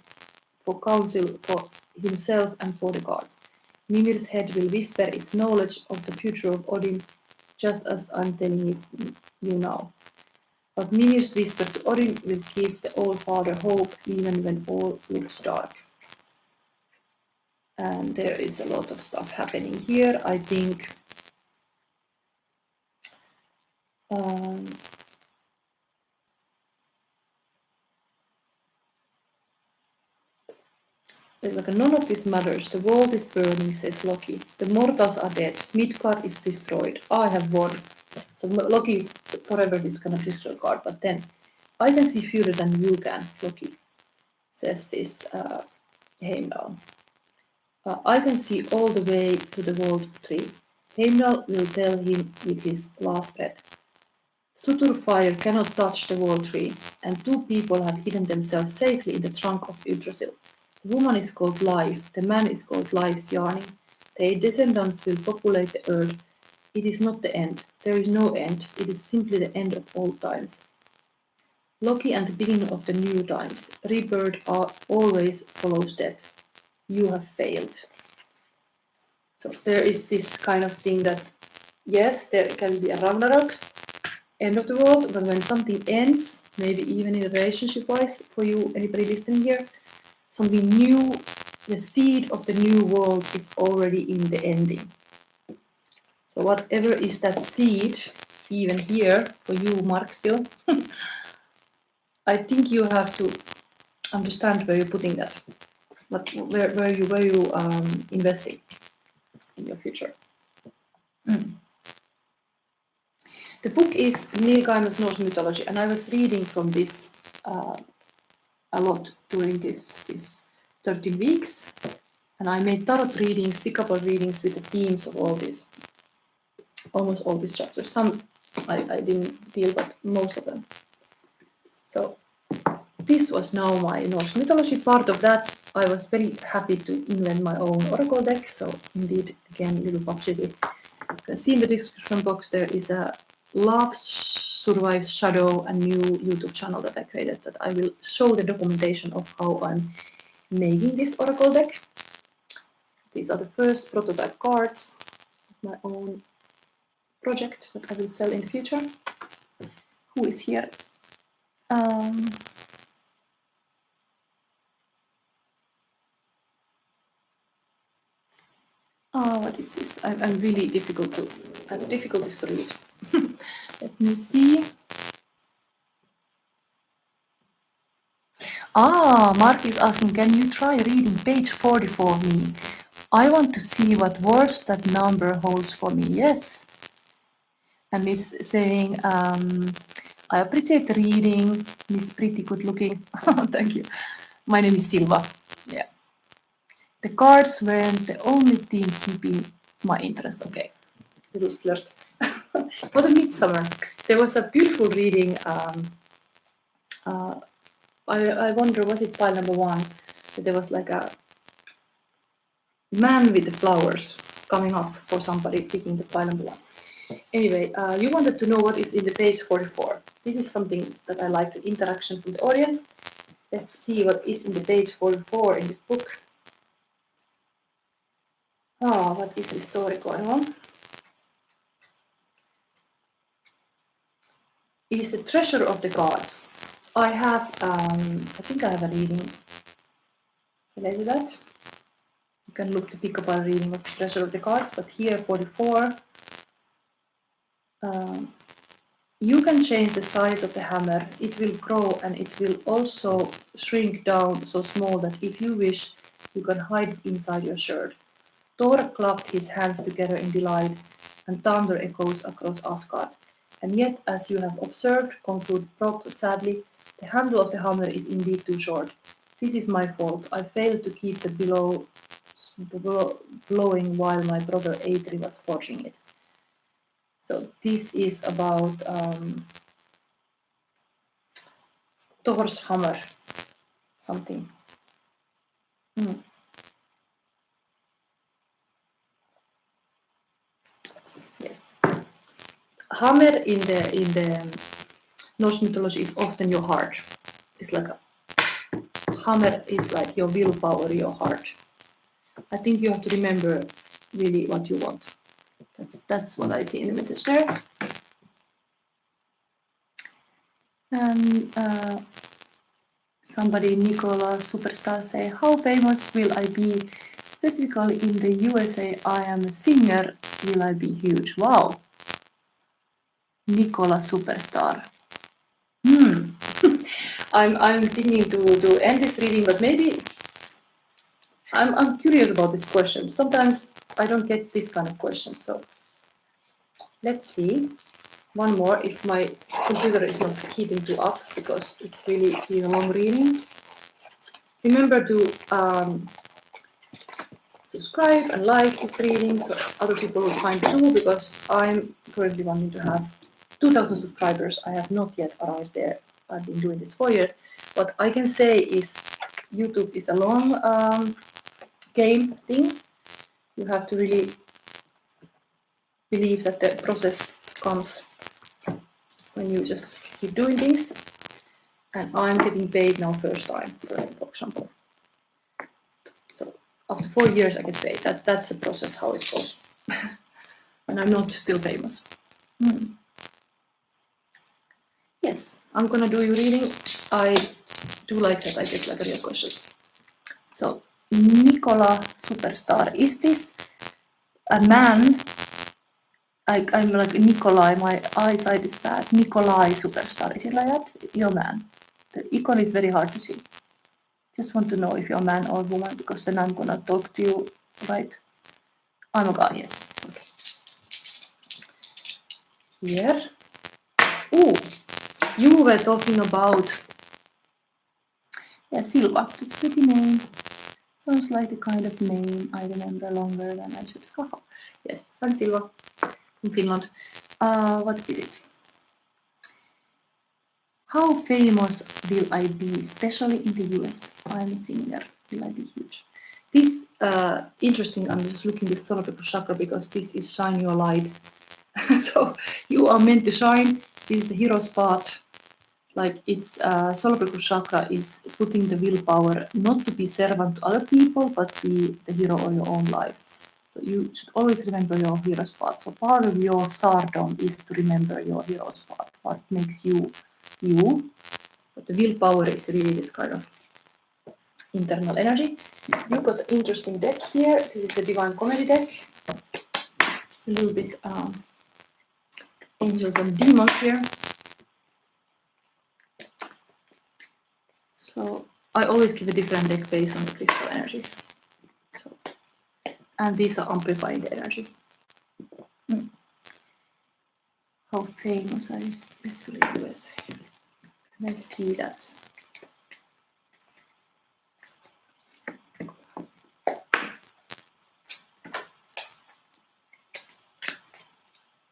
for counsel for himself and for the gods. Mimir's head will whisper its knowledge of the future of Odin, just as I'm telling you now. But Mimir's whisper to Odin will give the All-Father hope even when all looks dark. And there is a lot of stuff happening here. I think like none of this matters. The world is burning, says Loki. The mortals are dead. Midgard is destroyed. I have won. So Loki is forever this kind of disregard. But then, I can see further than you can, Loki, says this Heimdall. I can see all the way to the world tree. Heimdall will tell him with his last breath. Sutur fire cannot touch the world tree, and two people have hidden themselves safely in the trunk of Yggdrasil. The woman is called Life, the man is called Life's Yearning. Their descendants will populate the earth. It is not the end. There is no end. It is simply the end of old times. Loki and the beginning of the new times. Rebirth always follows death. You have failed. So there is this kind of thing that, yes, there can be a Ragnarök, end of the world, but when something ends, maybe even in a relationship-wise, for you, anybody listening here, something new, the seed of the new world is already in the ending. So whatever is that seed, even here, for you, Mark, still, I think you have to understand where you're putting that, but where you investing in your future. The book is Neil Gaiman's Norse Mythology, and I was reading from this a lot during this 13 weeks, and I made tarot readings, pick-up readings with the themes of all these, almost all these chapters. Some I didn't deal, but most of them. So this was now my Norse mythology. Part of that, I was very happy to invent my own oracle deck. So indeed, again, little publicity. You can see in the description box there is a Love Survives Shadow, a new YouTube channel that I created, that I will show the documentation of how I'm making this oracle deck. These are the first prototype cards of my own project that I will sell in the future. Who is here? What is this? I'm really difficult to. I have difficulties to read. Let me see. Mark is asking, can you try reading page 40 for me? I want to see what words that number holds for me. Yes. And Miss saying, I appreciate the reading. Miss pretty good looking. Thank you. My name is Silva. Yeah. The cards weren't the only thing keeping my interest. Okay. Little flirt. For the midsummer, there was a beautiful reading. I wonder, was it pile number 1? That there was like a man with the flowers coming up for somebody picking the pile number 1. Anyway, you wanted to know what is in the page 44. This is something that I like, the interaction from the audience. Let's see what is in the page 44 in this book. What is the story going on? It is the treasure of the gods. I have, I think I have a reading related to that. You can look to pick up a reading of the treasure of the gods, but here 44. You can change the size of the hammer. It will grow and it will also shrink down so small that if you wish, you can hide it inside your shirt. Thor clapped his hands together in delight, and thunder echoes across Asgard. And yet, as you have observed, concluded Prop sadly, the handle of the hammer is indeed too short. This is my fault. I failed to keep the blowing while my brother Eitri was forging it. So this is about Thor's hammer, something. Yes. Hammer in the Norse mythology is often your heart. It's like a hammer is like your willpower, your heart. I think you have to remember really what you want. That's what I see in the message there. And somebody, Nikolai Superstar, say, how famous will I be? Specifically in the USA, I am a singer. Will I be huge? Wow. Nikolai Superstar. I'm thinking to end this reading, but maybe I'm curious about this question. Sometimes I don't get this kind of questions, so let's see. One more, if my computer is not heating too up, because it's really been a long reading. Remember to subscribe and like this reading so other people will find it too, because I'm currently wanting to have 2,000 subscribers. I have not yet arrived there. I've been doing this 4 years. What I can say is YouTube is a long game thing. You have to really believe that the process comes when you just keep doing things. And I'm getting paid now first time, for example. So after 4 years I get paid. That's the process how it goes. And I'm not still famous. Yes, I'm gonna do your reading. I do like that I get like a real questions. So Nikolai superstar, is this a man? I'm like Nikolai, my eyesight is bad. Nikolai superstar, is it like that? Your man. The icon is very hard to see. Just want to know if you're a man or woman, because then I'm gonna talk to you, right? I'm a guy, yes. Okay. Here. Ooh, you were talking about, yeah, Silva. It's a pretty name. Sounds like the kind of name I remember longer than I should. Yes, thanks Silva from Finland. What is it? How famous will I be, especially in the US? I'm a singer. Will I be huge? This interesting. I'm just looking at the solar chakra because this is shine your light. So you are meant to shine. This is the hero spot. Like it's solar chakra is putting the willpower not to be servant to other people, but be the hero of your own life. So you should always remember your hero spot. So part of your stardom is to remember your hero spot. What makes you you? But the willpower is really this kind of internal energy. You got an interesting deck here. This is a divine comedy deck. It's a little bit angels and demons here. So I always give a different deck based on the crystal energy. So, and these are amplifying the energy. How famous are you, especially in US? Let's see that.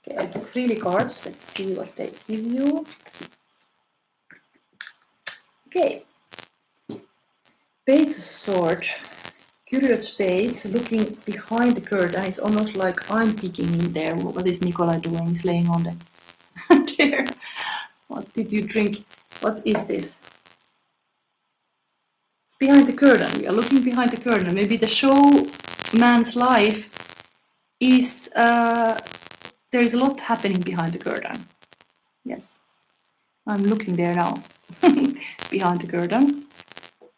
Okay, I took 3 cards. Let's see what they give you. Okay. Page of Swords. Curious space, looking behind the curtain. It's almost like I'm peeking in there. What is Nikolai doing? He's laying on the there. What did you drink? What is this? Behind the curtain. We are looking behind the curtain. Maybe the show man's life is there is a lot happening behind the curtain. Yes, I'm looking there now. Behind the curtain.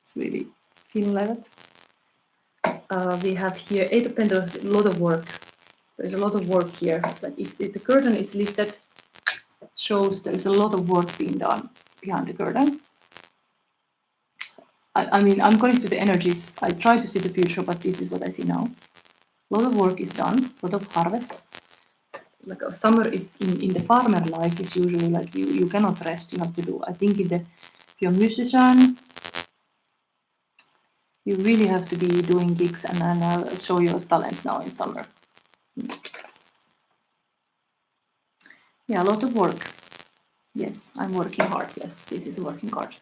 It's really feeling like that. We have here 8 of Pentacles, a lot of work. There's a lot of work here. Like if the curtain is lifted, shows there's a lot of work being done behind the curtain. I mean, I'm going to the energies. I try to see the future, but this is what I see now. A lot of work is done, a lot of harvest. Like a summer is in the farmer life is usually like you cannot rest, you have to do. I think if you're a musician, you really have to be doing gigs and show your talents now in summer. Yeah, a lot of work. Yes, I'm working hard. Yes, this is working hard.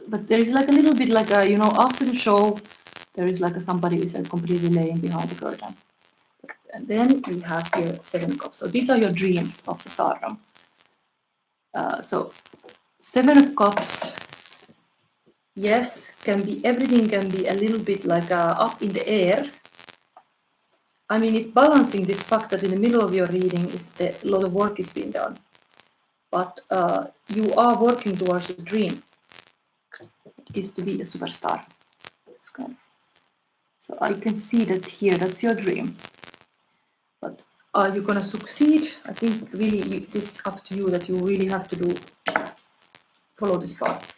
But there is like a little bit like a, after the show, there is like somebody is completely laying behind the curtain. And then we have here 7 cups. So these are your dreams of the stardom. So 7 of cups, yes, everything can be a little bit like up in the air. I mean, it's balancing this fact that in the middle of your reading is a lot of work is being done. But you are working towards a dream, is to be a superstar. So I can see that here, that's your dream. But are you going to succeed? I think really this is up to you, that you really have to follow this path.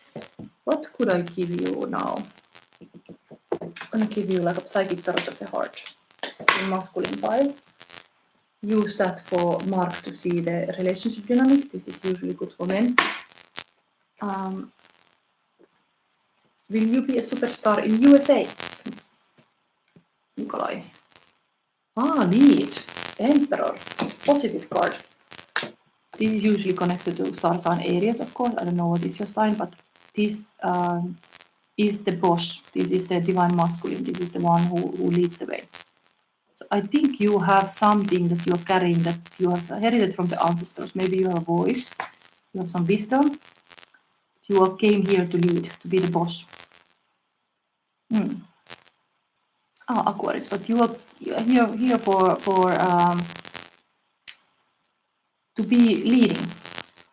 What could I give you now? I'm going to give you like a psychic tarot of the heart. It's a masculine pile. Use that for mark to see the relationship dynamic. This is usually good for men. Will you be a superstar in USA? Nikolai. Lead. Emperor. Positive card. This is usually connected to star sign areas, of course. I don't know what is your sign, but this is the boss. This is the divine masculine. This is the one who leads the way. So I think you have something that you're carrying that you have inherited from the ancestors. Maybe you have a voice. You have some wisdom. You came here to lead, to be the boss. Aquarius, but you are here for to be leading.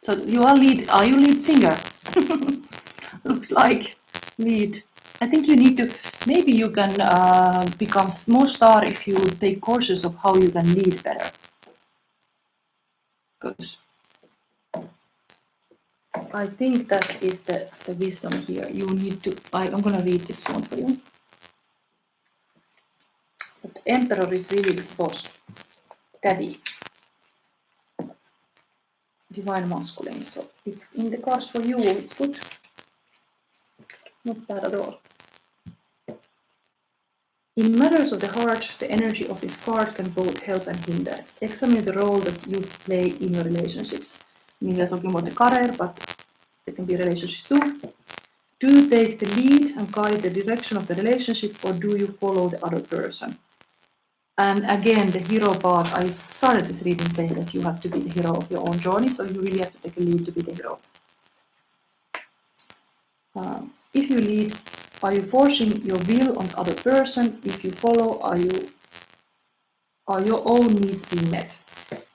So you are lead. Are you lead singer? Looks like lead. I think you need to. Maybe you can become more star if you take courses of how you can lead better. Because I think that is the wisdom here. You need to. I'm gonna read this one for you. But Emperor is really his boss, daddy, divine masculine. So it's in the cards for you. It's good. Not bad at all. In matters of the heart, the energy of this card can both help and hinder. Examine the role that you play in your relationships. I mean, we are talking about the career, but there can be relationships too. Do you take the lead and guide the direction of the relationship, or do you follow the other person? And again, the hero part, I started this reading saying that you have to be the hero of your own journey, so you really have to take a lead to be the hero. If you lead, are you forcing your will on the other person? If you follow, are your own needs being met?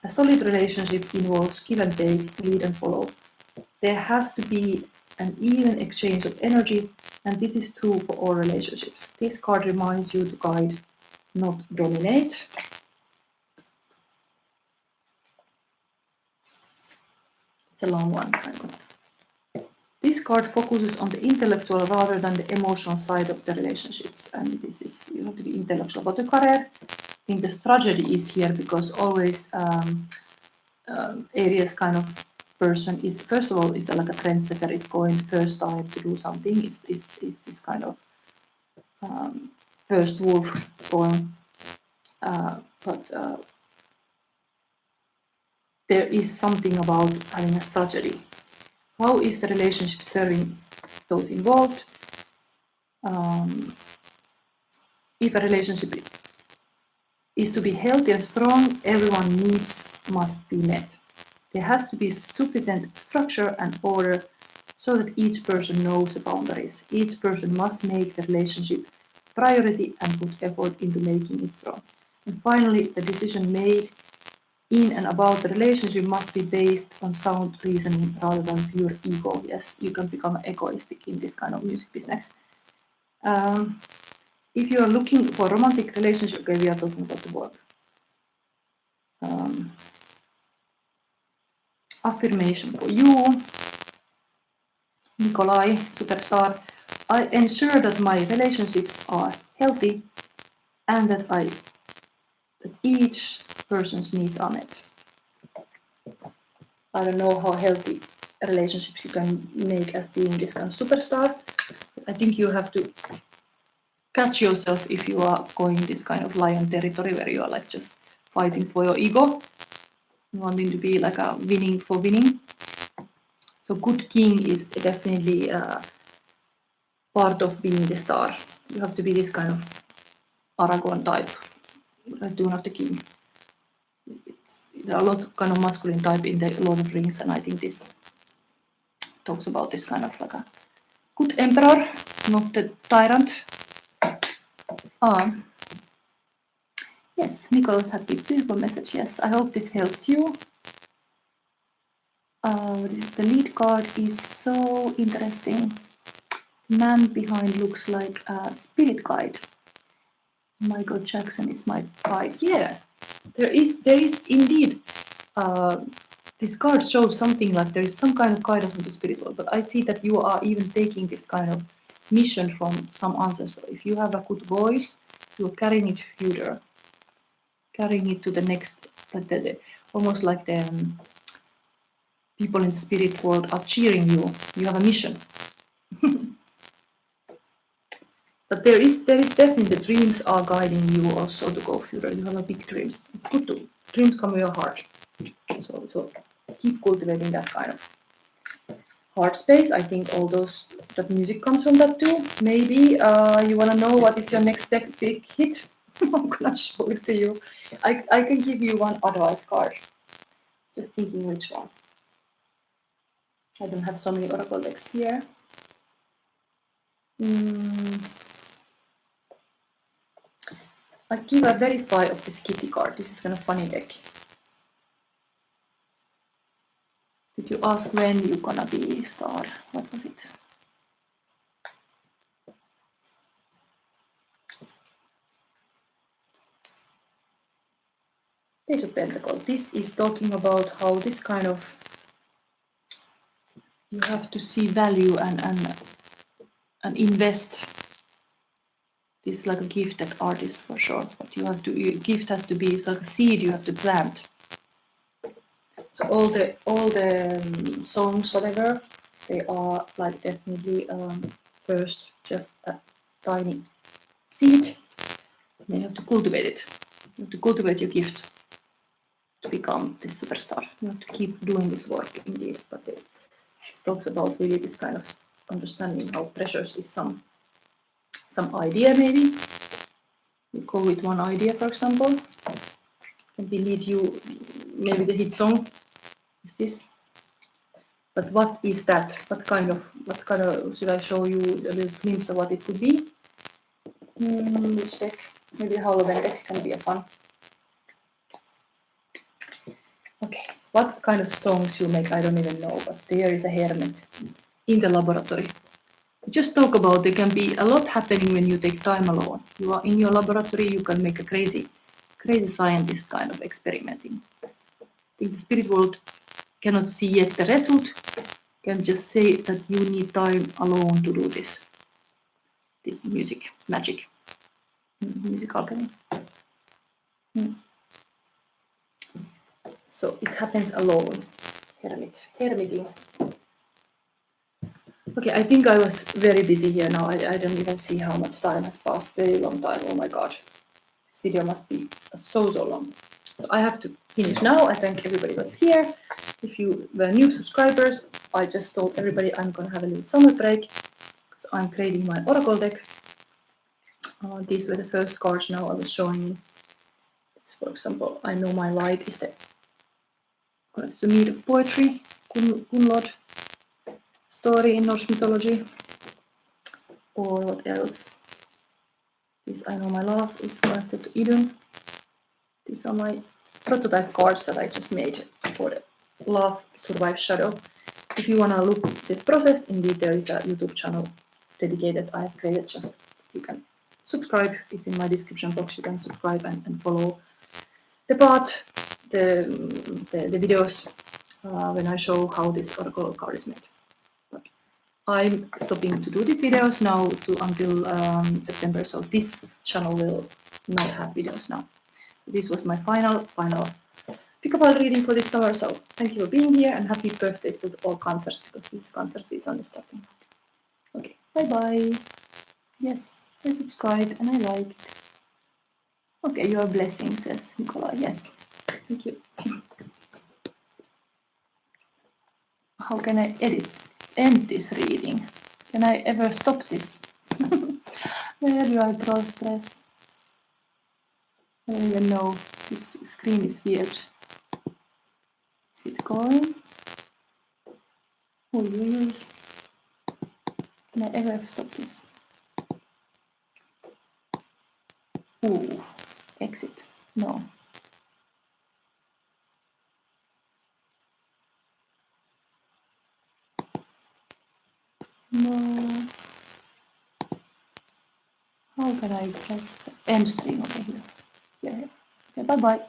A solid relationship involves give and take, lead and follow. There has to be an even exchange of energy, and this is true for all relationships. This card reminds you to guide, not dominate. It's a long one. This card focuses on the intellectual rather than the emotional side of the relationships, and this is, you have to be intellectual about the career. I think the strategy is here because always Aries kind of person is, first of all, is like a trendsetter. It's going first time to do something. Is this kind of first wolf poem, but there is something about having a strategy. How is the relationship serving those involved? If a relationship is to be healthy and strong, everyone's needs must be met. There has to be sufficient structure and order so that each person knows the boundaries. Each person must make the relationship priority and put effort into making it strong. And finally, the decision made in and about the relationship must be based on sound reasoning rather than pure ego. Yes, you can become egoistic in this kind of music business. If you are looking for a romantic relationship, okay, we are talking about the work. Affirmation for you, Nikolai, superstar. I ensure that my relationships are healthy and that each person's needs are met. I don't know how healthy relationships you can make as being this kind of superstar. I think you have to catch yourself if you are going this kind of lion territory where you are like just fighting for your ego, wanting to be like a winning for winning. So good king is definitely part of being the star. You have to be this kind of Aragon type, Dune of the King. There are a lot of kind of masculine type in the Lord of Rings, and I think this talks about this kind of like a good emperor, not the tyrant. Yes, Nicholas had a beautiful message. Yes, I hope this helps you. The lead card is so interesting. The man behind looks like a spirit guide. Michael Jackson is my guide. Yeah, there is indeed. This card shows something like there is some kind of guidance from the spirit world, but I see that you are even taking this kind of mission from some ancestor. If you have a good voice, you're carrying it further, carrying it to the next, almost like the people in the spirit world are cheering you. You have a mission. But there is definitely the dreams are guiding you also to go further. You have a big dreams. It's good to dreams come from your heart. So keep cultivating that kind of heart space. I think all those that music comes from that too. Maybe you wanna know what is your next big hit? I'm gonna show it to you. I can give you one advice card. Just thinking which one. I don't have so many oracle decks here. I give a verify of this kitty card. This is kind of funny deck. Did you ask when you're gonna be star? What was it? Page of Pentacles. This is talking about how this kind of, you have to see value and invest. This is like a gifted artist for sure, but you have to, your gift has to be, it's like a seed you have to plant. So all the songs, whatever, they are like definitely first just a tiny seed. Then you have to cultivate it. You have to cultivate your gift to become this superstar. You have to keep doing this work indeed. But it talks about really this kind of understanding how precious is some idea maybe. You go with one idea, for example. Can be lead you, maybe the hit song is this. But what is that? What kind of, should I show you a little glimpse of what it could be? Which deck? Maybe Halloween deck can be a fun. Okay, what kind of songs you make, I don't even know, but there is a hermit in the laboratory. Just talk about, there can be a lot happening when you take time alone. You are in your laboratory, you can make a crazy scientist kind of experimenting. I think the spirit world cannot see yet the result, can just say that you need time alone to do this. This music, magic, music alchemy. So it happens alone, hermiting. Okay, I think I was very busy here now. I don't even see how much time has passed. Very long time. Oh my god. This video must be so long. So I have to finish now. I thank everybody who was here. If you were new subscribers, I just told everybody I'm going to have a little summer break because I'm creating my oracle deck. These were the first cards now I was showing you. For example, I know my light is the meat of poetry, Kunlod story in Norse mythology. Or what else? This I know my love is connected to Idun. These are my prototype cards that I just made for the Love Survive Shadow. If you want to look at this process, indeed there is a YouTube channel dedicated I have created. Just you can subscribe. It's in my description box. You can subscribe and follow the part, the videos when I show how this oracle card is made. But I'm stopping to do these videos now until September, so this channel will not have videos now. This was my final pick-up reading for this summer, so thank you for being here and happy birthdays to all cancers, because this cancer season is starting. Okay, bye-bye. Yes, I subscribed and I liked. Okay, your blessing, says Nikolai. Yes, thank you. How can I end this reading? Can I ever stop this? Where do I press? I don't even know. This screen is weird. Is it going? Can I ever stop this? Ooh, exit. No. No. How can I press end stream over here? Yeah. Okay, bye-bye.